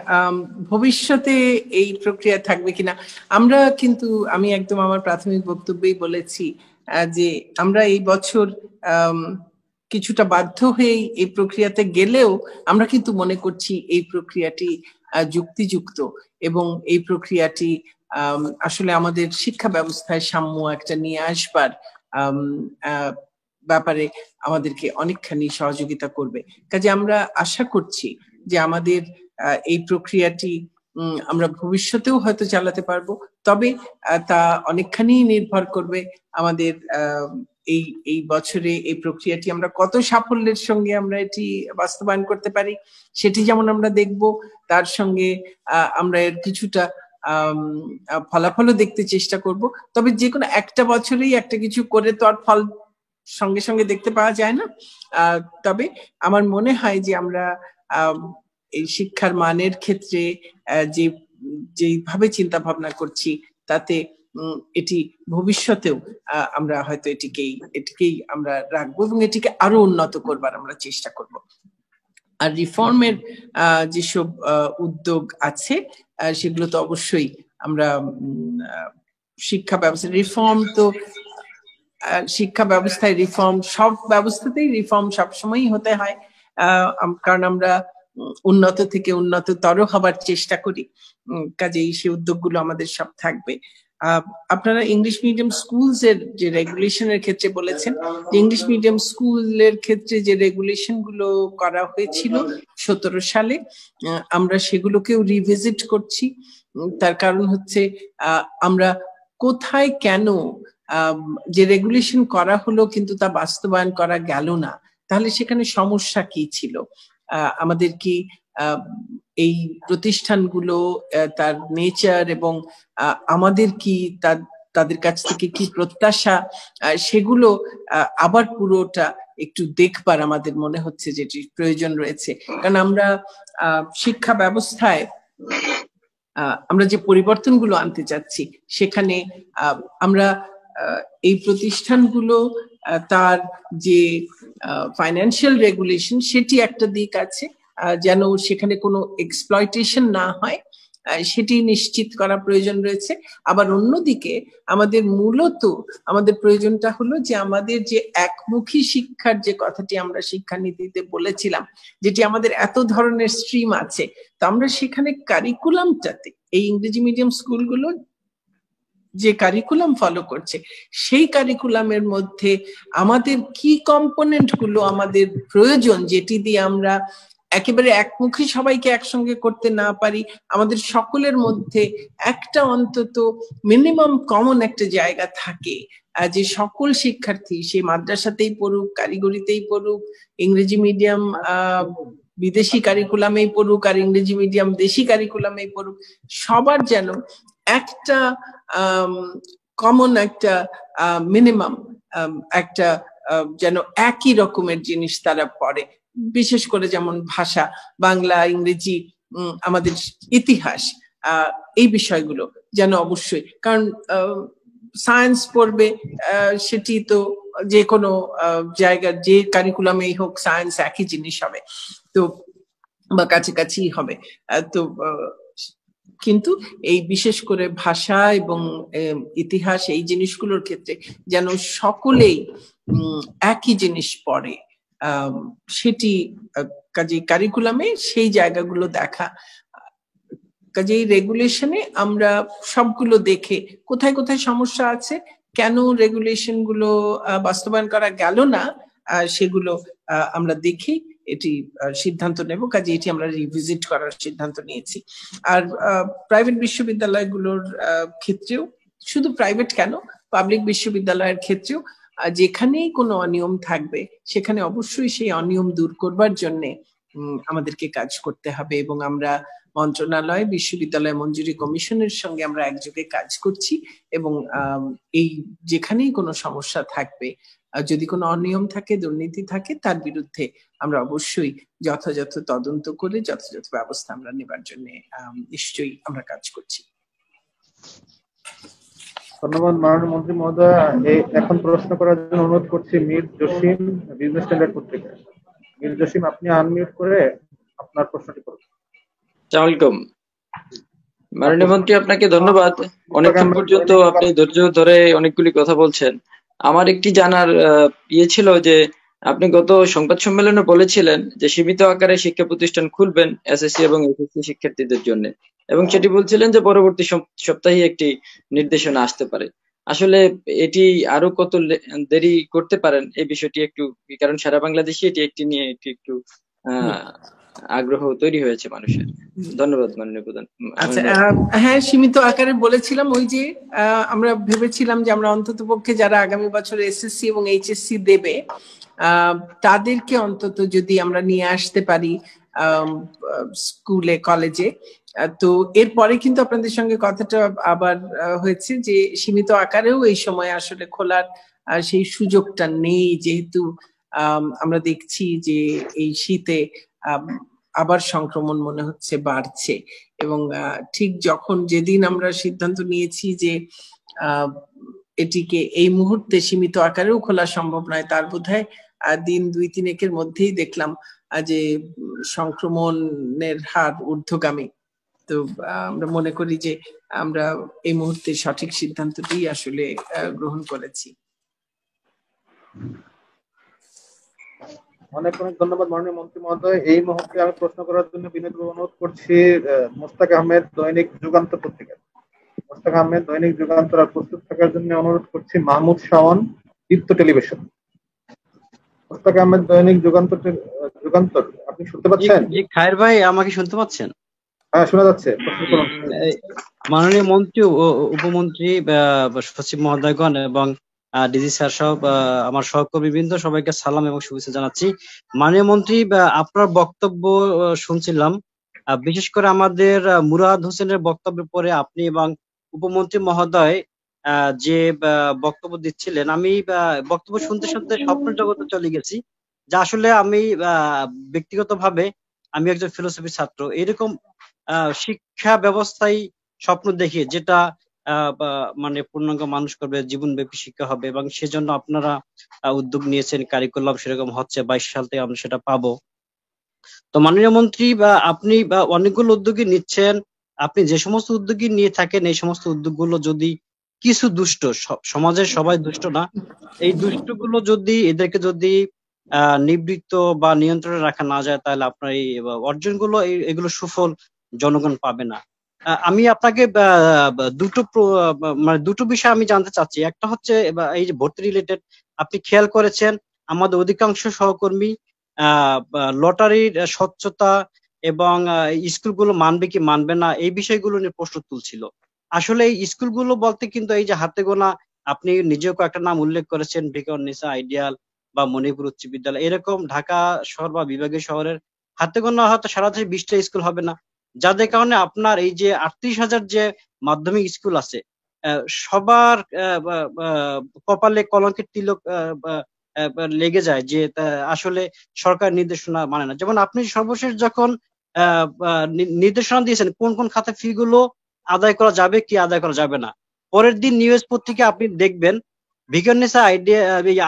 ভবিষ্যতে এই প্রক্রিয়া থাকবে কিনা, আমরা কিন্তু আমি একদম আমার প্রাথমিক বক্তব্যেই বলেছি যে আমরা এই বছর কিছুটা বাধ্য হয়ে এই প্রক্রিয়াতে গেলেও আমরা কিন্তু মনে করছি এই প্রক্রিয়াটি যুক্তিযুক্ত এবং এই প্রক্রিয়াটি আসলে আমাদের শিক্ষা ব্যবস্থায় সাম্য একটা নিয়ে আসবার ব্যাপারে আমাদেরকে অনেকখানি সহযোগিতা করবে। কাজে আমরা আশা করছি যে আমাদের এই প্রক্রিয়াটি আমরা ভবিষ্যতেও হয়তো চালাতে পারবো, তবে তা অনেকখানি নির্ভর করবে আমাদের এই বছরে এই প্রক্রিয়াটি আমরা কত সাফল্যের সঙ্গে আমরা এটি বাস্তবায়ন করতে পারি সেটি যেমন আমরা দেখব, তার সঙ্গে আমরা এর কিছুটা ফলাফলও দেখতে চেষ্টা করব। তবে যে কোনো একটা বছরেই একটা কিছু করে তো আর ফল সঙ্গে সঙ্গে দেখতে পাওয়া যায় না। তবে আমার মনে হয় যে আমরা এই শিক্ষার মানের ক্ষেত্রে যেভাবে চিন্তা ভাবনা করছি তাতে এটি ভবিষ্যতেও আমরা হয়তো এটিকেই আমরা রাখবো এবং এটিকে আরো উন্নত করবার আমরা চেষ্টা করব। আর রিফর্মের যেসব উদ্যোগ আছে সেগুলো তো অবশ্যই আমরা শিক্ষা ব্যবস্থা রিফর্ম, তো শিক্ষা ব্যবস্থায় রিফর্ম, সব ব্যবস্থাতেই রিফর্ম সবসময়ই হতে হয়, কারণ আমরা উন্নত থেকে উন্নততর হবার চেষ্টা করি। কাজেই সেই উদ্যোগগুলো আমাদের সব থাকবে। আপনারা ইংলিশ মিডিয়াম স্কুলস এর যে রেগুলেশনের ক্ষেত্রে বলেছেন, ইংলিশ মিডিয়াম স্কুলের ক্ষেত্রে যে রেগুলেশন গুলো করা হয়েছিল 17 সালে, আমরা সেগুলোকেও রিভিজিট করছি। তার কারণ হচ্ছে আমরা কোথায় কেন যে রেগুলেশন করা হলো কিন্তু তা বাস্তবায়ন করা গেল না, তাহলে সেখানে সমস্যা কি ছিল, আমাদের কি এই প্রতিষ্ঠানগুলো তার নেচার এবং আমাদের কি তাদের কাছ থেকে কি প্রত্যাশা সেগুলো আবার পুরোটা একটু দেখবার আমাদের মনে হচ্ছে যেটি প্রয়োজন রয়েছে। কারণ আমরা শিক্ষা ব্যবস্থায় আমরা যে পরিবর্তনগুলো আনতে চাচ্ছি সেখানে আমরা এই প্রতিষ্ঠানগুলো তার যে ফাইন্যান্সিয়াল রেগুলেশন সেটি একটা দিক আছে, যেন সেখানে কোনো এক্সপ্লয়টেশন না হয় সেটি নিশ্চিত করা প্রয়োজন রয়েছে। আবার অন্যদিকে আমাদের মূলত আমাদের প্রয়োজনটা হলো যে আমাদের যে একমুখী শিক্ষার যে কথাটি আমরা শিক্ষানীতিতে বলেছিলাম, যেটি আমাদের এত ধরনের স্ট্রিম আছে, তো আমরা সেখানে কারিকুলামটাতে এই ইংরেজি মিডিয়াম স্কুলগুলো যে কারিকুলাম ফলো করছে সেই কারিকুলামের মধ্যে আমাদের কি কম্পোনেন্ট গুলো আমাদের প্রয়োজন, যেটি দিয়ে আমরা একেবারে একমুখী সবাইকে একসঙ্গে করতে না পারি, আমাদের সকলের মধ্যে একটা অন্তত মিনিমাম কমন একটা জায়গা থাকে যে সকল শিক্ষার্থী সে মাদ্রাসাতেই পড়ুক, কারিগরিতেই পড়ুক, ইংরেজি মিডিয়াম বিদেশি কারিকুলামেই পড়ুক আর ইংরেজি মিডিয়াম দেশি কারিকুলামেই পড়ুক, সবার যেন একটা কমন একটা মিনিমাম একটা যেন একই রকমের জিনিস তারা পড়ে, বিশেষ করে যেমন ভাষা, বাংলা, ইংরেজি, আমাদের ইতিহাস, এই বিষয়গুলো যেন অবশ্যই, কারণ সায়েন্স পড়বে সেটি তো যে কোনো জায়গার যে কারিকুলামেই হোক সায়েন্স একই জিনিস হবে, তো বা কাছাকাছি হবে। তো কিন্তু এই বিশেষ করে ভাষা এবং ইতিহাস এই জিনিসগুলোর ক্ষেত্রে যেন সকলেই একই জিনিস পড়ে, সেটি কাজে কারিকুলামে সেই জায়গাগুলো দেখা। কাজেই রেগুলেশনে আমরা সবগুলো দেখে কোথায় কোথায় সমস্যা আছে, কেন রেগুলেশন গুলো বাস্তবায়ন করা গেল না, সেগুলো আমরা দেখি এটি সিদ্ধান্ত নেব। কাজে এটি আমরা রিভিজিট করার সিদ্ধান্ত নিয়েছি। আর প্রাইভেট বিশ্ববিদ্যালয়গুলোর ক্ষেত্রেও, শুধু প্রাইভেট কেন, পাবলিক বিশ্ববিদ্যালয়ের ক্ষেত্রেও যেখানেই কোনো অনিয়ম থাকবে সেখানে অবশ্যই সেই অনিয়ম দূর করবার জন্য আমাদেরকে কাজ করতে হবে, এবং আমরা মন্ত্রণালয়, বিশ্ববিদ্যালয় মঞ্জুরি কমিশনের সঙ্গে আমরা একযোগে কাজ করছি, এবং এই যেখানেই কোনো সমস্যা থাকবে, যদি কোনো অনিয়ম থাকে, দুর্নীতি থাকে, তার বিরুদ্ধে আমরা অবশ্যই যথাযথ তদন্ত করে যথাযথ ব্যবস্থা আমরা নেবার জন্য নিশ্চয়ই আমরা কাজ করছি।
ধন্যবাদ মাননীয় মন্ত্রী মহোদয়। এখন প্রশ্ন করার জন্য অনুরোধ করছি মীর জসিম, বিজনেস স্ট্যান্ডার্ড পত্রিকা। মীর জসিম, আপনি আনমিউট করে আপনার প্রশ্নটি করুন।
আসসালামু আলাইকুম মাননীয় মন্ত্রী, আপনাকে ধন্যবাদ। অনেকক্ষণ পর্যন্ত আপনি ধৈর্য ধরে অনেকগুলি কথা বলছেন। আমার একটি জানার ছিল যে আপনি গত সংবাদ সম্মেলনে বলেছিলেন যে সীমিত আকারে শিক্ষা প্রতিষ্ঠান খুলবেন এসএসসি এবং এসএসসি শিক্ষার্থীদের জন্য, এবং সেটি বলছিলেন যে পরবর্তী সপ্তাহে একটি নির্দেশনা আসতে পারে। আসলে এটি আরো কত দেরি করতে পারেন এই বিষয়টি একটু, কারণ সারা বাংলাদেশে এটি একটি নিয়ে একটু আগ্রহ তৈরি হয়েছে মানুষের। ধন্যবাদ মাননীয় প্রধান।
আচ্ছা, হ্যাঁ, সীমিত আকারে বলেছিলাম। ওই যে আমরা ভেবেছিলাম যে আমরা অন্ততপক্ষে যারা আগামী বছর এসএসসি এবং এইচএসসি দেবে তাদেরকে অন্তত যদি আমরা নিয়ে আসতে পারি স্কুলে, কলেজে, তো এরপরে কিন্তু আপনাদের সঙ্গে কথাটা আবার হয়েছে যে সীমিত আকারেও এই সময় আসলে খোলার সেই সুযোগটা নেই, যেহেতু আমরা দেখছি যে এই শীতে আবার সংক্রমণ মনে হচ্ছে বাড়ছে, এবং ঠিক যেদিন আমরা সিদ্ধান্ত নিয়েছি যে এটিকে এই মুহূর্তে সীমিত আকারেও খোলা সম্ভব নয়, তার বোধহয় দিন 2-3 মধ্যেই দেখলাম যে সংক্রমণের হার ঊর্ধ্বগামী। তো আমরা মনে করি যে আমরা এই মুহূর্তে সঠিক সিদ্ধান্তটি আসলে গ্রহণ করেছি।
অনেক অনেক ধন্যবাদ মাননীয় মন্ত্রী মহোদয়। এই মুহূর্তে আমি প্রশ্ন করার জন্য বিনীতভাবে অনুরোধ করছি মোস্তাক আহমেদ, দৈনিক যুগান্তর পত্রিকা। মোস্তাক আহমেদ, দৈনিক যুগান্তর। আর প্রস্তুত থাকার জন্য অনুরোধ করছি মাহমুদ শাওন, দীপ্ত টেলিভিশন। মোস্তাক আহমেদ, দৈনিক যুগান্তর। আপনি শুনতে পাচ্ছেন?
জি খায়ের ভাই, আমাকে শুনতে পাচ্ছেন?
হ্যাঁ, শোনা যাচ্ছে।
মাননীয় মন্ত্রী, উপমন্ত্রী, সচিব মহোদয়গণ এবং ডিজি স্যার সহ আমার সহকর্মীবৃন্দ, সবাইকে সালাম এবং শুভেচ্ছা জানাচ্ছি। মাননীয় মন্ত্রী, আপনার বক্তব্য শুনছিলাম, বিশেষ করে আমাদের মুরাদ হোসেনের বক্তব্যের পরে আপনি এবং উপমন্ত্রী মহোদয় যে বক্তব্য দিচ্ছিলেন, আমি বক্তব্য শুনতে শুনতে স্বপ্ন জগতে চলে গেছি। যা আসলে আমি ব্যক্তিগতভাবে আমি একজন ফিলোসফি ছাত্র, এরকম শিক্ষা ব্যবস্থায় স্বপ্ন দেখি যেটা মানে পূর্ণাঙ্গ মানুষ করবে, জীবনব্যাপী শিক্ষা হবে, এবং সেজন্য আপনারা উদ্যোগ নিয়েছেন, কারিকুলাম সেরকম হচ্ছে, 22 সাল থেকে আমরা সেটা পাবো। তো মাননীয় মন্ত্রী, আপনি অনেকগুলো উদ্যোগই নিচ্ছেন। আপনি যে সমস্ত উদ্যোগই নিয়ে থাকেন, এই সমস্ত উদ্যোগগুলো যদি কিছু দুষ্ট, সমাজের সবাই দুষ্ট না, এই দুষ্টগুলো যদি এদেরকে যদি নিবৃত্ত বা নিয়ন্ত্রণে রাখা না যায়, তাহলে আপনার এই অর্জনগুলো, এগুলো সুফল জনগণ পাবে না। আমি আপনাকে দুটো বিষয় আমি জানতে চাচ্ছি। একটা হচ্ছে এই যে ভর্তি রিলেটেড, আপনি খেয়াল করেছেন আমাদের অধিকাংশ সহকর্মী লটারির স্বচ্ছতা এবং স্কুলগুলো মানবে কি মানবে না এই বিষয়গুলো নিয়ে প্রশ্ন তুলছিল। আসলে এই স্কুলগুলো বলতে কিন্তু এই যে হাতে গোনা, আপনি নিজেও কয়েকটা নাম উল্লেখ করেছেন, ভিকারুননিসা, আইডিয়াল বা মণিপুর উচ্চ বিদ্যালয়, এরকম ঢাকা শহর বা বিভাগীয় শহরের হাতে গোনা হয়তো সারা দেশে 20টা স্কুল হবে না, যাদের কারণে আপনার এই যে 38,000 যে মাধ্যমিক স্কুল আছে, সবার কপালে কলঙ্কের তিলক লেগে যায় যে আসলে সরকার নির্দেশনা মানে না। যেমন আপনি সর্বশেষ যখন নির্দেশনা দিয়েছেন কোন কোন খাতে ফি গুলো আদায় করা যাবে কি আদায় করা যাবে না, পরের দিন নিউজ পত্রিকা আপনি দেখবেন ভিকারুননিসা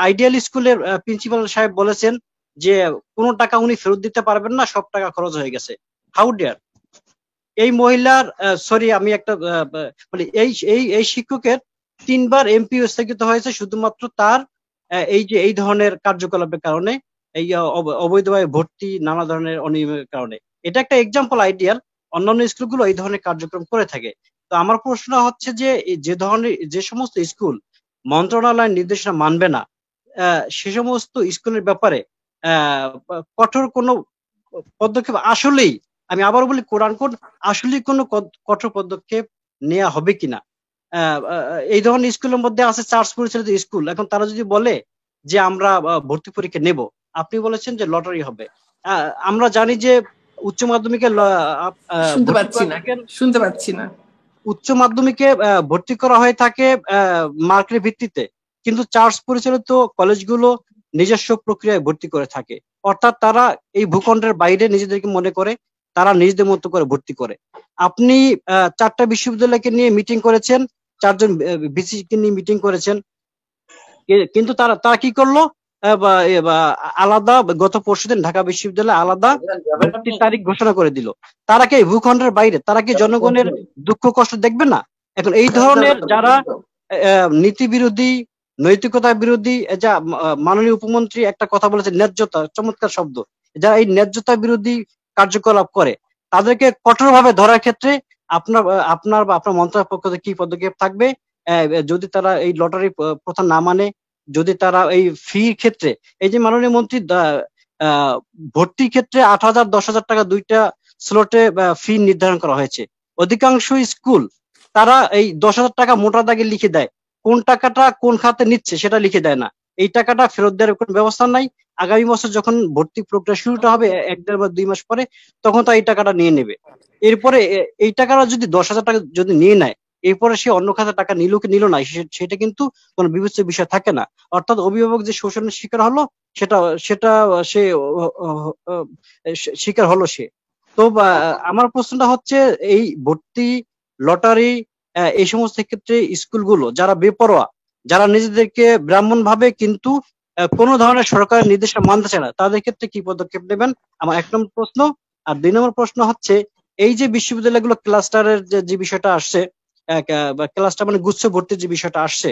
আইডিয়াল স্কুলের প্রিন্সিপাল সাহেব বলেছেন যে কোনো টাকা উনি ফেরত দিতে পারবেন না, সব টাকা খরচ হয়ে গেছে। How dare! এই মহিলার সরি আমি একটা মানে এই শিক্ষকের 3 বার এমপি স্থগিত হয়েছে শুধুমাত্র তার এই ধরনের কার্যকলাপের কারণে, এই অবৈধভাবে ভর্তি, নানা ধরনের অনিয়মের কারণে। এটা একটা এক্সাম্পল আইডিয়াল, অন্যান্য স্কুলগুলো এই ধরনের কার্যক্রম করে থাকে। তো আমার প্রশ্ন হচ্ছে যে যে সমস্ত স্কুল মন্ত্রণালয়ের নির্দেশনা মানবে না, সে সমস্ত স্কুলের ব্যাপারে কঠোর কোনো পদক্ষেপ আসলেই, আমি আবার বলি কোরআন কোড, আসলেই কোনো কঠোর পদক্ষেপ নেওয়া হবে কিনা। এই ধরনের স্কুলের মধ্যে আছে চার্জ পরিচালিত স্কুল, এখন তারা যদি বলে যে আমরা ভর্তি পরীক্ষা নেব, আপনি বলেছেন যে লটারি হবে। আমরা জানি যে উচ্চ মাধ্যমিকে
শুনতে পাচ্ছি না
উচ্চ মাধ্যমিকে ভর্তি করা হয়ে থাকে মার্কের ভিত্তিতে, কিন্তু চার্জ পরিচালিত কলেজগুলো নিজস্ব প্রক্রিয়ায় ভর্তি করে থাকে, অর্থাৎ তারা এই ভূখণ্ডের বাইরে নিজেদেরকে মনে করে তারা নিজেদের মতো করে ভর্তি করে। আপনি 4টা বিশ্ববিদ্যালয়কে নিয়ে মিটিং করেছেন, 4জন ভিসিকে নিয়ে মিটিং করেছেন, কিন্তু তারা কি করলো, আলাদা গত পরশুদিন ঢাকা বিশ্ববিদ্যালয় আলাদা ভর্তির তারিখ ঘোষণা করে দিল। তারা কি ভূখণ্ডের বাইরে, তারা কি জনগণের দুঃখ কষ্ট দেখবে না? এখন এই ধরনের যারা নীতি বিরোধী, নৈতিকতা বিরোধী, যা মাননীয় উপমন্ত্রী একটা কথা বলেছেন ন্যায্যতা, চমৎকার শব্দ, যারা এই ন্যায্যতা বিরোধী কার্যকলাপ করে তাদেরকে কঠোরভাবে ধরার ক্ষেত্রে আপনার বা আপনার মন্ত্রণালয়ের পক্ষ থেকে কি পদক্ষেপ থাকবে? যদি তারা এই লটারি প্রথা না মানে, যদি তারা এই ফি ক্ষেত্রে, এই যে মাননীয় মন্ত্রী ভর্তির ক্ষেত্রে 8,000 10,000 টাকা 2টা স্লটে ফি নির্ধারণ করা হয়েছে, অধিকাংশ স্কুল তারা এই 10,000 টাকা মোটা দাগে লিখে দেয়, কোন টাকাটা কোন খাতে নিচ্ছে সেটা লিখে দেয় না। এই টাকাটা ফেরত দেওয়ার কোনো ব্যবস্থা নাই। আগামী বছর যখন ভর্তি প্রক্রিয়া শুরুটা হবে 1-1.5 বা 2 মাস পরে, তখন তো এই টাকাটা নিয়ে নেবে। এরপরে এই টাকাটা যদি 10,000 টাকা যদি নিয়ে নেয়, এরপরে সে অন্য খাতে টাকা নিল কি নিল না সেটা কিন্তু কোনো বিবেচ্য বিষয় থাকে না। অর্থাৎ অভিভাবক যে শোষণের শিকার হলো সেটা সে শিকার হলো সে। তো আমার প্রশ্নটা হচ্ছে এই ভর্তি, লটারি, এই সমস্ত ক্ষেত্রে স্কুলগুলো যারা বেপরোয়া, যারা নিজেদেরকে ব্রাহ্মণ ভাবে কিন্তু কোনো ধরনের সরকারের নির্দেশনা মানতে চায় না, তাদের ক্ষেত্রে কি পদক্ষেপ নেবেন? আমার 1 নম্বর প্রশ্ন। আর 2 নম্বর প্রশ্ন হচ্ছে এই যে বিশ্ববিদ্যালয়গুলো ক্লাস্টারের যে বিষয়টা আসছে, ক্লাস্টার মানে গুচ্ছ ভর্তির যে বিষয়টা আসছে,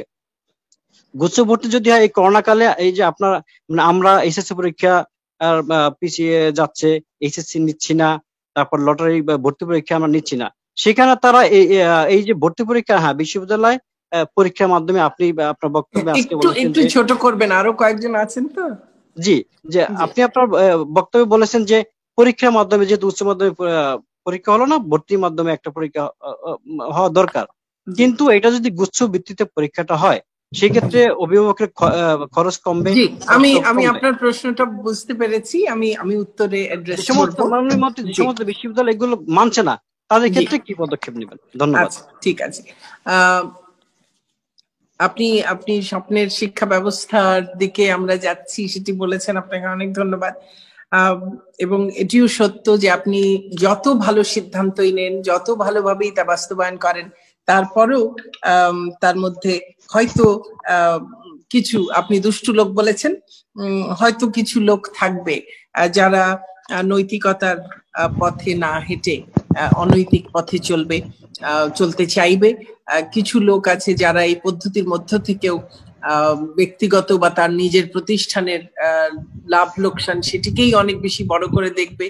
গুচ্ছ ভর্তি যদি হয় এই করোনা কালে, এই যে আমরা এসএসসি পরীক্ষা পিছিয়ে যাচ্ছে, এইচএসসি নিচ্ছি না, তারপর লটারি ভর্তি পরীক্ষা আমরা নিচ্ছি না, সেখানে তারা এই যে ভর্তি পরীক্ষা, হ্যাঁ বিশ্ববিদ্যালয় পরীক্ষার মাধ্যমে, আপনি আপনার বক্তব্যে আজকে বলেছেন
একটু ছোট করবেন, আরো কয়েকজন আছেন তো।
জি, যে আপনি আপনার বক্তব্যে বলেছেন যে পরীক্ষার মাধ্যমে, যেহেতু উচ্চ মাধ্যমিক পরীক্ষা হলো না, ভর্তির মাধ্যমে একটা পরীক্ষা হওয়া দরকার, কিন্তু এটা যদি গুচ্ছ ভিত্তিতে পরীক্ষাটা হয় সেক্ষেত্রে অভিভাবকের খরচ কমবে।
আমি আপনার প্রশ্নটা বুঝতে পেরেছি, আমি উত্তরে অ্যাড্রেস করব।
মাননীয় মন্ত্রী যে সমস্ত বিশ্ববিদ্যালয় এগুলো মানছে না তাদের ক্ষেত্রে কি পদক্ষেপ নেবেন? ধন্যবাদ।
ঠিক আছে, আপনি স্বপ্নের শিক্ষা ব্যবস্থার দিকে আমরা যাচ্ছি সেটি বলেছেন, আপনাকে অনেক ধন্যবাদ। এবং এটিও সত্য যে আপনি যত ভালো সিদ্ধান্তই নেন, যত ভালোভাবেই তা বাস্তবায়ন করেন, তারপরেও তার মধ্যে হয়তো কিছু, আপনি দুষ্টু লোক বলেছেন, হয়তো কিছু লোক থাকবে যারা নৈতিকতার পথে না হেঁটে অনৈতিক পথে চলতে চাইবে। কিছু লোক আছে যারা এই পদ্ধতির মধ্য থেকেও ব্যক্তিগত বা তার নিজের প্রতিষ্ঠানের লাভ লোকসান সেটিকেই অনেক বেশি বড় করে দেখবে।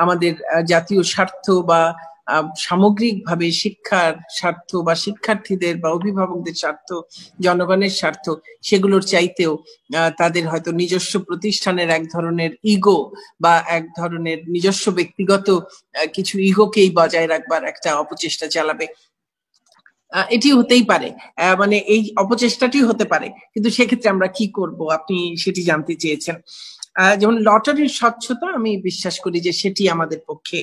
আমাদের জাতীয় স্বার্থ বা সামগ্রিকভাবে শিক্ষার স্বার্থ বা শিক্ষার্থীদের বা অভিভাবকদের স্বার্থ, জনগণের স্বার্থ, সেগুলোর চাইতেও তাদের হয়তো নিজস্ব প্রতিষ্ঠানের এক ধরনের ইগো বা এক ধরনের নিজস্ব ব্যক্তিগত কিছু ইগোকেই বজায় রাখবার একটা অপচেষ্টা চালাবে। এটি হতেই পারে, মানে এই অপচেষ্টাটি হতে পারে, কিন্তু সেক্ষেত্রে আমরা কি করব আপনি সেটি জানতে চেয়েছেন। যেমন লটারির স্বচ্ছতা, আমি বিশ্বাস করি যে সেটি আমাদের পক্ষে,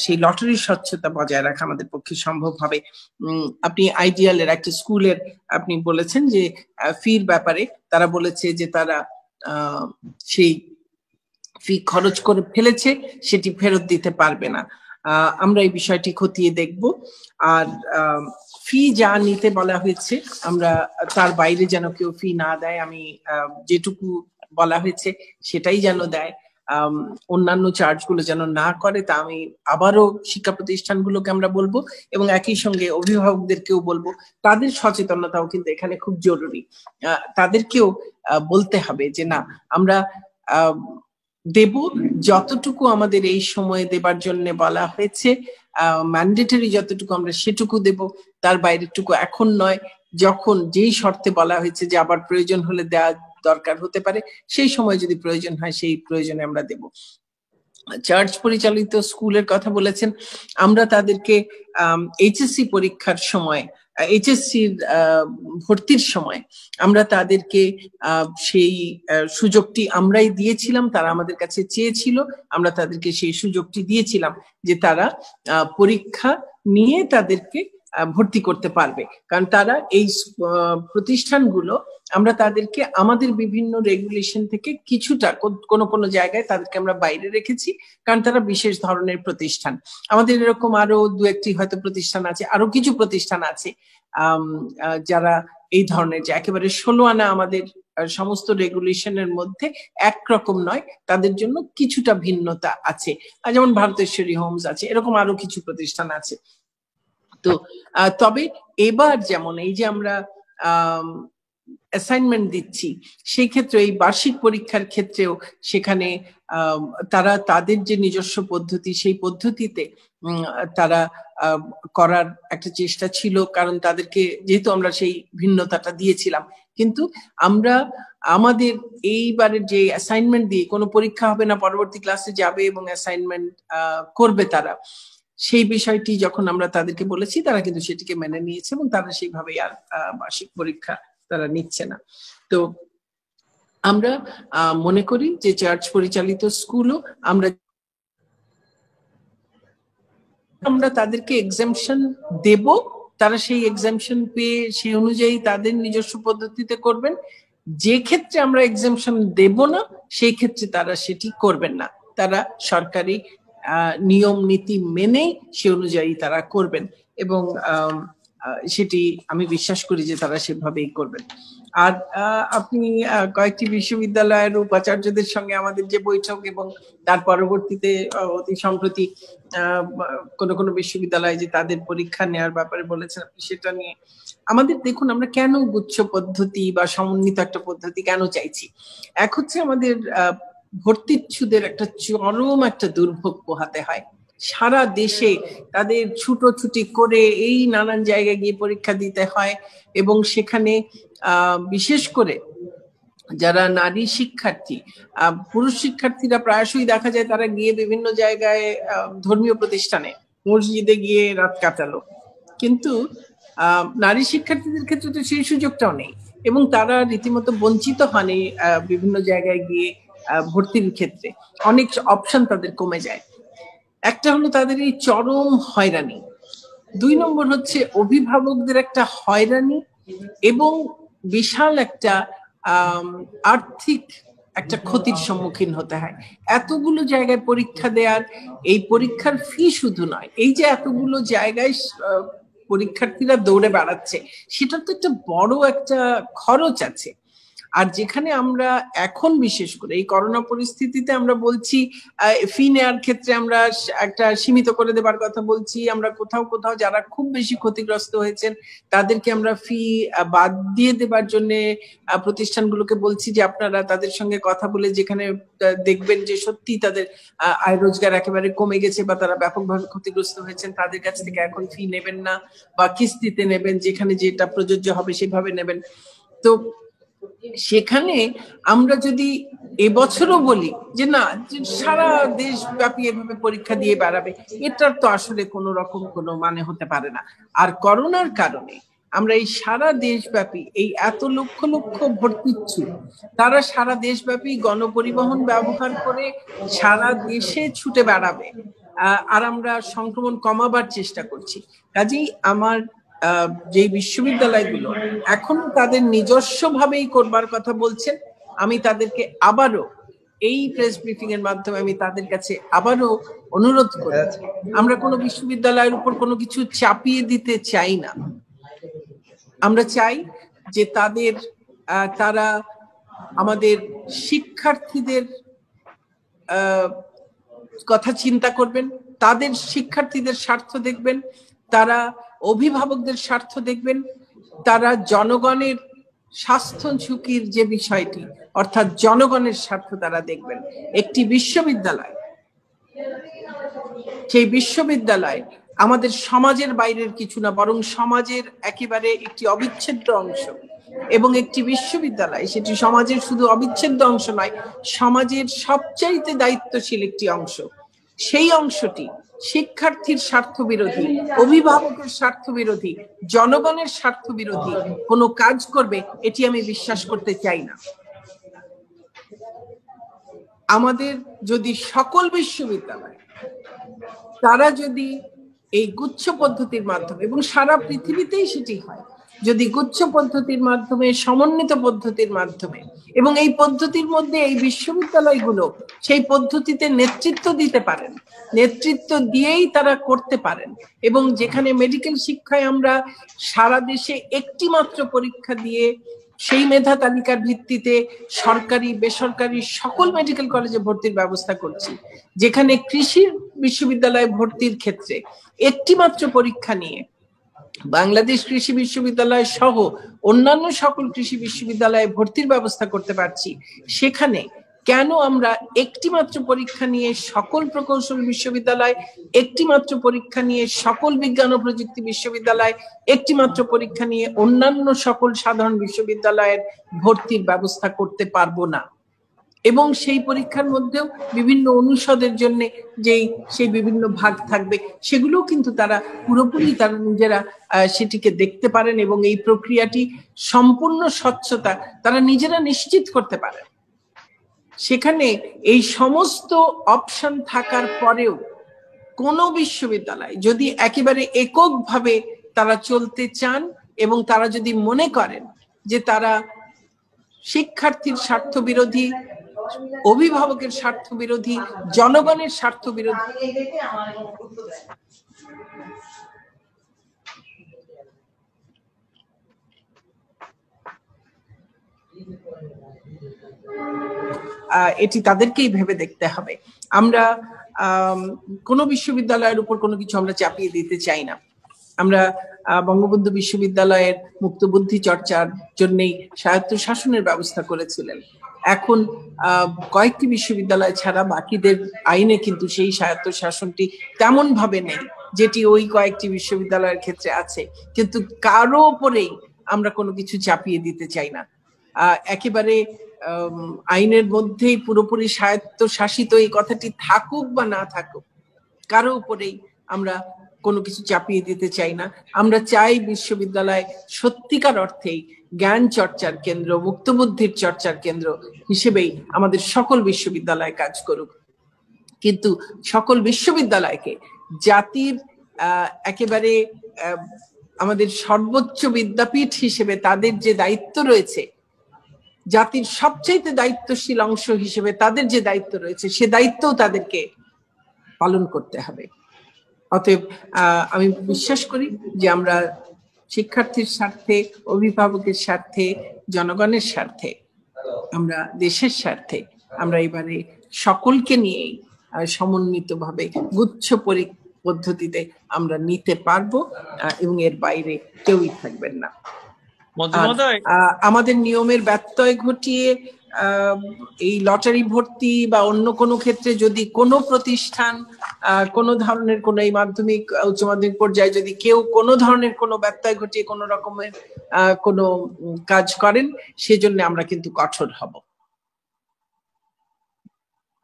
সেই লটারির স্বচ্ছতা বজায় রাখা আমাদের পক্ষে সম্ভব হবে। আপনি আইডিয়ালের একটা স্কুলের আপনি বলেছেন যে ফির ব্যাপারে তারা বলেছে যে তারা সেই ফি খরচ করে ফেলেছে, সেটি ফেরত দিতে পারবে না। আমরা এই বিষয়টি খতিয়ে দেখব। আর ফি যা নিতে বলা হয়েছে আমরা তার বাইরে যেন কেউ ফি না দেয়, আমি যেটুকু বলা হয়েছে সেটাই যেন দেয়, অন্যান্য চার্জ গুলো যেন না করে, তা আমি আবারও শিক্ষা প্রতিষ্ঠানগুলোকে আমরা বলবো এবং একই সঙ্গে অভিভাবকদেরকেও বলবো। তাদের সচেতনতাও কিন্তু এখানে খুব জরুরি। তাদেরকেও বলতে হবে যে না, আমরা দেব যতটুকু আমাদের এই সময়ে দেবার জন্য বলা হয়েছে, ম্যান্ডেটরি যতটুকু আমরা সেটুকু দেব, তার বাইরেটুকু এখন নয়। যখন যেই শর্তে বলা হয়েছে যে আবার প্রয়োজন হলে দেওয়া দরকার হতে পারে, সেই সময় যদি প্রয়োজন হয় সেই প্রয়োজনে আমরা দেব। চার্জ পরিচালিত স্কুলের কথা বলেছেন, আমরা তাদেরকে এইচএসসি পরীক্ষার সময়, এইচএসসির ভর্তির সময় আমরা তাদেরকে সেই সুযোগটি আমরাই দিয়েছিলাম, তারা আমাদের কাছে চেয়েছিল, আমরা তাদেরকে সেই সুযোগটি দিয়েছিলাম যে তারা পরীক্ষা নিয়ে তাদেরকে ভর্তি করতে পারবে। কারণ তারা এই প্রতিষ্ঠানগুলো আমরা তাদেরকে আমাদের বিভিন্ন রেগুলেশন থেকে কিছুটা কোনো জায়গায় তাদেরকে আমরা বাইরে রেখেছি, কারণ তারা বিশেষ ধরনের প্রতিষ্ঠান। আমাদের এরকম আরো দু একটি হয়তো প্রতিষ্ঠান আছে, আরো কিছু প্রতিষ্ঠান আছে যারা এই ধরনের, যে একেবারে 16 আনা আমাদের সমস্ত রেগুলেশনের মধ্যে একরকম নয়, তাদের জন্য কিছুটা ভিন্নতা আছে, যেমন ভারতেশ্বরী হোমস আছে, এরকম আরো কিছু প্রতিষ্ঠান আছে। তো তবে এবার যেমন এই যে আমরা অ্যাসাইনমেন্ট দিচ্ছি, সেই ক্ষেত্রে এই বার্ষিক পরীক্ষার ক্ষেত্রেও সেখানে তারা তাদের যে নিজস্ব পদ্ধতি, সেই পদ্ধতিতে তারা করার একটা চেষ্টা ছিল, কারণ তাদেরকে যেহেতু আমরা সেই ভিন্নতাটা দিয়েছিলাম। কিন্তু আমরা আমাদের এইবারের যে অ্যাসাইনমেন্ট দিয়ে কোনো পরীক্ষা হবে না, পরবর্তী ক্লাসে যাবে এবং অ্যাসাইনমেন্ট করবে তারা, সেই বিষয়টি যখন আমরা তাদেরকে বলেছি তারা কিন্তু সেটিকে মেনে নিয়েছে এবং তারা সেইভাবেই আর বার্ষিক পরীক্ষা তারা নিচ্ছে না। তো আমরা মনে করি যে চার্জ পরিচালিত স্কুলও আমরা তাদেরকে এক্সামশন দেব, তারা সেই এক্সামশন পেয়ে সেই অনুযায়ী তাদের নিজস্ব পদ্ধতিতে করবেন। যে ক্ষেত্রে আমরা এক্সামশন দেব না সেই ক্ষেত্রে তারা সেটি করবেন না, তারা সরকারি নিয়ম নীতি মেনেই সে অনুযায়ী তারা করবেন এবং সেটি আমি বিশ্বাস করি যে তারা সেভাবেই করবেন। আর আপনি কয়েকটি বিশ্ববিদ্যালয়ের উপাচার্যদের সঙ্গে আমাদের যে বৈঠক এবং তার পরবর্তীতে অতি সম্প্রতি কোনো বিশ্ববিদ্যালয় যে তাদের পরীক্ষা নেওয়ার ব্যাপারে বলেছেন, আপনি সেটা নিয়ে আমাদের দেখুন, আমরা কেন গুচ্ছ পদ্ধতি বা সমন্বিত একটা পদ্ধতি কেন চাইছি? এক হচ্ছে আমাদের ভর্তিচ্ছুদের একটা চরম একটা দুর্ভোগ পোহাতে হয়, সারা দেশে তাদের ছুটোছুটি করে এই নানান জায়গায় গিয়ে পরীক্ষা দিতে হয় এবং সেখানে বিশেষ করে যারা নারী শিক্ষার্থী, পুরুষ শিক্ষার্থীরা প্রায়শই দেখা যায় তারা গিয়ে বিভিন্ন জায়গায় ধর্মীয় প্রতিষ্ঠানে, মসজিদে গিয়ে রাত কাটালো, কিন্তু নারী শিক্ষার্থীদের ক্ষেত্রে তো সেই সুযোগটাও নেই এবং তারা রীতিমতো বঞ্চিত হন এই বিভিন্ন জায়গায় গিয়ে ভর্তির ক্ষেত্রে, অনেক অপশন তাদের কমে যায়। একটা হলো তাদের এই চরম হয়রানি, 2 নম্বর হচ্ছে অভিভাবকদের একটা হয়রানি এবং বিশাল একটা আর্থিক একটা ক্ষতির সম্মুখীন হতে হয়। এতগুলো জায়গায় পরীক্ষা দেওয়ার, এই পরীক্ষার ফি শুধু নয়, এই যে এতগুলো জায়গায় পরীক্ষার্থীরা দৌড়ে বেড়াচ্ছে, সেটা তো একটা বড় একটা খরচ আছে। আর যেখানে আমরা এখন বিশেষ করে এই করোনা পরিস্থিতিতে আমরা বলছি ফি নেওয়ার ক্ষেত্রে আমরা একটা সীমিত করে দেবার কথা বলছি, আমরা কোথাও কোথাও যারা খুব বেশি ক্ষতিগ্রস্ত হয়েছেন তাদেরকে আমরা ফি বাদ দিয়ে দেবার জন্য প্রতিষ্ঠানগুলোকে বলছি যে আপনারা তাদের সঙ্গে কথা বলে যেখানে দেখবেন যে সত্যি তাদের আয় রোজগার একেবারে কমে গেছে বা তারা ব্যাপকভাবে ক্ষতিগ্রস্ত হয়েছেন, তাদের কাছ থেকে এখন ফি নেবেন না বা কিস্তিতে নেবেন, যেখানে যেটা প্রযোজ্য হবে সেভাবে নেবেন। তো সেখানে আমরা যদি এবছরও বলি যে না, সারা দেশব্যাপী এভাবে পরীক্ষা দিয়ে বেড়াবে, এটার তো আসলে কোনো রকম কোনো মানে হতে পারে না। আর করোনার কারণে আমরা এই সারা দেশব্যাপী এই এত লক্ষ লক্ষ ভর্তিচ্ছু, তারা সারা দেশব্যাপী গণপরিবহন ব্যবহার করে সারা দেশে ছুটে বেড়াবে, আর আমরা সংক্রমণ কমাবার চেষ্টা করছি। কাজেই আমার যে বিশ্ববিদ্যালয়গুলো এখনো তাদের নিজস্ব ভাবেই করবার কথা বলছেন, আমি তাদেরকে আবারও এই প্রেস ব্রিফিং এর মাধ্যমে আমি তাদের কাছে আবারও অনুরোধ করেছি, আমরা কোনো বিশ্ববিদ্যালয়ের উপর কোনো কিছু চাপিয়ে দিতে চাই না। আমরা চাই যে তারা আমাদের শিক্ষার্থীদের কথা চিন্তা করবেন, তাদের শিক্ষার্থীদের স্বার্থ দেখবেন, তারা অভিভাবকদের স্বার্থ দেখবেন, তারা জনগণের স্বাস্থ্য ঝুঁকির যে বিষয়টি অর্থাৎ জনগণের স্বার্থ তারা দেখবেন। একটি বিশ্ববিদ্যালয়, সেই বিশ্ববিদ্যালয় আমাদের সমাজের বাইরের কিছু না, বরং সমাজের একেবারে একটি অবিচ্ছেদ্য অংশ। এবং একটি বিশ্ববিদ্যালয় সেটি সমাজের শুধু অবিচ্ছেদ্য অংশ নয়, সমাজের সবচাইতে দায়িত্বশীল একটি অংশ। সেই অংশটি শিক্ষার্থীর স্বার্থ বিরোধী, অভিভাবকের স্বার্থ বিরোধী, জনগণের স্বার্থ বিরোধী কোনো কাজ করবে এটি আমি বিশ্বাস করতে চাই না। আমাদের যদি সকল বিশ্ববিদ্যালয় তারা যদি এই গুচ্ছ পদ্ধতির মাধ্যমে, এবং সারা পৃথিবীতেই সেটি হয়, যদি গুচ্ছ পদ্ধতির মাধ্যমে, সমন্বিত পদ্ধতির মাধ্যমে, এবং এই পদ্ধতির মধ্যে এই বিশ্ববিদ্যালয়গুলো সেই পদ্ধতিতে নেতৃত্ব দিতে পারেন, নেতৃত্ব দিয়েই তারা করতে পারেন, এবং যেখানে মেডিকেল শিক্ষায় আমরা সারা দেশে একটি মাত্র পরীক্ষা দিয়ে সেই মেধা তালিকার ভিত্তিতে সরকারি বেসরকারি সকল মেডিকেল কলেজে ভর্তির ব্যবস্থা করছি, যেখানে কৃষি বিশ্ববিদ্যালয়ে ভর্তির ক্ষেত্রে একটি মাত্র পরীক্ষা নিয়ে বাংলাদেশ কৃষি বিশ্ববিদ্যালয় সহ অন্যান্য সকল কৃষি বিশ্ববিদ্যালয়ে ভর্তির ব্যবস্থা করতে পারছি, সেখানে কেন আমরা একটি মাত্র পরীক্ষা নিয়ে সকল প্রকৌশল বিশ্ববিদ্যালয়, একটি মাত্র পরীক্ষা নিয়ে সকল বিজ্ঞান ও প্রযুক্তি বিশ্ববিদ্যালয়, একটি মাত্র পরীক্ষা নিয়ে অন্যান্য সকল সাধারণ বিশ্ববিদ্যালয়ের ভর্তির ব্যবস্থা করতে পারবো না? এবং সেই পরীক্ষার মধ্যেও বিভিন্ন অনুষদের জন্য সেই বিভিন্ন ভাগ থাকবে, সেগুলো কিন্তু তারা পুরোপুরি তারা নিজেরা সেটিকে দেখতে পারেন, এবং এই প্রক্রিয়াটি সম্পূর্ণ স্বচ্ছতা তারা নিজেরা নিশ্চিত করতে পারেন। সেখানে এই সমস্ত অপশন থাকার পরেও কোনো বিশ্ববিদ্যালয় যদি একেবারে এককভাবে তারা চলতে চান এবং তারা যদি মনে করেন যে তারা শিক্ষার্থীর স্বার্থ বিরোধী, অভিভাবকের স্বার্থ বিরোধী, জনগণের স্বার্থ বিরোধী, এটি তাদেরকেই ভেবে দেখতে হবে। আমরা কোনো বিশ্ববিদ্যালয়ের উপর কোনো কিছু আমরা চাপিয়ে দিতে চাই না। আমরা বঙ্গবন্ধু বিশ্ববিদ্যালয়ের মুক্তবুদ্ধি চর্চার জন্যই স্বায়ত্তশাসনের ব্যবস্থা করেছিলেন। এখন কয়েকটি বিশ্ববিদ্যালয় ছাড়া বাকিদের আইনে কিন্তু সেই স্বায়ত্তশাসনটি তেমন ভাবে নেই যেটি ওই কয়েকটি বিশ্ববিদ্যালয়ের ক্ষেত্রে আছে, কিন্তু কারো ওপরেই আমরা কোনো কিছু চাপিয়ে দিতে চাই না। একেবারে আইনের মধ্যেই পুরোপুরি স্বায়ত্তশাসিত এই কথাটি থাকুক বা না থাকুক, কারো উপরেই আমরা কোনো কিছু চাপিয়ে দিতে চাই না। আমরা চাই বিশ্ববিদ্যালয় সত্যিকার অর্থেই জ্ঞান চর্চার কেন্দ্র, মুক্তবুদ্ধির চর্চার কেন্দ্র হিসেবেই আমাদের সকল বিশ্ববিদ্যালয় কাজ করুক। কিন্তু সকল বিশ্ববিদ্যালয়কে জাতির একেবারে আমাদের সর্বোচ্চ বিদ্যাপীঠ হিসেবে তাদের যে দায়িত্ব রয়েছে, জাতির সবচেয়ে দায়িত্বশীল অংশ হিসেবে তাদের যে দায়িত্ব রয়েছে, সে দায়িত্বও তাদেরকে পালন করতে হবে। অতএব আমি বিশ্বাস করি যে আমরা শিক্ষার্থীর স্বার্থে, অভিভাবকের স্বার্থে, জনগণের স্বার্থে, আমরা দেশের স্বার্থে আমরা এবারে সকলকে নিয়েই সমন্বিতভাবে গুচ্ছ পদ্ধতিতে আমরা নিতে পারবো, এবং এর বাইরে কেউই থাকবেন না। আমাদের নিয়মের ব্যত্যয় ঘটিয়ে এই লটারি ভর্তি বা অন্য কোনো ক্ষেত্রে যদি কোনো প্রতিষ্ঠান কোনো ধরনের কোনো এই মাধ্যমিক উচ্চ মাধ্যমিক পর্যায়ে যদি কেউ কোনো ধরনের কোনো ব্যত্যয় ঘটিয়ে কোনো রকমের কোনো কাজ করেন, সেজন্য আমরা কিন্তু কঠোর হব।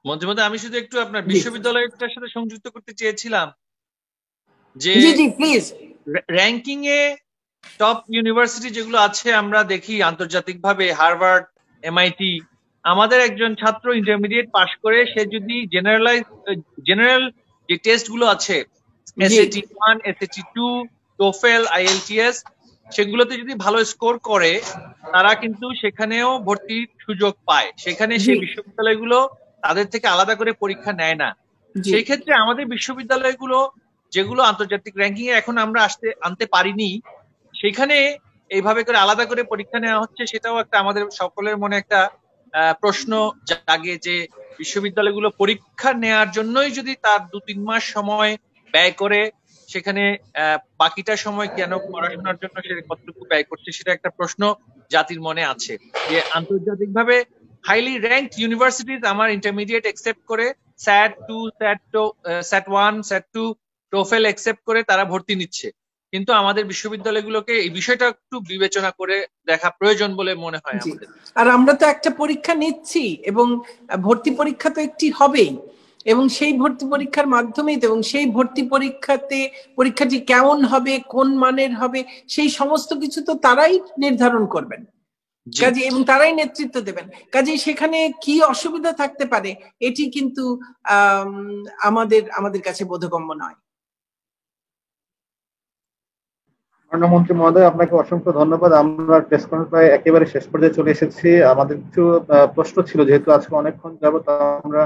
মধ্যে আমি শুধু একটু আপনার বিশ্ববিদ্যালয়টার সাথে সংযুক্ত করতে চেয়েছিলাম যে please ranking A top university যেগুলো আছে আমরা দেখি আন্তর্জাতিকভাবে হার্ভার্ড, MIT, আমাদের একজন ছাত্র ইন্টারমিডিয়েট পাশ করে সে যদি জেনারেল যে টেস্ট গুলো আছে SAT-1, SAT-2, TOEFL, IELTS, সেগুলোতে যদি ভালো স্কোর করে তারা কিন্তু সেখানেও ভর্তির সুযোগ পায়। সেখানে সেই বিশ্ববিদ্যালয়গুলো তাদের থেকে আলাদা করে পরীক্ষা নেয় না। সেই ক্ষেত্রে আমাদের বিশ্ববিদ্যালয়গুলো যেগুলো আন্তর্জাতিক র্যাঙ্কিং এ এখন আমরা আনতে পারিনি, সেখানে এইভাবে করে আলাদা করে পরীক্ষা নেওয়া হচ্ছে, সেটাও একটা আমাদের সকলের মনে একটা প্রশ্ন জাগে যে বিশ্ববিদ্যালয়গুলো পরীক্ষা নেওয়ার জন্যই যদি তার 2-3 মাস সময় ব্যয় করে সেখানে বাকিটা সময় কেন পড়াশোনার জন্য সে কতটুকু ব্যয় করছে, সেটা একটা প্রশ্ন জাতির মনে আছে। যে আন্তর্জাতিকভাবে হাইলি র্যাঙ্কড ইউনিভার্সিটিজ আমার ইন্টারমিডিয়েট একসেপ্ট করে, SAT-2, SAT-1, SAT-2, TOEFL accept করে তারা ভর্তি নিচ্ছে, কিন্তু আমাদের বিশ্ববিদ্যালয়গুলোকে এই বিষয়টা একটু বিবেচনা করে দেখা প্রয়োজন বলে মনে হয় আমাদের।
আর আমরা তো একটা পরীক্ষা নিচ্ছি এবং ভর্তি পরীক্ষা তো একটি হবেই, এবং সেই ভর্তি পরীক্ষার মাধ্যমেই এবং সেই ভর্তি পরীক্ষাটি কেমন হবে, কোন মানের হবে, সেই সমস্ত কিছু তো তারাই নির্ধারণ করবেন কাজে, এবং তারাই নেতৃত্ব দেবেন কাজে। সেখানে কি অসুবিধা থাকতে পারে এটি কিন্তু আমাদের কাছে বোধগম্য নয়।
প্রধানমন্ত্রী মহোদয়, আপনাকে অসংখ্য ধন্যবাদ। আমরা প্রেস কনফারেন্স প্রায় একেবারে শেষ পর্যায়ে চলে এসেছি। আমাদের কিছু প্রশ্ন ছিল, যেহেতু আজকে অনেকক্ষণ যাবত আমরা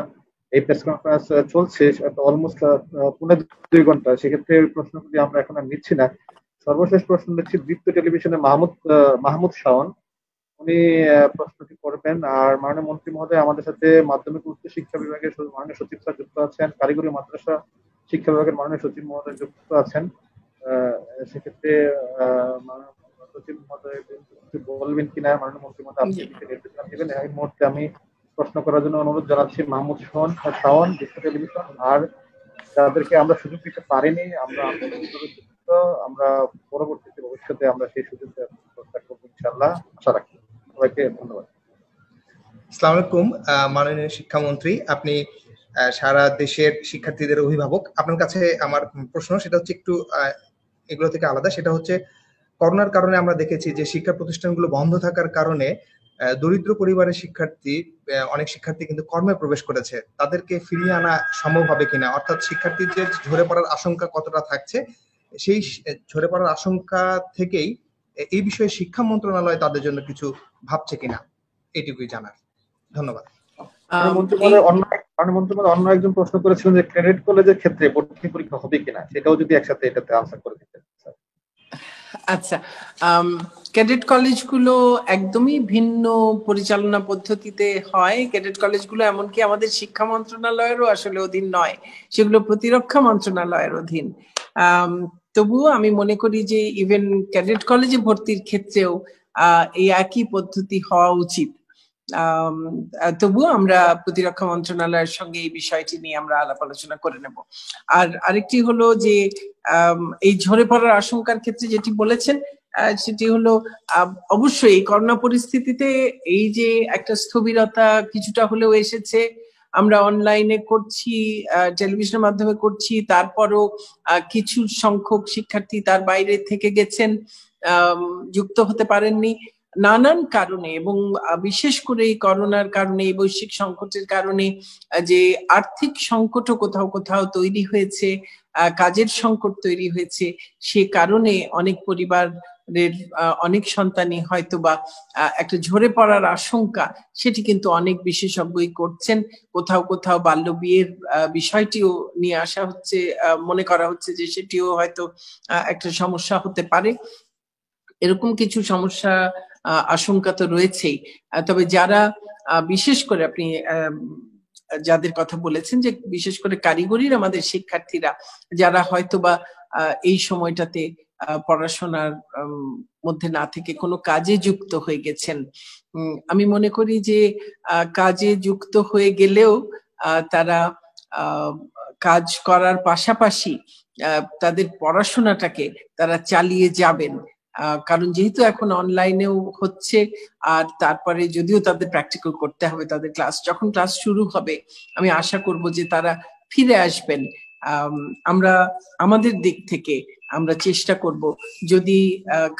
এই প্রেস কনফারেন্স চলছে অলমোস্ট 1.5-2 ঘন্টা, সেক্ষেত্রে প্রশ্নগুলি আমরা এখন আর নিচ্ছি না। সর্বশেষ প্রশ্ন নিচ্ছি দীপ্ত টেলিভিশনে মাহমুদ শাওন, উনি প্রশ্নটি করবেন। আর মাননীয় মন্ত্রী মহোদয় আমাদের সাথে মাধ্যমিক উচ্চ শিক্ষা বিভাগের মাননীয় সচিব স্যার যুক্ত আছেন, কারিগরি মাদ্রাসা শিক্ষা বিভাগের মাননীয় সচিব মহোদয় যুক্ত আছেন। সেক্ষেত্রে সচিব মহোদয় বলবেন কিনা মাননীয় মন্ত্রী মহোদয় আপনি নির্দেশনা দিবেন। এই মুহূর্তে আমি প্রশ্ন করার জন্য অনুরোধ জানাচ্ছি মাহমুদ শাওন, দীপ্ত টেলিভিশন। আর যাদেরকে আমরা সুযোগ দিতে পারিনি আমরা পরবর্তীতে ভবিষ্যতে আমরা সেই সুযোগ চেষ্টা করবো ইনশাআল্লাহ, আশা রাখি। সবাইকে ধন্যবাদ।
আসসালামু আলাইকুম মাননীয় শিক্ষামন্ত্রী, আপনি সারা দেশের শিক্ষার্থীদের অভিভাবক। আপনার কাছে আমার প্রশ্ন, সেটা হচ্ছে একটু এগুলো থেকে আলাদা। সেটা হচ্ছে করোনার কারণে আমরা দেখেছি যে শিক্ষা প্রতিষ্ঠানগুলো বন্ধ থাকার কারণে দরিদ্র পরিবারের অনেক শিক্ষার্থী কিন্তু কর্মে প্রবেশ করেছে। তাদেরকে ফিরিয়ে আনা সম্ভব হবে কিনা, অর্থাৎ শিক্ষার্থীদের ঝরে পড়ার আশঙ্কা কতটা থাকছে, সেই ঝরে পড়ার আশঙ্কা থেকেই এই বিষয়ে শিক্ষা মন্ত্রণালয় তাদের জন্য কিছু ভাবছে কিনা, এটুকুই জানার। ধন্যবাদ।
অন্য একজন প্রশ্ন করেছিলেন যে ক্রেডিট কলেজের ক্ষেত্রে ভর্তি পরীক্ষা হবে কিনা, সেটাও যদি একসাথে এটাতে আনসার করে দিতেন।
আচ্ছা, ক্যাডেট কলেজগুলো একদমই ভিন্ন পরিচালনা পদ্ধতিতে হয়। ক্যাডেট কলেজগুলো এমনকি আমাদের শিক্ষা মন্ত্রণালয়েরও আসলে অধীন নয়, সেগুলো প্রতিরক্ষা মন্ত্রণালয়ের অধীন। তবুও আমি মনে করি যে ইভেন ক্যাডেট কলেজে ভর্তির ক্ষেত্রেও এই একই পদ্ধতি হওয়া উচিত। তবুও আমরা প্রতিরক্ষা মন্ত্রণালয়ের সঙ্গে এই বিষয়টি নিয়ে আমরা আলাপ আলোচনা করে নেব। আর আরেকটি হলো যে এই ঝরে পড়ার আশঙ্কার ক্ষেত্রে যেটি বলেছেন সেটি হলো অবশ্যই এই করোনা পরিস্থিতিতে এই যে একটা স্থবিরতা কিছুটা হলেও এসেছে, আমরা অনলাইনে করছি, টেলিভিশনের মাধ্যমে করছি, তারপরও কিছু সংখ্যক শিক্ষার্থী তার বাইরে থেকে গেছেন, যুক্ত হতে পারেননি নানান কারণে, এবং বিশেষ করে এই করোনার কারণে, এই বৈশ্বিক সংকটের কারণে যে আর্থিক সংকটও কোথাও কোথাও তৈরি হয়েছে, কাজের সংকট তৈরি হয়েছে, সে কারণে অনেক পরিবারের অনেক সন্তানই হয়তো বা একটা ঝরে পড়ার আশঙ্কা সেটি কিন্তু অনেক বিশেষজ্ঞই করছেন। কোথাও কোথাও বাল্য বিয়ের বিষয়টিও নিয়ে আসা হচ্ছে, মনে করা হচ্ছে যে সেটিও হয়তো একটা সমস্যা হতে পারে। এরকম কিছু সমস্যা আশঙ্কা তো রয়েছেই। তবে যারা বিশেষ করে আপনি যাদের কথা বলেছেন যে বিশেষ করে কারিগরির আমাদের শিক্ষার্থীরা যারা হয়তো বা এই সময়টাতে পড়াশোনার মধ্যে না থেকে কোনো কাজে যুক্ত হয়ে গেছেন, আমি মনে করি যে কাজে যুক্ত হয়ে গেলেও তারা কাজ করার পাশাপাশি তাদের পড়াশোনাটাকে তারা চালিয়ে যাবেন। কারণ যেহেতু এখন অনলাইনেও হচ্ছে, আর তারপরে যদিও তাদের প্র্যাকটিক্যাল করতে হবে, তাদের যখন ক্লাস শুরু হবে আমি আশা করব যে তারা ফিরে আসবেন। আমরা আমাদের দিক থেকে আমরা চেষ্টা করব যদি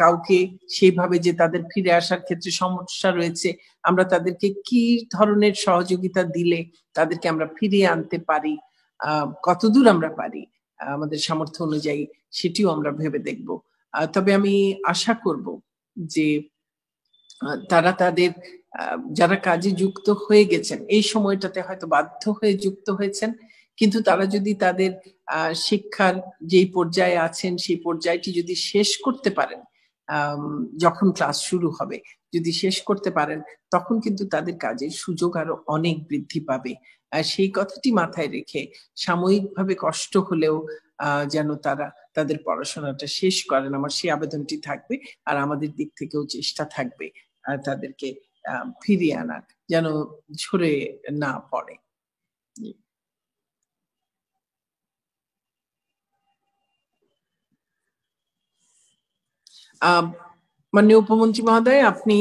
কাউকে সেইভাবে যে তাদের ফিরে আসার ক্ষেত্রে সমস্যা রয়েছে, আমরা তাদেরকে কি ধরনের সহযোগিতা দিলে তাদেরকে আমরা ফিরিয়ে আনতে পারি, কতদূর আমরা পারি আমাদের সামর্থ্য অনুযায়ী, সেটিও আমরা ভেবে দেখব। তবে আমি আশা করব যে তারা তাদের যারা কাজে যুক্ত হয়ে গেছেন এই সময়টাতে হয়তো বাধ্য হয়ে যুক্ত হয়েছেন, কিন্তু তারা যদি তাদের শিক্ষার যেই পর্যায়ে আছেন সেই পর্যায়টি যদি শেষ করতে পারেন, যখন ক্লাস শুরু হবে যদি শেষ করতে পারেন, তখন কিন্তু তাদের কাজের সুযোগ আরো অনেক বৃদ্ধি পাবে। সেই কথাটি মাথায় রেখে সাময়িকভাবে কষ্ট হলেও যেন তারা তাদের পড়াশোনাটা শেষ করেন, আমার সেই আবেদনটি থাকবে। আর আমাদের দিক থেকেও চেষ্টা থাকবে তাদেরকে ফিরিয়ে আনার, যেন ঝরে না পড়ে। মাননীয় উপমন্ত্রী মহোদয়, আপনি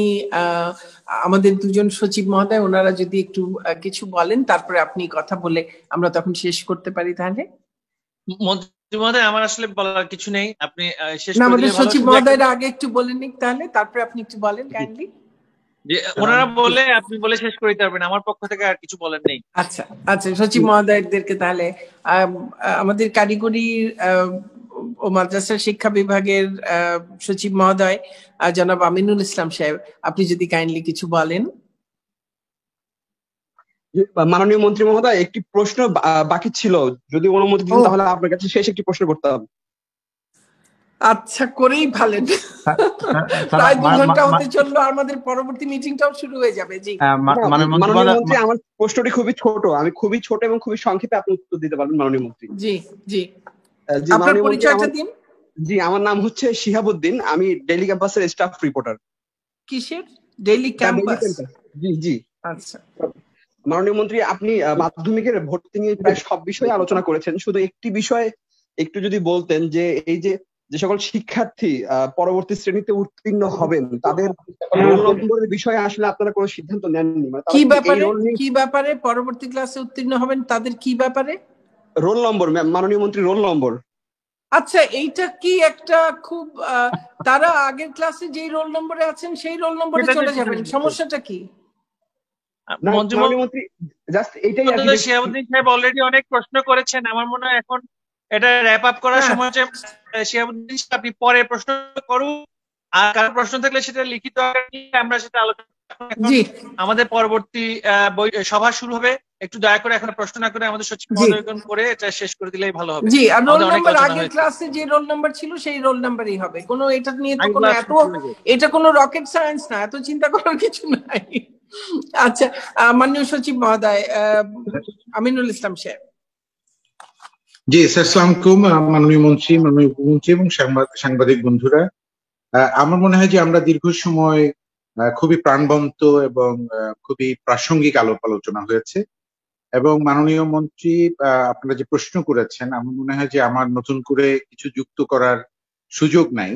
আমাদের দুজন সচিব মহোদয় ওনারা যদি একটু কিছু বলেন, তারপরে আপনি কথা বলে আমরা তখন শেষ করতে পারি। তাহলে
মন্ত্রী মহোদয় আমার আসলে বলার কিছু নেই, আপনি শেষ
না,
করে
আমাদের
দিলে ভালো।
সচিব মহোদয়রা আগে একটু বলে নিক, তাহলে তারপরে আপনি একটু বলেন কাইন্ডলি।
যে ওনারা বলে আপনি বলে শেষ করে দিতে পারবেন, আমার পক্ষ থেকে আর কিছু বলার নেই।
আচ্ছা আচ্ছা, সচিব মহোদয়দেরকে তাহলে আমাদের কারিগরি ও মাদ্রাসা শিক্ষা বিভাগের সচিব মহোদয় জনাব আমিনুল ইসলাম সাহেব, আপনি যদি কাইন্ডলি কিছু বলেন।
মাননীয় মন্ত্রী মহোদয়, একটি প্রশ্ন বাকি ছিল, যদি অনুমতি দিন তাহলে আপনার কাছে শেষ একটি প্রশ্ন করতাম।
আচ্ছা, করেই ভালেন। প্রায় 2 ঘন্টা হতে চললো, আমাদের পরবর্তী মিটিংটাও শুরু হয়ে যাবে। জি
মাননীয় মন্ত্রী, আমার প্রশ্নটি খুবই ছোট, আমি খুবই ছোট এবং খুবই সংক্ষেপে আপনি উত্তর দিতে পারবেন মাননীয় মন্ত্রী।
জি জি, আপনার পরিচয়টা দিন।
জি, আমার নাম হচ্ছে শিহাবুদ্দিন, আমি ডেইলি ক্যাম্পাসের স্টাফ রিপোর্টার।
কিসের ডেইলি ক্যাম্পাস?
জি জি।
আচ্ছা
মাননীয় মন্ত্রী, আপনি মাধ্যমিকের ভর্তি নিয়ে প্রায় সব বিষয়ে আলোচনা করেছেন, শুধু একটি বিষয়ে একটু যদি বলতেন, যে এই যে সকল শিক্ষার্থী পরবর্তী শ্রেণীতে উত্তীর্ণ হবেন তাদের রোল নম্বরের বিষয়ে আসলে আপনারা কোনো সিদ্ধান্ত নেননি।
কি ব্যাপারে পরবর্তী ক্লাসে উত্তীর্ণ হবেন তাদের কি ব্যাপারে?
রোল নম্বর মাননীয় মন্ত্রী, রোল নম্বর।
আচ্ছা, এইটা কি একটা খুব তারা আগের ক্লাসে যেই রোল নম্বরে আছেন সেই রোল নম্বরে চলে যাবেন, সমস্যাটা কি?
মন্ত্রী জাস্ট এইটাই আর কি।
শিহাবুদ্দিন সাহেব অলরেডি অনেক প্রশ্ন করেছেন, আমার মনে হয় এখন এটা র্যাপ আপ করার সময় হচ্ছে। শিহাবুদ্দিন সাহেব, আপনি পরে প্রশ্ন করুন, আর কারো প্রশ্ন থাকলে সেটা লিখিত আকারে আমরা সেটা আলোচনা। আমাদের পরবর্তী সভা শুরু হবে, একটু দয়া করে এখন প্রশ্ন না করে আমাদের সচিব মহোদয়গণ করে এটা শেষ করে দিলেই ভালো হবে।
জি, আর রোল নাম্বার আগের ক্লাসে যে রোল নাম্বার ছিল সেই রোল নাম্বারই হবে। কোনো এটা নিয়ে তো কোনো এটা কোনো রকেট সায়েন্স না, এত চিন্তা করার কিছু নাই। আচ্ছা, মাননীয় সচিব মহোদয় আমিনুল ইসলাম সাহেব।
জি, আসসালামু আলাইকুম মাননীয় মন্ত্রী, মাননীয় উপমন্ত্রী এবং সাংবাদিক বন্ধুরা। আমার মনে হয় যে আমরা দীর্ঘ সময় খুবই প্রাণবন্ত এবং খুবই প্রাসঙ্গিক আলোচনা হয়েছে, এবং মাননীয় মন্ত্রী আপনারা যে প্রশ্ন করেছেন, আমার মনে হয় যে আমার নতুন করে কিছু যুক্ত করার সুযোগ নাই,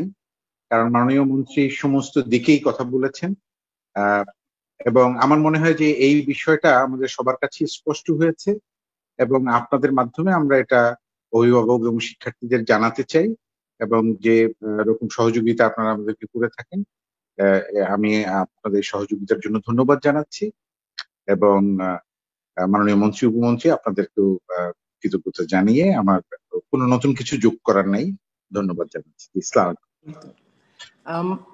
কারণ মাননীয় মন্ত্রী সমস্ত দিকেই কথা বলেছেন, এবং আমার মনে হয় যে এই বিষয়টা আমাদের সবার কাছে স্পষ্ট হয়েছে, এবং আপনাদের মাধ্যমে আমরা এটা অভিভাবক এবং শিক্ষার্থীদের জানাতে চাই, এবং যে রকম সহযোগিতা আপনারা আমাদেরকে করে থাকেন, আমি আপনাদের সহযোগিতার জন্য ধন্যবাদ জানাচ্ছি, এবং মাননীয় মন্ত্রী উপমন্ত্রী আপনাদেরকেও কৃতজ্ঞতা জানিয়ে আমার কোনো নতুন কিছু যোগ করার নাই, ধন্যবাদ জানাচ্ছি। ইসলাম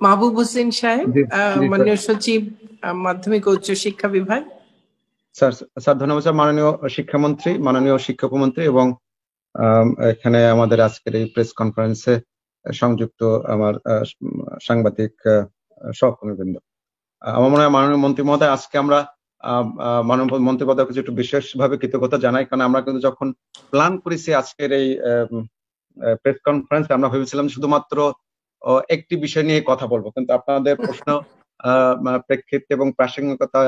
মাহবুব হোসেন সাহেব, মাননীয় সচিব মাধ্যমিক ও উচ্চ শিক্ষা বিভাগ।
স্যার ধন্যবাদ স্যার। মাননীয় শিক্ষামন্ত্রী, মাননীয় শিক্ষা উপমন্ত্রী এবং এখানে আমাদের আজকের এই প্রেস কনফারেন্সে সংযুক্ত আমার সাংবাদিক সহকর্মীবৃন্দ, আমার মনে হয় মাননীয় মন্ত্রী মহোদয়, আজকে আমরা মাননীয় মন্ত্রী মহোদয় কিছু একটু বিশেষভাবে কৃতজ্ঞতা জানাই, কারণ আমরা কিন্তু যখন প্ল্যান করেছি আজকের এই প্রেস কনফারেন্স, আমরা ভেবেছিলাম শুধুমাত্র একটি বিষয় নিয়ে কথা বলবো, কিন্তু আপনাদের প্রশ্ন প্রেক্ষিত এবং প্রাসঙ্গিকতা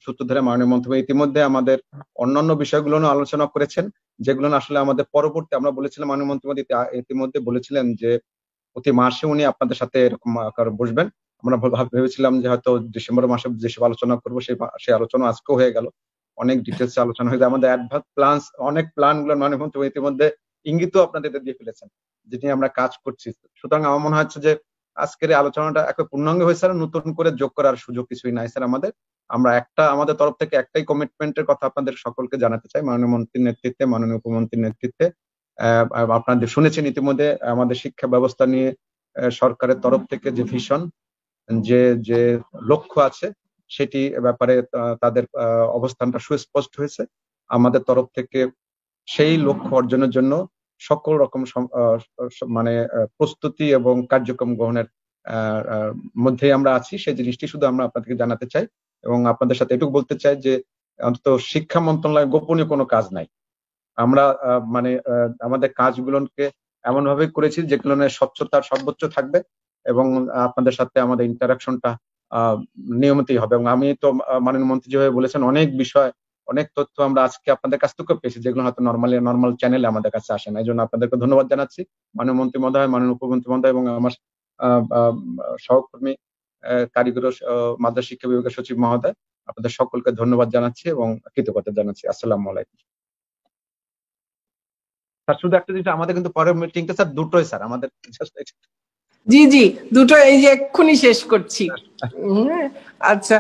সূত্র ধরে মাননীয় মন্ত্রী ইতিমধ্যে আমাদের অন্যান্য বিষয়গুলো আলোচনা করেছেন, যেগুলো আসলে আমাদের পরবর্তী আমরা বলেছিলাম, মাননীয় মন্ত্রী ইতিমধ্যে বলেছিলেন যে প্রতি মাসে উনি আপনাদের সাথে এরকম বসবেন। আমরা ভেবেছিলাম যে হয়তো ডিসেম্বর মাসে যেসব আলোচনা করবো সেই আলোচনা আজকেও হয়ে গেল, অনেক ডিটেলস আলোচনা হয়ে যায়, আমাদের অ্যাডভান্স প্ল্যান অনেক প্ল্যান গুলো মাননীয় মন্ত্রী ইতিমধ্যে ইঙ্গিতও আপনাদের দিয়ে ফেলেছেন, যেটি আমরা কাজ করছি। সুতরাং আমার মনে হচ্ছে যে আজকের এই আলোচনাটা একটা পূর্ণাঙ্গ হয়েছে, আর নতুন করে যোগ করার সুযোগ কিছুই নাই স্যার। আমরা আমাদের তরফ থেকে একটাই কমিটমেন্টের কথা আপনাদের সকলকে জানাতে চাই, মাননীয় মন্ত্রীর নেতৃত্বে, মাননীয় উপমন্ত্রীর নেতৃত্বে। আপনাদের শুনেছেন ইতিমধ্যে আমাদের শিক্ষা ব্যবস্থা নিয়ে সরকারের তরফ থেকে যে ভিশন, যে লক্ষ্য আছে, সেটি ব্যাপারে তাদের অবস্থানটা সুস্পষ্ট হয়েছে। আমাদের তরফ থেকে সেই লক্ষ্য অর্জনের জন্য সকল রকম প্রস্তুতি এবং কার্যক্রম গ্রহণের মধ্যেই আমরা আছি। সেই জিনিসটি শুধু আমরা আপনাদেরকে জানাতে চাই এবং আপনাদের সাথে এটুকু বলতে চাই যে অন্তত শিক্ষা মন্ত্রণালয়ের গোপনীয় কোনো কাজ নাই। আমরা আমাদের কাজগুলোকে এমন ভাবে করেছি যেগুলো স্বচ্ছতার সর্বোচ্চ থাকবে এবং আপনাদের সাথে আমাদের ইন্টারাকশনটা নিয়মিতই হবে। এবং আমি তো মাননীয় মন্ত্রী যেভাবে বলেছেন, অনেক বিষয়, অনেক তথ্য আমরা আজকে আপনাদের কাছ থেকে পেয়েছি, যেগুলো হয়তো নর্মাল চ্যানেলে আমাদের কাছে আসে না। এই জন্য আপনাদেরকে ধন্যবাদ জানাচ্ছি, মাননীয় মন্ত্রী মহোদয়, মাননীয় উপমন্ত্রী মহোদয় এবং আমার সহকর্মী কারিগর মাদ্রাসা শিক্ষা বিভাগের সচিব মহোদয়। আপনাদের সকলকে ধন্যবাদ জানাচ্ছি এবং কৃতজ্ঞতা জানাচ্ছি। আসসালামু আলাইকুম। স্যার শুধু একটা জিনিস, আমাদের কিন্তু পরের মিটিংটা স্যার দুটোই স্যার আমাদের।
জি দুটো এই যে এক্ষুনি শেষ করছি। আচ্ছা,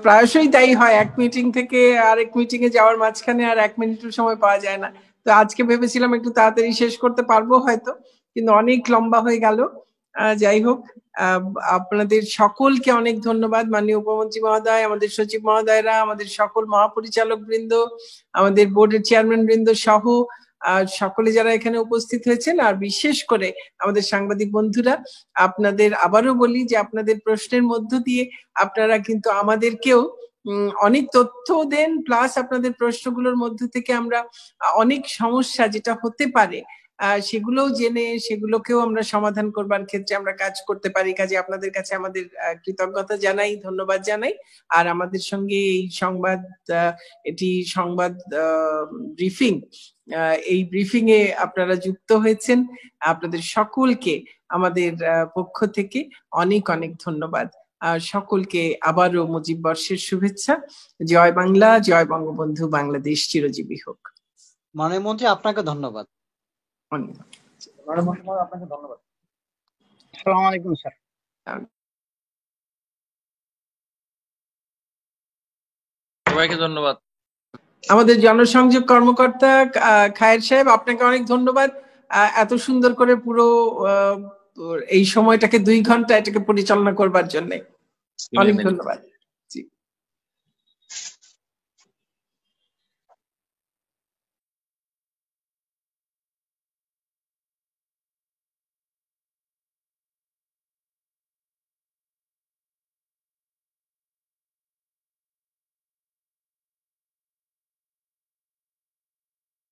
প্রায়শই তাই হয়, এক মিটিং থেকে আরেক মিটিং এ যাওয়ার মাঝখানে আর 1 মিনিটের সময় পাওয়া যায় না। তো আজকে ভেবেছিলাম একটু তাড়াতাড়ি শেষ করতে পারবো হয়তো, কিন্তু অনেক লম্বা হয়ে গেল। যাই হোক, আপনাদের সকলকে অনেক ধন্যবাদ, মাননীয় উপমন্ত্রী মহোদয়, আমাদের সচিব মহোদয়রা, আমাদের সকল মহাপরিচালক বৃন্দ, আমাদের বোর্ডের চেয়ারম্যান বৃন্দ সহ সকলে যারা এখানে উপস্থিত হয়েছেন, আর বিশেষ করে আমাদের সাংবাদিক বন্ধুরা। আপনাদের আবারও বলি যে আপনাদের প্রশ্নের মধ্য দিয়ে আপনারা কিন্তু আমাদেরকেও অনেক তথ্য দেন, প্লাস আপনাদের প্রশ্নগুলোর মধ্য থেকে আমরা অনেক সমস্যা যেটা হতে পারে সেগুলোও জেনে সেগুলোকেও আমরা সমাধান করবার ক্ষেত্রে আমরা কাজ করতে পারি। কাজে আপনাদের কাছে আমাদের কৃতজ্ঞতা জানাই, ধন্যবাদ জানাই। আর আমাদের সঙ্গে এই সংবাদ ব্রিফিং, এই ব্রিফিং এ আপনারা যুক্ত হয়েছেন, আপনাদের সকলকে আমাদের পক্ষ থেকে অনেক অনেক ধন্যবাদ। সকলকে আবারও মুজিব বর্ষের শুভেচ্ছা। জয় বাংলা, জয় বঙ্গবন্ধু, বাংলাদেশ চিরজীবী হোক।
মাননীয় মন্ত্রী আপনাকে ধন্যবাদ।
আপনাকে ধন্যবাদ।
আসসালামু আলাইকুম স্যার।
সবাইকে ধন্যবাদ।
আমাদের জনসংযোগ কর্মকর্তা খায়ের সাহেব, আপনাকে অনেক ধন্যবাদ এত সুন্দর করে পুরো এই সময়টাকে 2 ঘন্টা এটাকে পরিচালনা করবার জন্য। অনেক ধন্যবাদ।